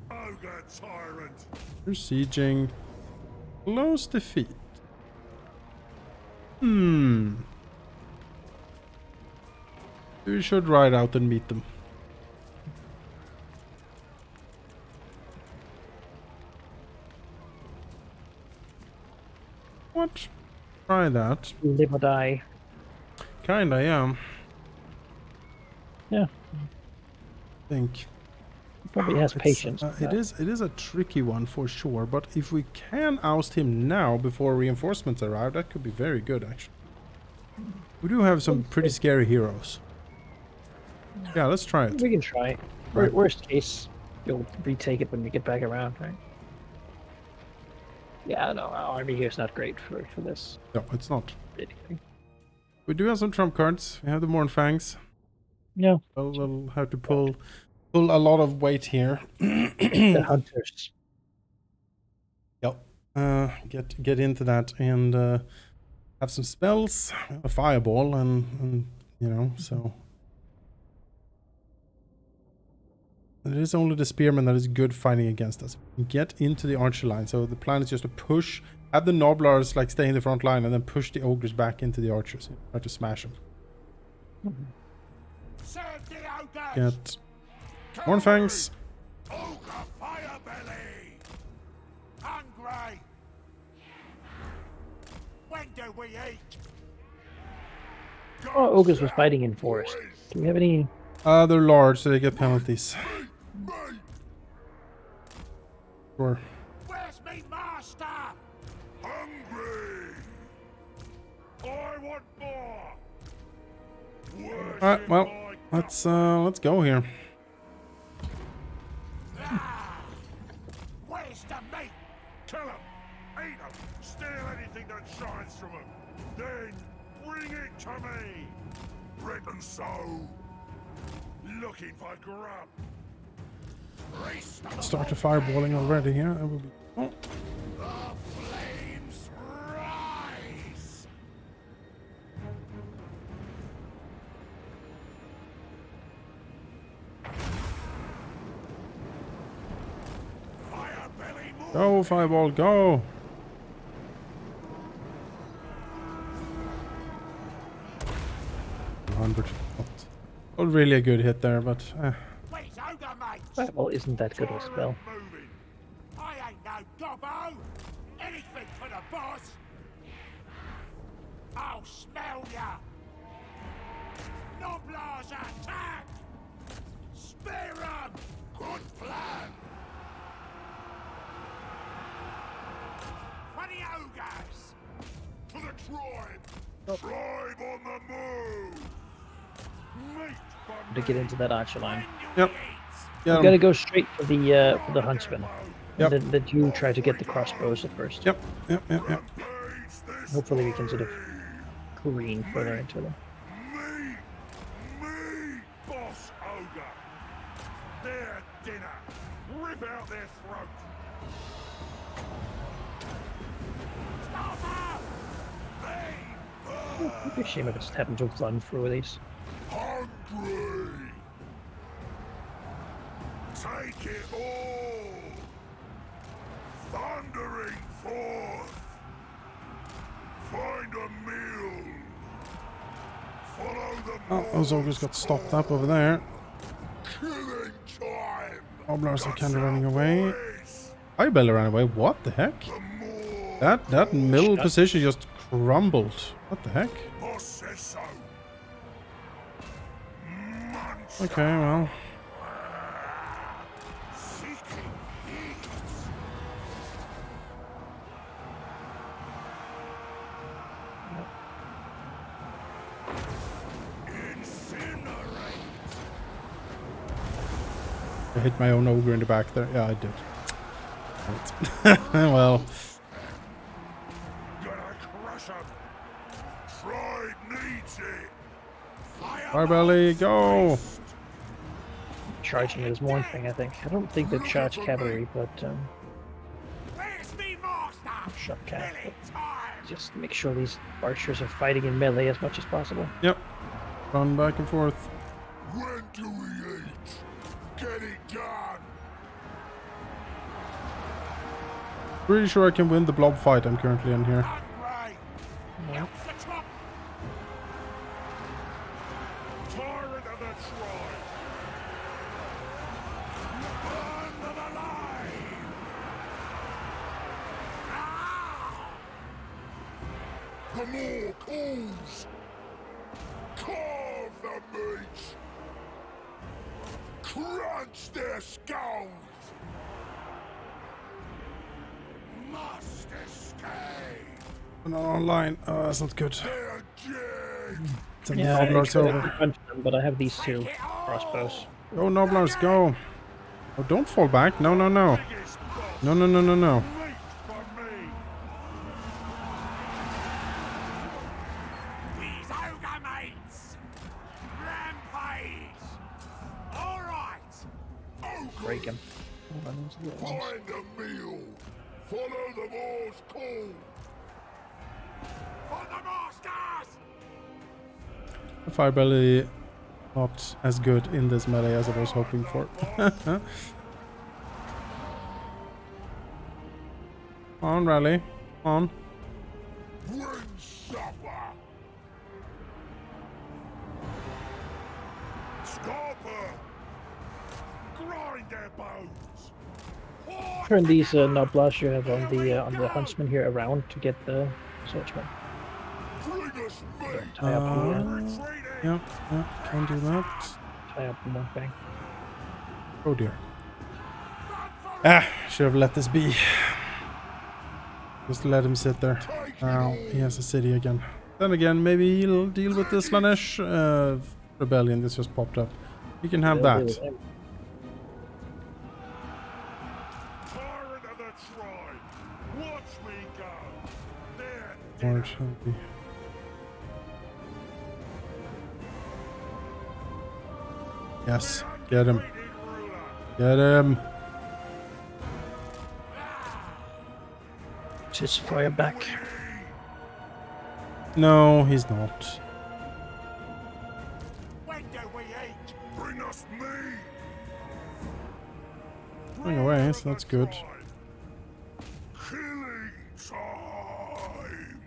Ogre tyrant. You're sieging. Close defeat. We should ride out and meet them. What? Try that. Live or die. Kinda, yeah. Yeah, Think. probably has It's, patience. it is a tricky one for sure, but if we can oust him now before reinforcements arrive, that could be very good actually. We do have some pretty scary heroes. Yeah, let's try it. We can try. Right. Worst case, you'll retake it when we get back around, right? Yeah, no, our army here is not great for this. No, it's not. Anything. We do have some trump cards. We have the Mournfangs. Yeah, We'll have to pull a lot of weight here. the hunters. Yep. Get into that and have some spells, a fireball, and you know, so it is only the spearman that is good fighting against us. Get into the archer line. So the plan is just to push, have the noblars like stay in the front line, and then push the ogres back into the archers. Try to smash them. Serve the ogres. Get Mournfangs. Ogre Firebelly. Hungry. When do we eat? Oh, ogres was fighting in forest. Do we have any? They're large, so they get penalties. Meat. Sure. Where's me master? Hungry. I want more. Where's Alright, well, let's go here. Where's the meat? Kill him. Eat him. Steal anything that shines from him. Then bring it to me. Written so. Looking for grub. Start the fireballing already here. That would be. Oh. The flames rise. Firebelly move. Go, fireball, go! Not really a good hit there, but Where's Ogre, mate? Well, isn't that good a spell? Moving. I ain't no gobbo. Anything for the boss. I'll smell ya. Noblars attack. Spear 'em. Good plan. For the ogres. To the tribe. Tribe on the move. Meat To get into that archer line. yep. We Yeah. gotta go straight for the huntsman. Yep. And then you try to get the crossbows at first. Yep. Hopefully we can sort of careen further into them. Me, boss ogre. Their dinner. Rip out their throat. It'd be a shame if it just happened to run through these. Hungry. Take it all. Thundering forth. Find a meal. Follow the Oh, those ogres got stopped up over there. killing time. Gobblers are kind of running away. Firebelly ran away. What the heck? The more That middle position just crumbled. What the heck? boss says so. Okay, well. Seeking heat. Incinerate. I hit my own ogre in the back there. Yeah, I did. Right. Well. Gonna crush 'em. Pride needs it. Firebelly, go! Charging is one thing, I think. I don't think they charge cavalry, but Where's me master? shot cat. Killing time. Just make sure these archers are fighting in melee as much as possible. Yep. Run back and forth. When do we eat? Get it done. Pretty sure I can win the blob fight I'm currently in here. Hungry. Yeah. Up the top. Tyrant of the tribe. Burn them alive. Ah! The more calls. Carve the meat. Crunch their skulls. Must escape. Not online. Oh, that's not good. They're dead. Send Yeah, the I Nobblers could over. punch them, but I have these two crossbows. Go, Nobblers, go! Oh, don't fall back. No, no, no. Biggest boss. No, no, no, no, no. Meat for me. These ogre mates. Rampage. All right. Ogre. Break him. Find a meal. Follow the war's call. For the masters. The Firebelly not as good in this melee as I was hoping for. On, rally. On. Bring supper. Scalper. Grind their bones. Turn these Noblage you have on the huntsman here around to get the swordsman. Bring us meat. Tie up here. Retreating. Yeah, yeah, can do that. Tie up in one thing. Oh dear. Ah, should have let this be. Just let him sit there. Now he has a city again. Then again, maybe he'll deal with the Slanesh rebellion that's just popped up. You can have They'll deal that. with him. Tyrant of the tribe. Watch me go. There. Or shall we? Yes, get him. Get him. Just fire back. No, he's not. When do we eat? Bring us meat. Going away, so that's good. Killing time.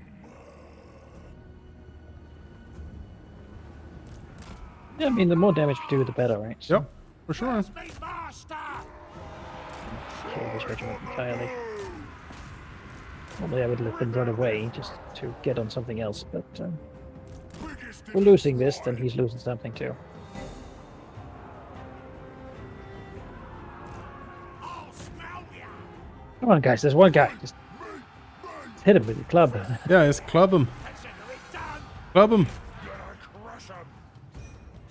Yeah, I mean, the more damage we do, the better, right? So, Yep, for sure. Me master. kill this regiment entirely. Normally I would let them run away just to get on something else, but Biggest if we're losing this, then he's losing something too. I'll smell ya. Come on, guys, there's one guy. Just hit him with your club. Yeah, just club him. Consider it done. Club him. Gonna crush 'em.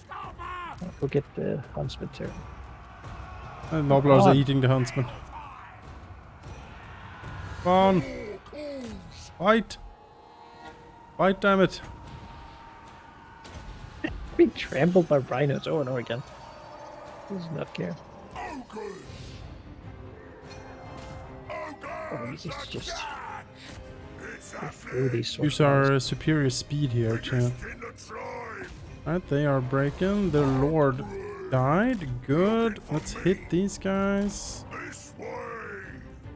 Scalper. We'll get the huntsman too. And Nobblers Come are on. eating the huntsman. Come on. More calls. Fight. Fight, damn it. Being trampled by rhinos over and over again. Does not care. Ogres. Oh, Ogres. this is just Attack. It's through these sort Use of lines. our superior speed here to... In the tribe. Alright, they are breaking. The Lord died. Good. Let's hit these guys. This way.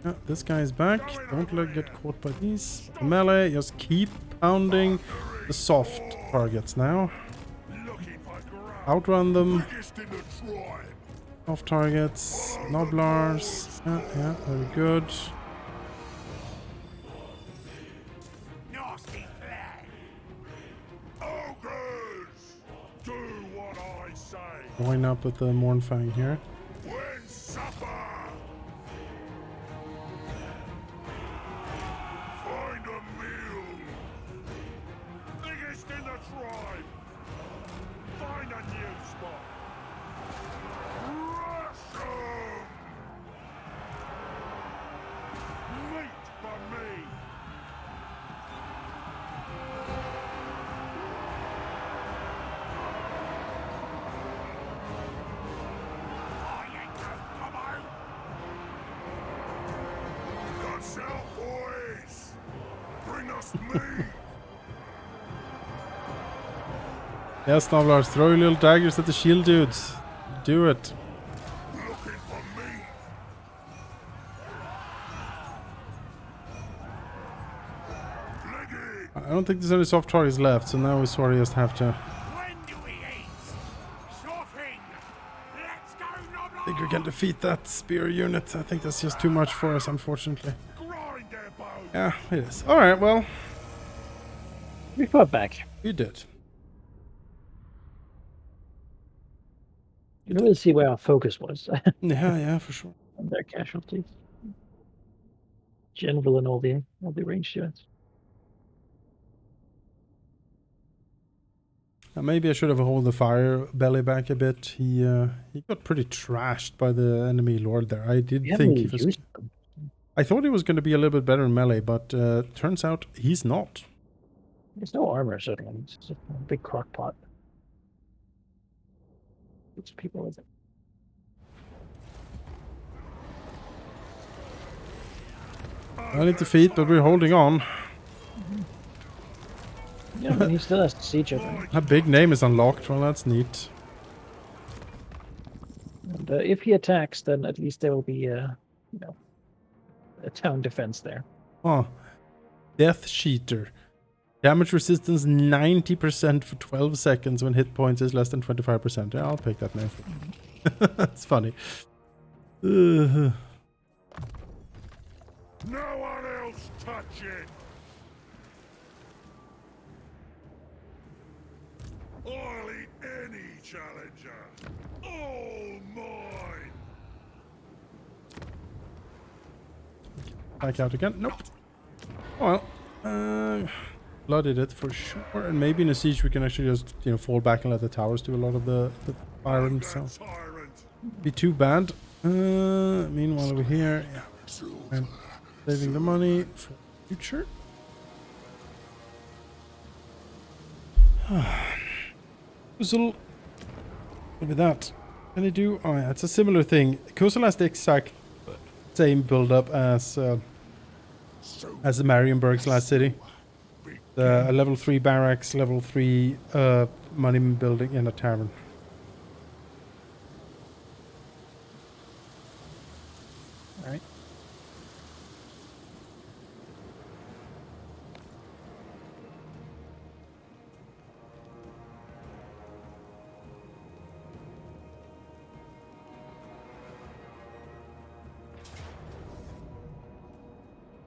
Yeah, this guy is back. Don't let get caught by these. Melee, just keep pounding the soft targets now. Looking for grub. Outrun them. Biggest in the tribe. Soft targets. Noblars. Yeah, very good. Nasty plan. Ogres. Do what I say. Going up with the Mornfang here. When supper. Find a meal. Biggest in the tribe. Find a new spot. Rush 'em. Meat for me. I ain't no combo. Guts out, boys. Bring us meat. Yes, Noblars, throw your little daggers at the shield dudes. Do it. Looking for meat. Leggy. I don't think there's any soft targets left, so now we sort of just have to... When do we eat? Shopping. Let's go, I think we Noblar. can defeat that spear unit. I think that's just too much for us, unfortunately. Grind their bones. Yeah, it is. Alright, well, We fought back. we did. You can really see where our focus was Yeah, for sure. on their casualties. General and all the ranged units. Maybe I should have held the fire belly back a bit. He got pretty trashed by the enemy lord there. I did We haven't think really he was... used them. I thought he was going to be a little bit better in melee, but turns out he's not. There's no armor, certainly. It's just a big crock pot. It's people with it. I need defeat, but we're holding on. Yeah, and he still has to siege it. A big name is unlocked. Well, that's neat. And if he attacks, then at least there will be, a town defense there. Oh, Death Cheater. Damage resistance 90% for 12 seconds when hit points is less than 25%. Yeah, I'll pick that name. That's funny. No one else touch it. I'll eat any challenger. All mine. Back out again. Nope. Oh, well. Blooded it for sure. And maybe in a siege we can actually just, fall back and let the towers do a lot of the firing. So Tyrant. be too bad. Meanwhile over here, yeah. And saving the money for future. Kusel. Look at that. Can they do? Oh yeah, it's a similar thing. Kusel has the exact same build up as the Marienburg's last city. A level 3 barracks, level 3 money building, and a tavern. Alright.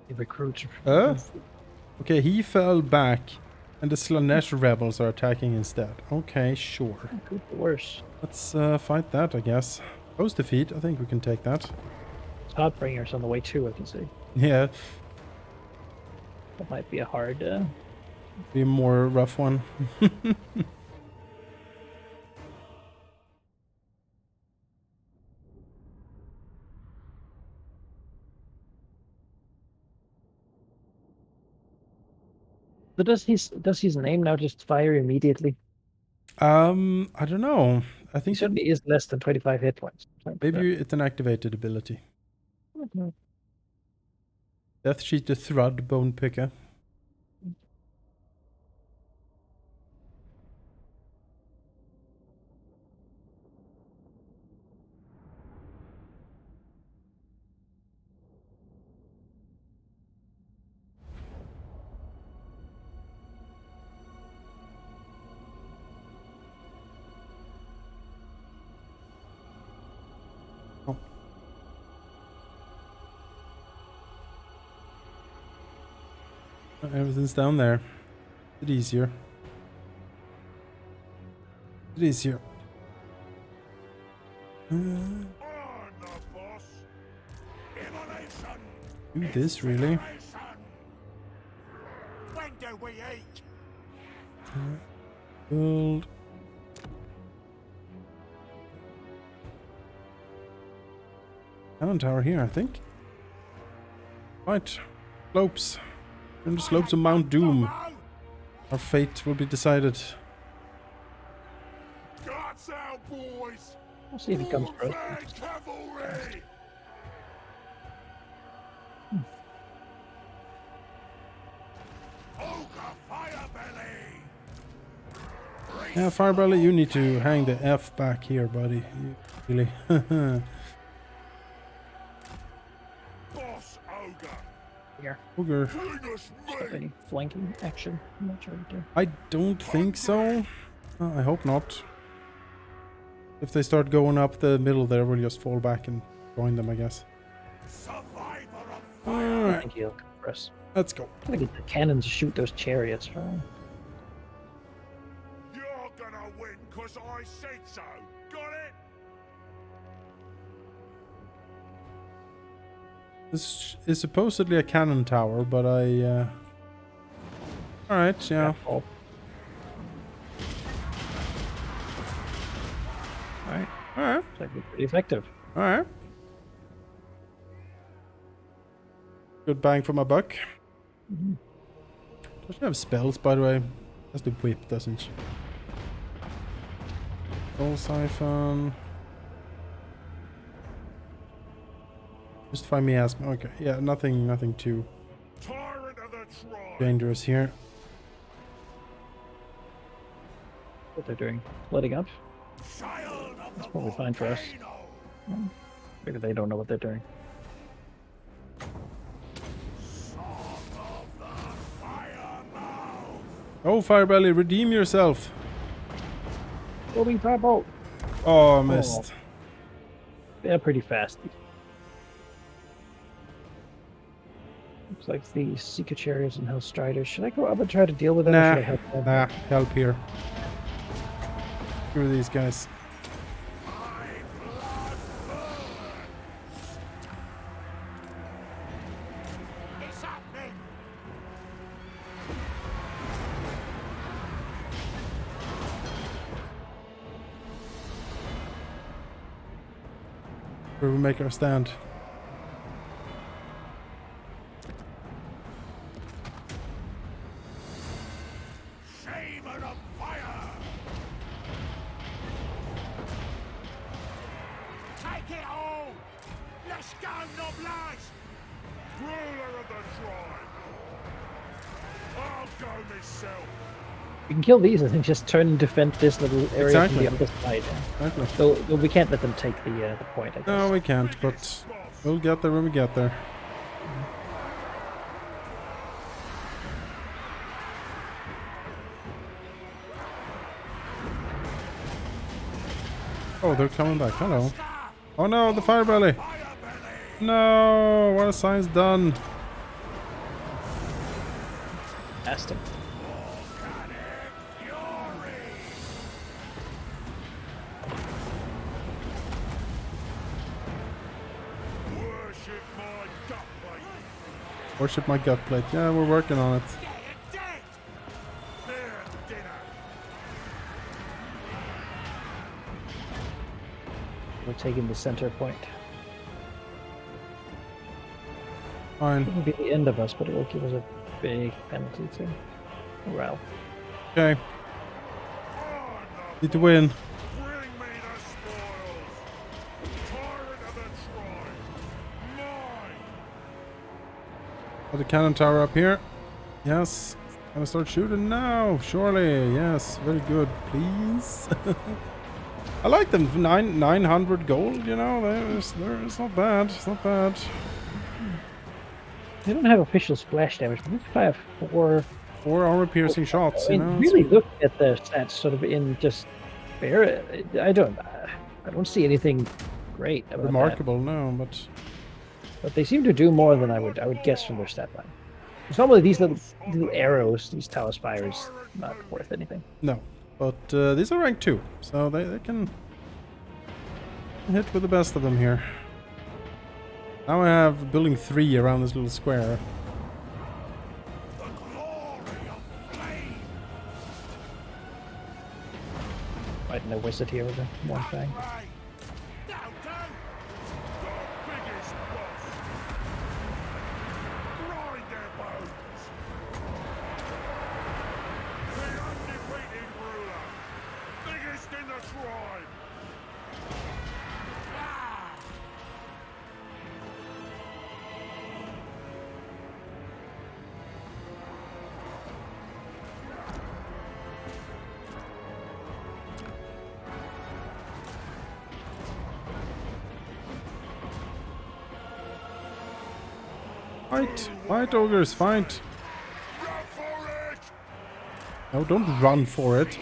The recruits. Okay, he fell back, and the Slanesh rebels are attacking instead. Okay, sure. Could be worse. Let's fight that, I guess. Post defeat, I think we can take that. Heartbringers on the way too, I can see. Yeah, That might be a hard. be a more rough one. So does his name now just fire immediately? I don't know. I He think certainly is less than 25 hit points. maybe it's an activated ability. Mhm. Death Sheet the Thrud Bone Picker. Everything's down there. It's easier. It's easier. I'm the boss. Immolation. Do this really? Immolation. When do we eat? Build. Cannon tower here, I think. Right. Slopes. In the slopes of Mount Doom. Our fate will be decided. Guts out, boys. We'll see if he comes for us. Bad cavalry. Ogre Firebelly. Yeah, Firebelly, you need to hang the F back here, buddy. You really. Boss Ogre. Here. Ogre. Bring us meat. Any flanking action? I'm not sure what to do. I don't think so. I hope not. If they start going up the middle there, we'll just fall back and join them, I guess. Survivor of fire. I Alright, think he'll come for us. let's go. I'm gonna get the cannons to shoot those chariots. Right? You're gonna win because I said so. Got it? This is supposedly a cannon tower, but I... Alright, yeah. Oh. Alright. Alright, Looks like we're pretty effective. alright. Good bang for my buck. Does she have spells, by the way? Has the whip, doesn't she? Soul Siphon. Just find me asthma. Okay, yeah, nothing too Tyrant of the tribe. dangerous here. What they're doing? Letting up? Child of That's the probably fine for us. volcano. Maybe they don't know what they're doing. Son of the fire mouth. Oh, Firebelly, redeem yourself. Loading firebolt! Oh, I missed. They're pretty fast. Looks like the Seeker Chariots and Hellstriders. Should I go up and try to deal with them? Or should I help them? Nah, help here. Screw these guys. My blood burns. It's happening. Where we make our stand. Shaman of fire. Take it all. Let's go, noblesse. Ruler of the tribe. I'll go myself. We can kill these and then just turn and defend this little area Exactly. from the other side. Exactly. So we can't let them take the point, I guess. No, we can't, but we'll get there when we get there. Oh, they're coming back. Hello. Oh no, the Firebelly. Firebelly. No, what a science done. Fantastic. Volcanic fury. Worship my gut plate. Worship my gut plate. Yeah, we're working on it. Get it dead. There, dinner. We're taking the center point. Fine. It won't be the end of us, but it will give us a big penalty to morale. Okay. On Need to win. Bring me the spoils. Tyrant of the tribe. Mine. Got the cannon tower up here. Yes. Gonna start shooting now. Surely. Yes. Very good. Please. I like them. 900 gold, you know. It's not bad. It's not bad. They don't have official splash damage, but if I have 4... 4 armor piercing shots, I you mean, know. really look at the stats sort of in just bare. I don't see anything great about that. Remarkable, no, but But they seem to do more than I would guess from their stat line. Normally these little arrows, these tower spires, not worth anything. No, but these are rank 2, so they can hit with the best of them here. Now I have building 3 around this little square. Fighting a wizard here with a one thing. Fight! Fight, ogres, fight! No, don't run for it.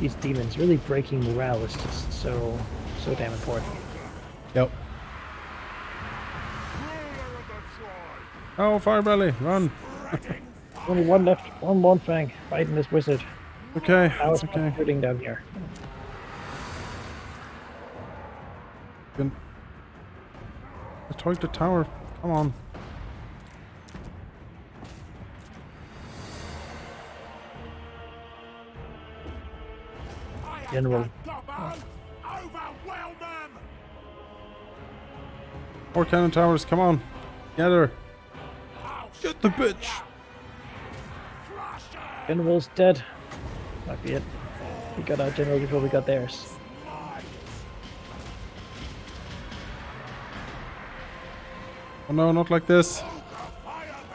These demons really breaking morale is just so damn important. Yep. Oh, fire belly, run! Only one left. One fang fighting this wizard. Okay, How's it's okay. shooting down here? Can attack the tower. Come on. General. More cannon towers, come on. Get her. Get the bitch. General's dead. Might be it. We got our general before we got theirs. Oh no, not like this.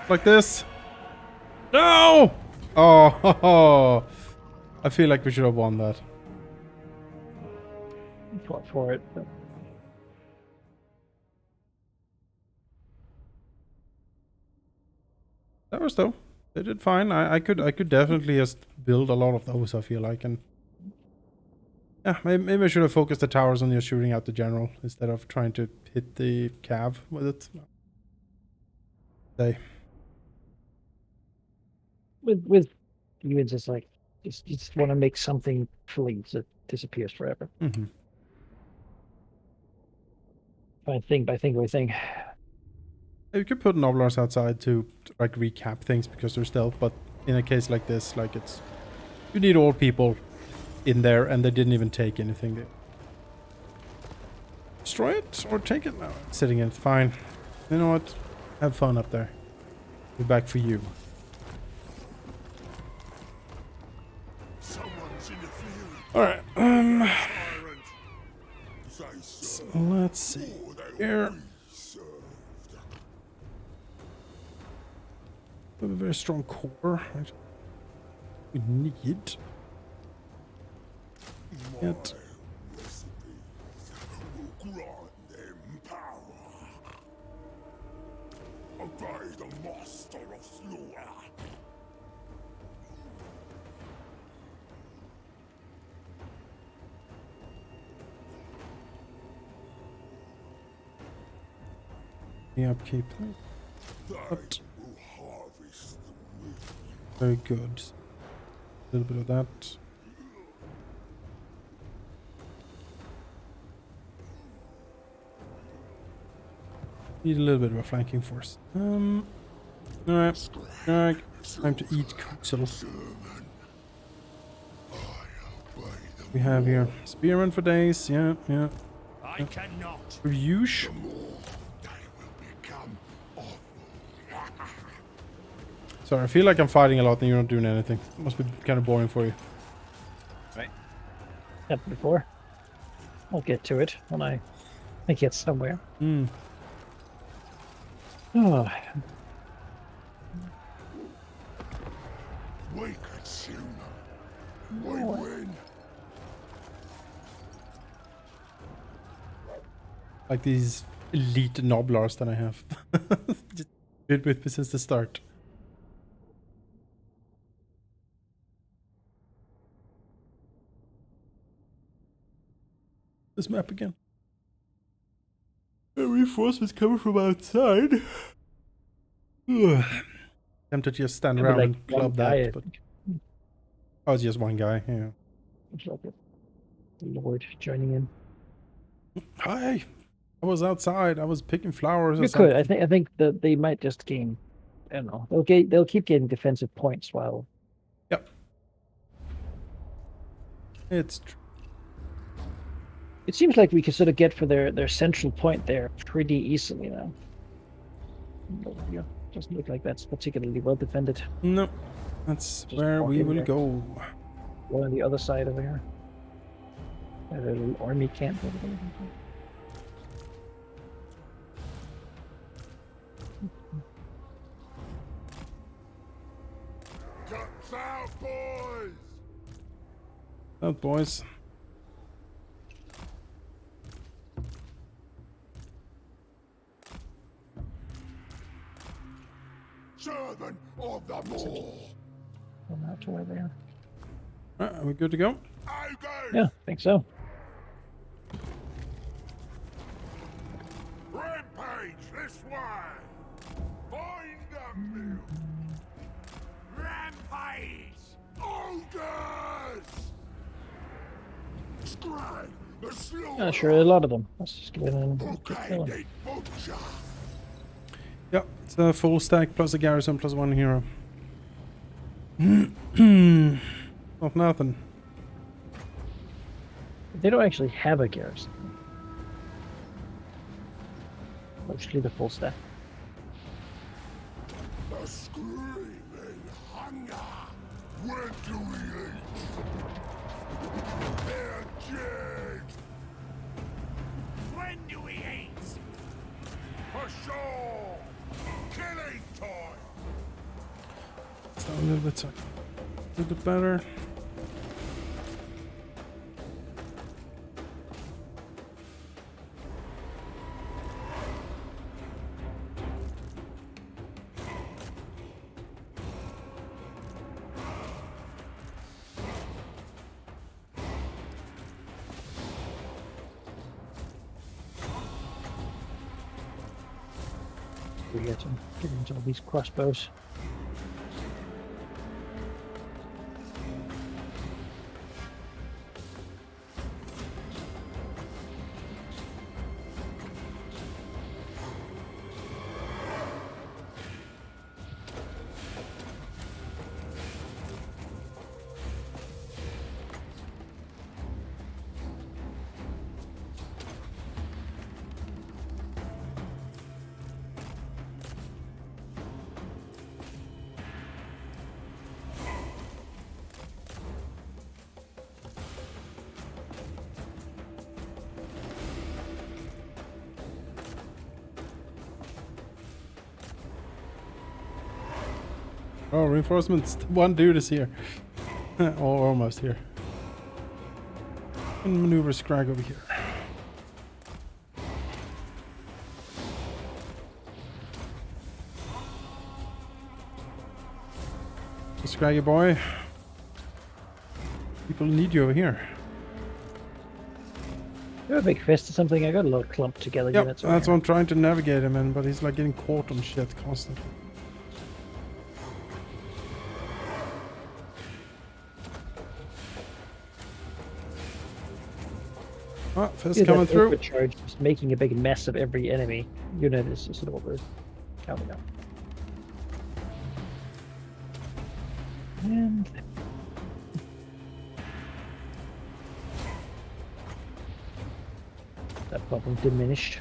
Like this. No! Oh, I feel like we should have won that. Fought for it. But Towers though, they did fine. I could definitely just build a lot of those. I feel like, and yeah, maybe I should have focused the towers on just shooting out the general instead of trying to hit the cav with it. with demons, it's like you just want to make something flee that disappears forever. Mm-hmm. Thing by thing. You could put Novelars outside to like recap things because they're stealth, but in a case like this, like you need all people in there, and they didn't even take anything. Destroy it or take it? No, it's sitting in. Fine. You know what? Have fun up there. Be back for you. All right. So let's see here. We have a very strong core. We need it. Obey the master of slaughter. The upkeep. But very good. A little bit of that. Need a little bit of a flanking force. Alright. Alright. Time to eat Kuxel. We have here Spearman for days. Yeah, yeah. I cannot. Ryush. Sorry, I feel like I'm fighting a lot and you're not doing anything. Must be kind of boring for you. Right. Happened before. I'll get to it when I get somewhere. Hmm. Oh. We consume them. We win. Like these elite Noblars that I have. Just been with me since the start. This map again. Reinforcements coming from outside. Ugh. Tempted to just stand Maybe around like and one club guy, I that, but think. oh, it's just one guy. Yeah. Looks like it. Lord joining in. Hi. I was outside. I was picking flowers or You something. could. I think that they might just gain. I don't know. They'll keep getting defensive points while. Yep. It's true. It seems like we can sort of get for their central point there pretty easily now. But, yeah, doesn't look like that's particularly well defended. No. That's Just where walk we in will there. go. One on the other side over here. A little army camp over there. Cuts out, boys! Out, boys. Servant of the Maw! Going out to where they are. Are we good to go? Ogre! Yeah, I think so. Rampage this way! Find them, Bill! Rampage! Ogres! Scrag the slaughter! Yeah, sure, a lot of them. Let's just get in and keep killing. Bouquet butcher! Yeah, it's a full stack plus a garrison plus one hero. Not nothing. They don't actually have a garrison. Mostly the full staff. The screaming hunger! When do we eat? They're dead! When do we eat? For sure! Killing time! So a little bit better. We get into all these crossbows. Oh, reinforcements. One dude is here. Or almost here. And maneuver Scrag over here. Scraggy boy. People need you over here. You have a big fist or something? I got a little clump together. Yep, units that's over what I'm trying to navigate him in, but he's like getting caught on shit constantly. Ah, fist here. coming That through. overcharge, just making a big mess of every enemy unit is sort of what we're counting on. And that problem diminished.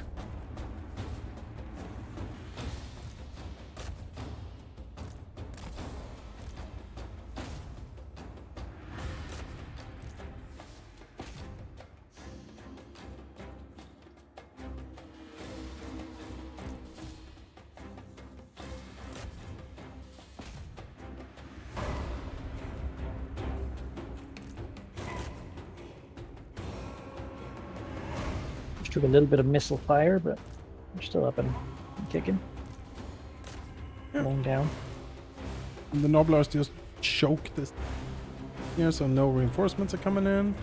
Just took a little bit of missile fire, but We're still up and kicking. Going down. And the Noblars just choke this here, so no reinforcements are coming in.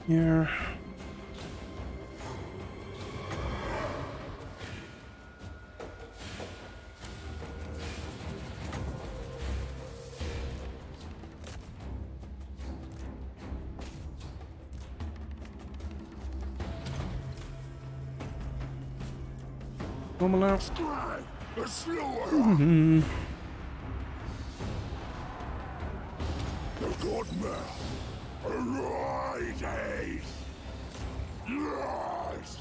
Here. Normal now. Strike the slower. The godmare arises. Yes.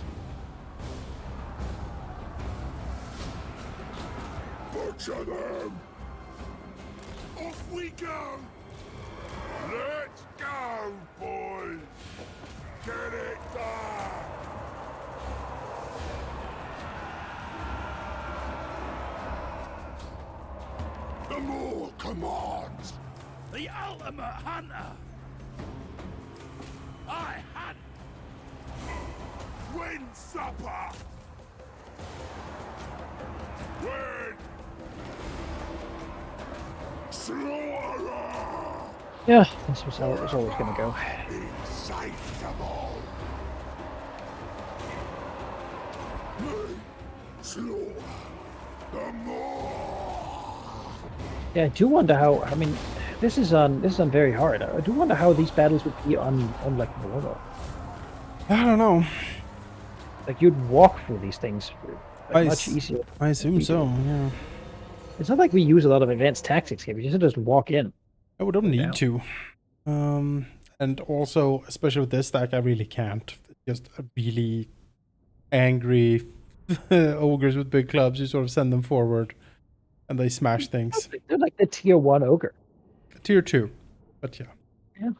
Butcher them. Off we go. Let's go, boys. Get it done. The more commands. The ultimate hunter. I hunt. Win supper. Win. Slaughterer. Yeah, this was how it was always going to go. Insatiable. Me. Slaughter. The more. Yeah, I do wonder how. I mean, this is on very hard. I do wonder how these battles would be on like normal. I don't know. Like you'd walk through these things much easier. I assume so, yeah. It's not like we use a lot of advanced tactics here. We just walk in. Oh, we don't need down. to. And also, especially with this stack, I really can't. Just a really angry ogres with big clubs. You sort of send them forward, and they smash things. They're like the tier 1 ogre. Tier 2, but yeah. Yeah,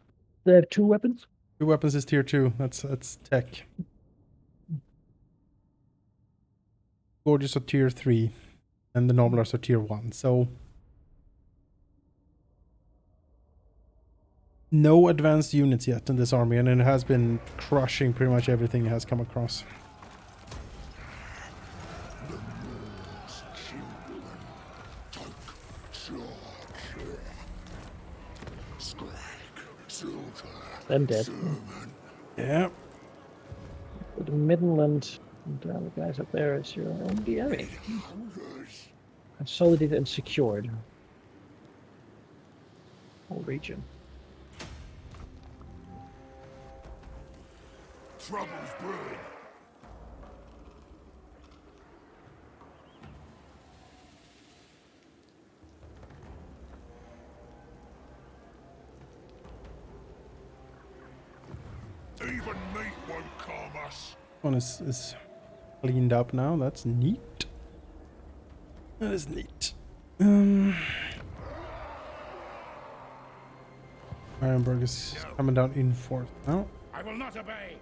they have 2 weapons. 2 weapons is tier 2. That's tech. Gorgeous are tier 3, and the Noblars are tier 1. So no advanced units yet in this army, and it has been crushing pretty much everything it has come across. Them dead. Yeah. The Midland and the guys up there is your only enemy. Consolidated and secured. Whole region. Trouble's brewing. Even meat won't calm us. One is cleaned up now. That's neat. That is neat. Ironburg is coming down in force now. I will not obey.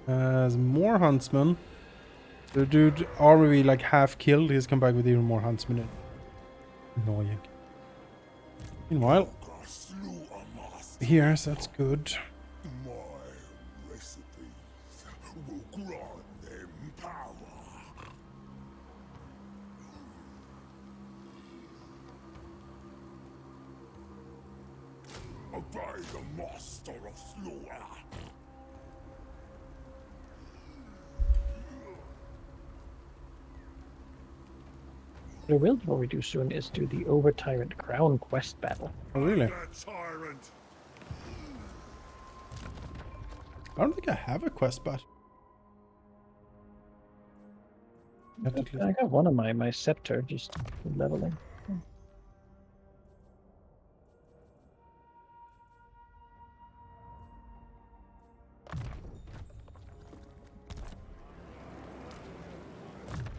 As more huntsmen. The dude already like half killed. He's come back with even more huntsmen in. Annoying. Meanwhile, here, so that's good. My recipes will grant them power. Obey the master of slaughter. What I will probably do soon is do the Over Tyrant Crown quest battle. Oh, really? That tyrant. I don't think I have a quest bot. I got one of my scepter just leveling.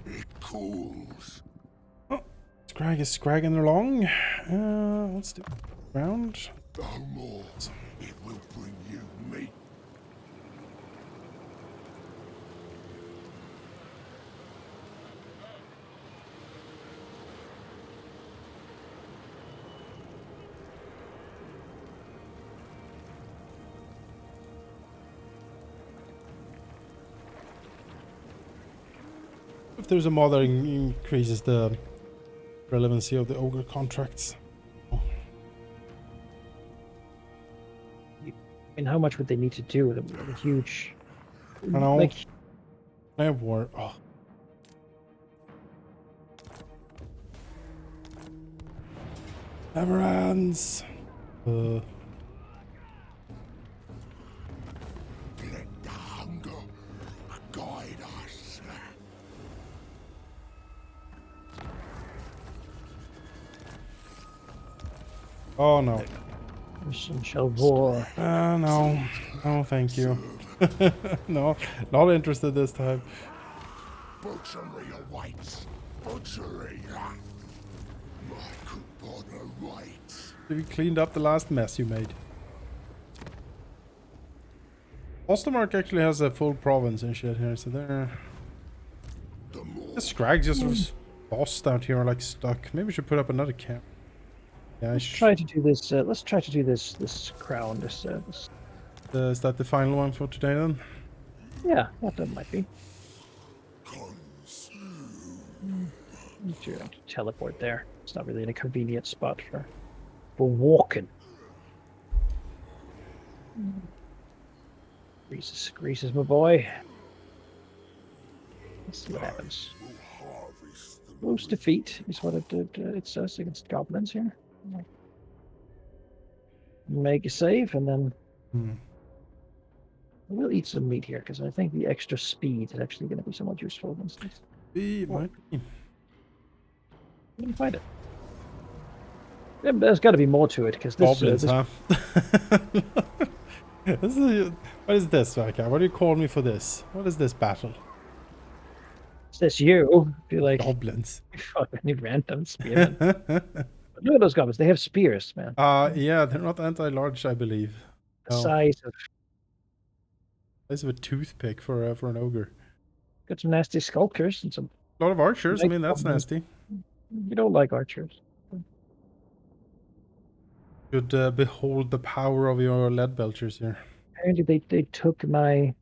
It cools. Scrag is scragging along. Let's do round. No more. It will bring you meat. if there's a mod that increases the relevancy of the ogre contracts. And how much would they need to do? The huge. I don't know. Like, I have war. Oh. Never ends. Let the hunger guide us. Oh no. mission shall war. No. No, thank you. No, not interested this time. Butchery awaits. Butchery. My good partner waits. You cleaned up the last mess you made. Ostermark actually has a full province and shit here, so they're... The Scrag just sort of lost out here, like stuck. Maybe we should put up another camp. Yeah, Let's try to do this. Let's try to do this crown. This. Is that the final one for today then? Yeah, that might be. Need to teleport there. It's not really in a convenient spot for walking. Grease is my boy. Let's see what happens. Close defeat is what it says against goblins here. Make a save and then we'll eat some meat here because I think the extra speed is actually going to be somewhat useful against this. It might be. We can find it. Yeah, there's got to be more to it because this. Goblins, huh? What is this, Raka? What do you call me for this? What is this battle? Is this you? Be like Goblins. any random spearmen. Look at those goblins. They have spears, man. Yeah, they're not anti-large, I believe. The size of a toothpick for an ogre. got some nasty skulkers and some. A lot of archers. I Like mean, that's goblins. nasty. You don't like archers. Should behold the power of your lead belchers here. Apparently, they took my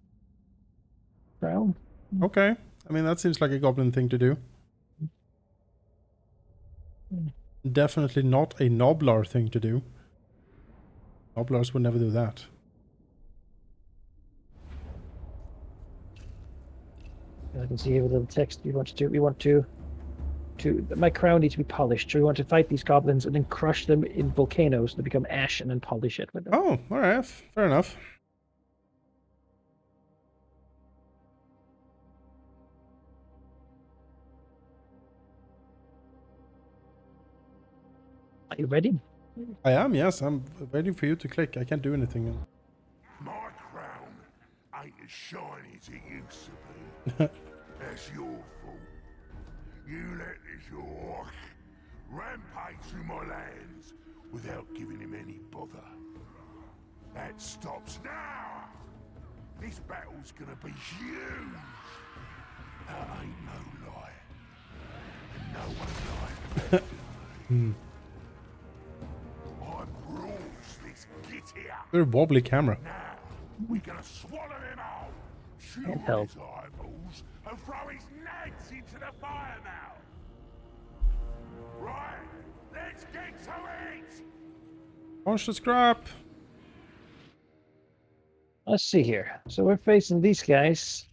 crown. Okay. I mean, that seems like a goblin thing to do. Definitely not a Noblar thing to do. Noblars would never do that. I can see here with the text. We want to. My crown needs to be polished. So we want to fight these goblins and then crush them in volcanoes to become ash and then polish it with them. Oh, all right. Fair enough. Are you ready? I am, yes. I'm waiting for you to click. I can't do anything. My crown ain't as shiny as it used to be. That's your fault. You let this orc rampage through my lands without giving him any bother. That stops now. This battle's gonna be huge. That ain't no lie. And no one lies. I bruised this git here. Very wobbly camera. Now, we're gonna swallow him out, chew Handheld. his eyeballs, and throw his nads into the fire now. Right, let's get to it! Launch the scrap. Let's see here. So we're facing these guys.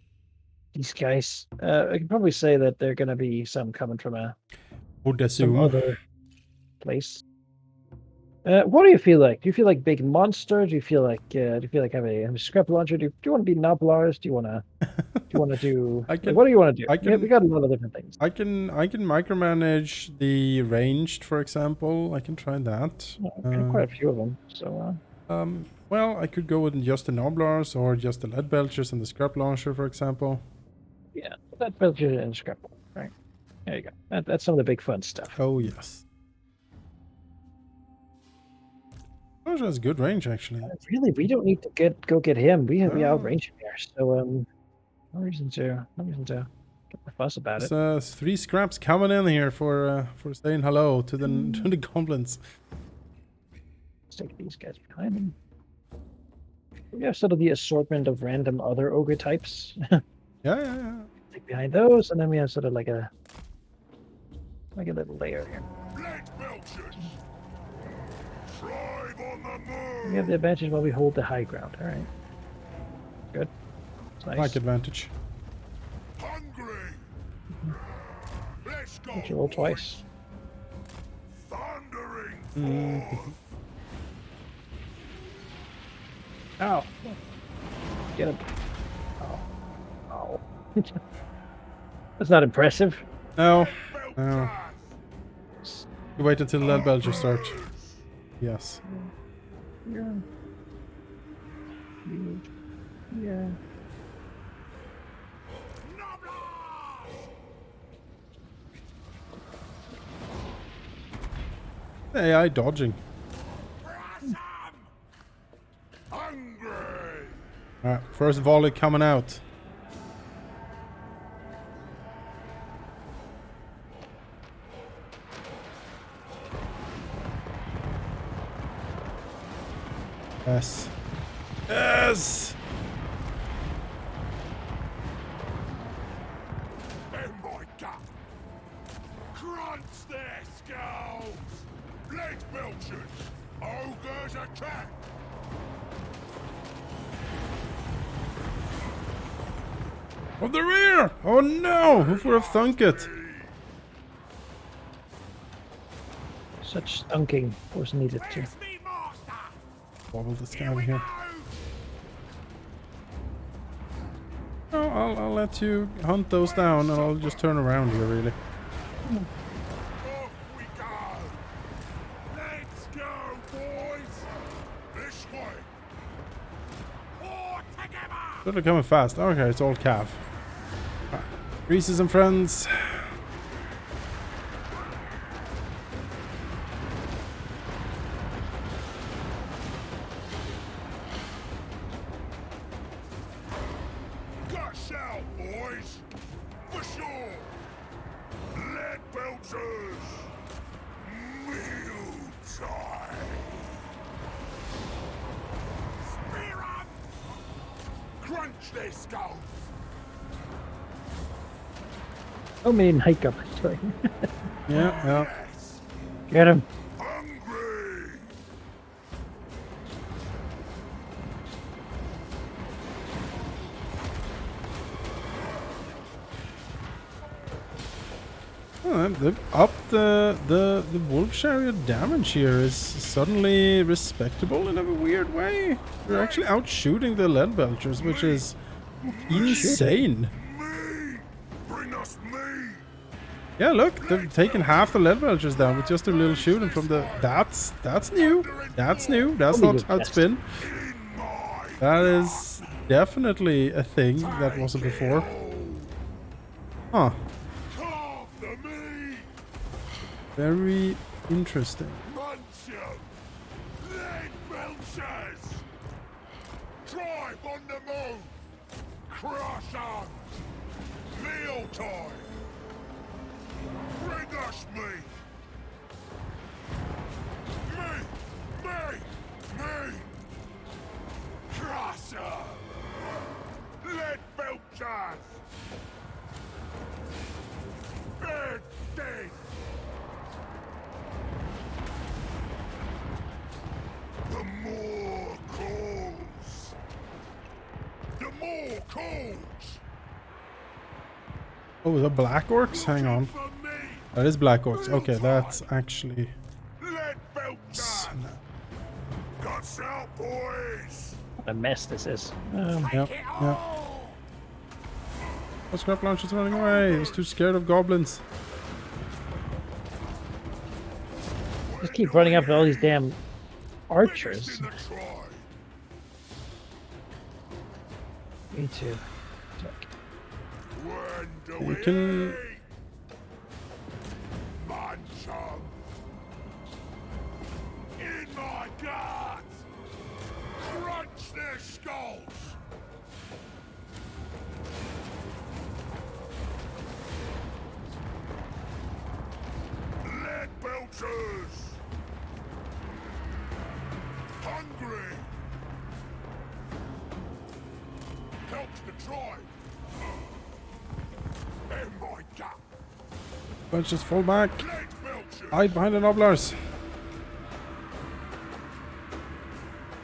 I can probably say that they're going to be some coming from Would some assume. other place. What do you feel like? Do you feel like big monster? Do you feel like have a scrap launcher? Do you want to be Noblars? Do you want to do? I can- what do you want to do? I can- we got a lot of different things. I can micromanage the ranged, for example. I can try that. Quite a few of them. So Well, I could go with just the Noblars or just the lead belchers and the scrap launcher, for example. yeah, that builds you in scrap. Right. There you go. That's some of the big fun stuff. Oh yes. Launcher has good range actually. Really, we don't need to go get him. We No. outrange him here. So no reason to get a fuss about it. There's 3 scraps coming in here for saying hello to the goblins. Let's take these guys behind him. We have sort of the assortment of random other ogre types. Yeah. Think behind those, and then we have sort of like a little layer here. Lead belchers! Drive on the move! We have the advantage while we hold the high ground. All right. Good. It's nice. Like advantage. Hungry! Let's go! Did you roll boys. twice? Thundering forth! Ow. Get him. Oh. Oh. That's not impressive. No. No. Belchers! You wait until the lead belcher start. Yes. Yeah. Yeah. AI dodging. Hungry! Alright, first volley coming out. Yes. Yes! In my gut! Crunch their skulls! Lead belchers! Ogres attack! On the rear! Oh no! Who would have thunk it? Such stunking was needed to. It's me, master! Wobble this guy Here over we here. go! Oh, I'll let you hunt those down and I'll just turn around here really. Off we go! Let's go, boys! This way! All together! They're coming fast. Okay, it's all cav. Reese's and friends. Gush out, boys! For sure! Lead belchers! Meal time! Spear 'em! Crunch their skulls! Oh, man, hike up. Sorry. Yeah. Yes! Get him. Hungry! Oh, they've upped the wolf chariot damage here is suddenly respectable in a weird way. They're actually out shooting the lead belchers, which is insane. Me! Bring us me! Yeah, look, they've taken half the lead belchers down with just a little shooting from the. That's new. That's new. That's Only not the how it's best. been. In my That is definitely a thing that wasn't before. Huh. Carve the meat! Very interesting. Munch 'em! Lead belchers! Tribe on the move! Crush 'em! Meal time! Bring us meat! Me! Crush 'em! Lead belchers! Dead! The more calls! The more calls! Oh, the black orcs? Hang on. For me! That is black orcs. Okay, that's actually. Lead belchers! Guts out, boys! What a mess this is. Yep. Oh, scrap launcher's running away. He was too scared of goblins. Just keep running after all these damn archers. In the try. Me too. When do You we can- eat? Munch 'em. In my gut! Crunch their skulls! Lead belchers! Hungry! Helps the tribe! Let's just fall back. Let belchers. Hide behind the nobblers.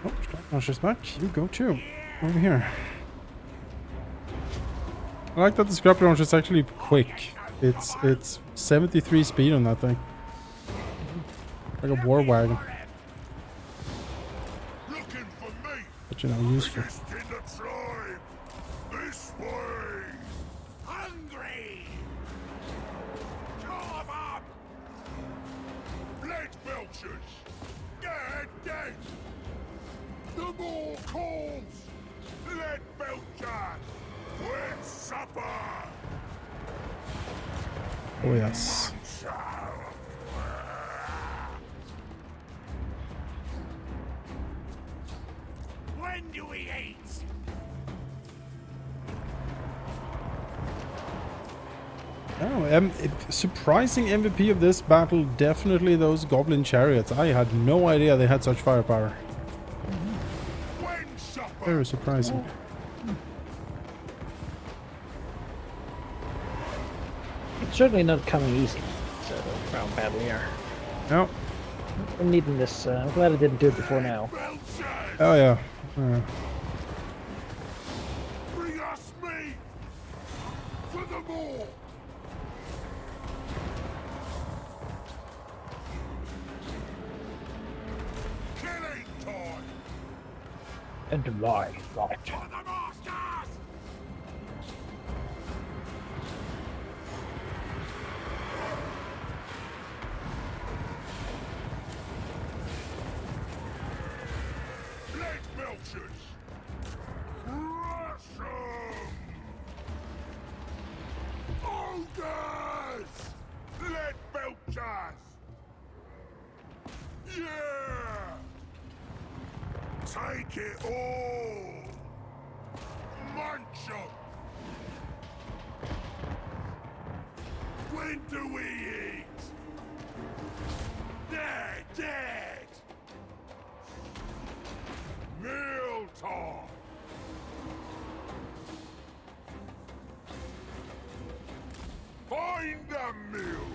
Oh, strike launcher's back. You go too. Over here. I like that the scrap launcher is actually quick. It's 73 speed on that thing. Like a war wagon. Looking for me. But you know, useful. Biggest in the tribe. This way. Hungry. Carve up. Blood belchers. Dead. The more calls. Lead belchers. With supper. Oh yes. When do we eat? Oh, surprising MVP of this battle, definitely those goblin chariots. I had no idea they had such firepower. When supper. Very surprising. It's certainly not coming easy. So how bad we are. No. I'm needing this. I'm glad I didn't do it before now. Belchers. Oh yeah. Bring us meat. For the more. Killing time. And lie. Right. For the masters. Blood belchers. Crush 'em. Ogres. Blood belchers. Yeah. Take it all. Munch 'em. When do we eat? They're dead. Meal time. Find a meal.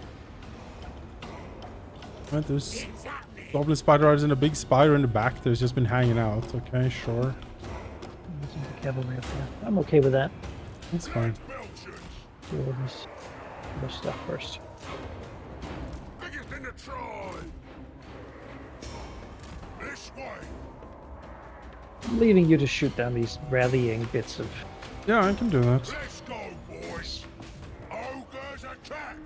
Right, there's It's happening. goblin spider riders and a big spider in the back that's just been hanging out. Okay, sure. Using the cavalry up there. I'm okay with that. That's fine. Belchers. Do all this stuff first. Biggest in the tribe. This way. I'm leaving you to shoot down these rallying bits of. Yeah, I can do that. Let's go, boys. Ogres attack.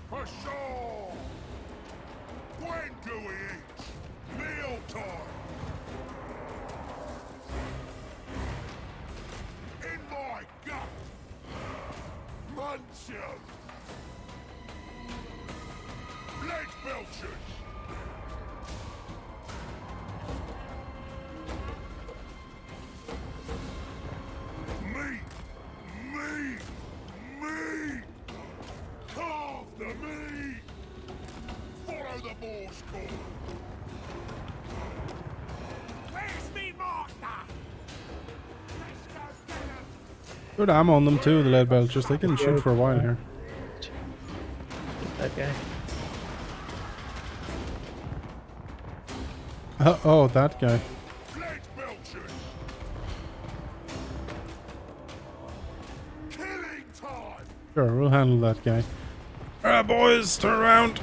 For sure. When do we eat? Meal time. In my gut. Munch 'em. Blood belchers. Meat! Carve the meat! Follow the Morse code! Where's me master? Let's go get him. Good ammo on them too, the lead belchers. They can shoot for a while here. That guy. Oh, that guy. Blood belchers! Killing time! Sure, we'll handle that guy. Alright, boys, turn around.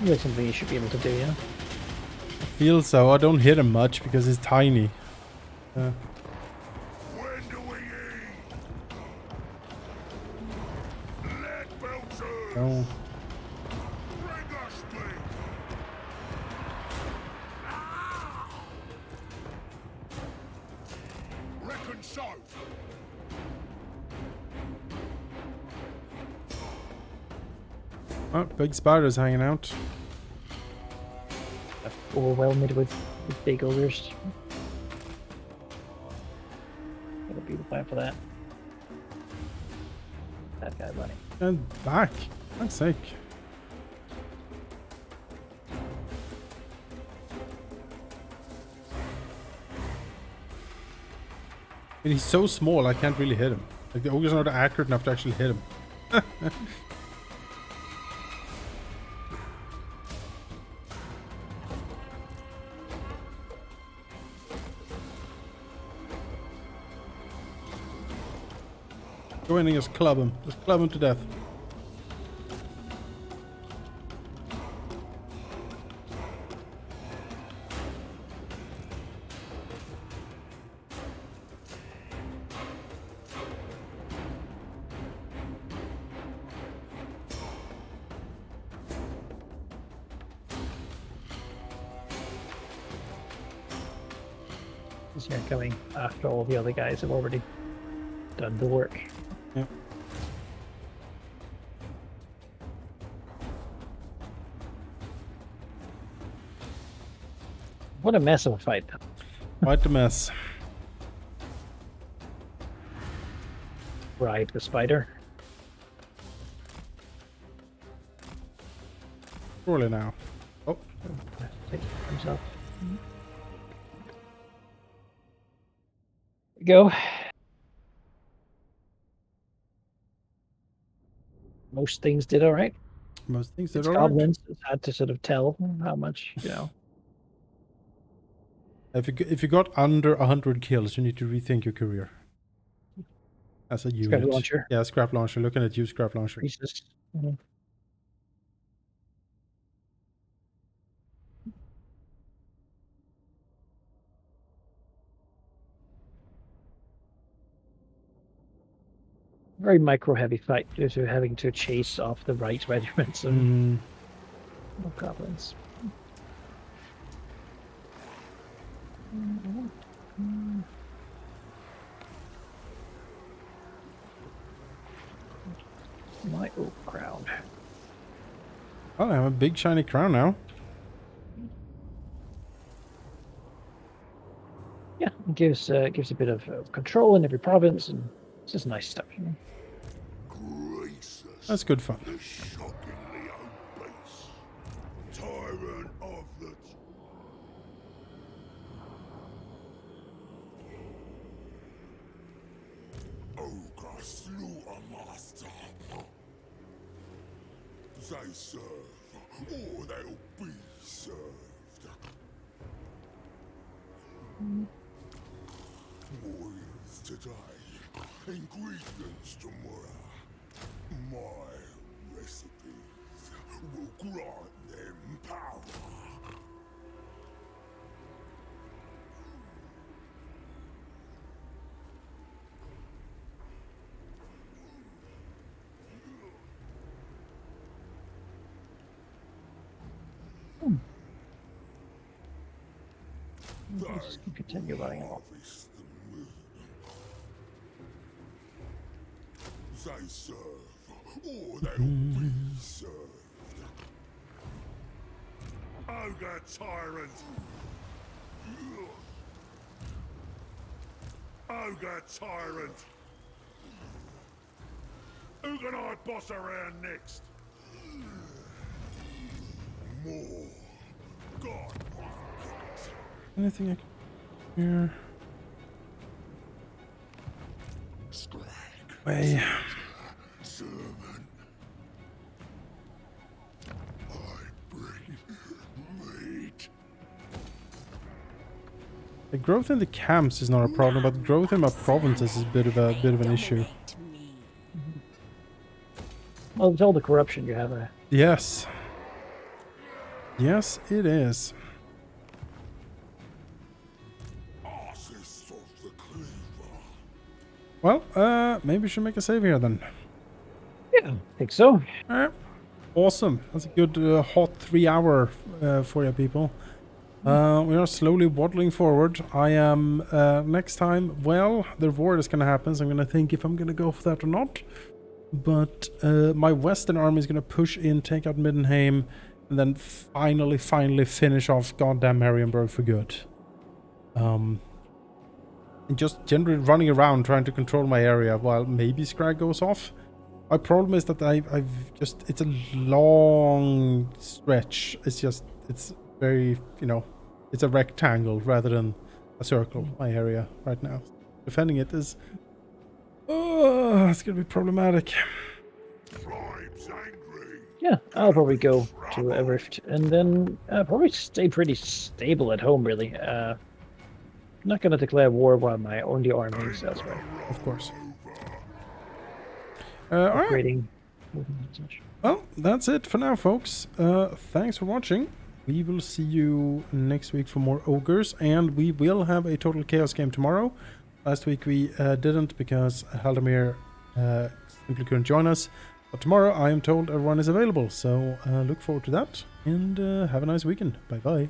That's something you should be able to do, yeah. Feel so. I don't hit him much because he's tiny. When do we eat? Blood belchers! Oh. Bring us meat! Reckon so! Oh, big spiders hanging out. Overwhelmed with big ogres. That'll be the plan for that. That guy running. And back. Fuck's sake. And he's so small, I can't really hit him. Like, the ogre's not accurate enough to actually hit him. Go in and just club him. Just club him to death. You're coming after all the other guys have already done the work. Yep. What a mess of a fight. Quite a mess. Ride the spider. Surely now. Oh, Take himself. Go. Most things did all right. most things It's did alright. goblins. It's hard to sort of tell how much, you know. If you got under 100 kills, you need to rethink your career. As a unit. Scrap launcher. Yeah, scrap launcher. Looking at you, scrap launcher. Pieces. Mhm. Very micro-heavy fight due to having to chase off the right regiments of goblins. My oak crown. Oh, I have a big shiny crown now. Yeah, it gives a bit of control in every province, and it's just nice stuff. You know? Gracious. That's good fun. The shockingly obese tyrant of the... Ogre slaughter master. They serve, or they'll be served. Warriors today, ingredients tomorrow. My recipes will grant them power. Let's continue running along. Harvest the moon. They serve, or they'll be served. Ogre tyrant! Ogre tyrant! Who can I boss around next? More. God. Anything I can here? Scrag. Way. Servant. I bring meat. The growth in the camps is not a problem, but growth in my provinces is a bit of an issue. Well, it's all the corruption you have. Yes. Yes, it is. Artist of the cleaver. Well, maybe we should make a save here then. Yeah, I think so. Alright. Awesome. That's a good hot 3 hour for you people. We are slowly waddling forward. I am next time. Well, the reward is gonna happen, so I'm gonna think if I'm gonna go for that or not. But my western army is gonna push in, take out Middenheim, and then finally finish off goddamn Marienburg for good. And just generally running around trying to control my area while maybe Scrag goes off. My problem is that it's a long stretch. It's very, it's a rectangle rather than a circle, my area right now. defending it is... Oh, it's gonna be problematic. Tribe's angry. Yeah, I'll probably go to a rift and then probably stay pretty stable at home, really. Not going to declare war while my only army is elsewhere. Of course. Alright. Upgrading. Well, that's it for now, folks. Thanks for watching. We will see you next week for more ogres, and we will have a Total Chaos game tomorrow. Last week we didn't because Haldemir simply couldn't join us. But tomorrow I am told everyone is available, so look forward to that, and have a nice weekend. Bye bye.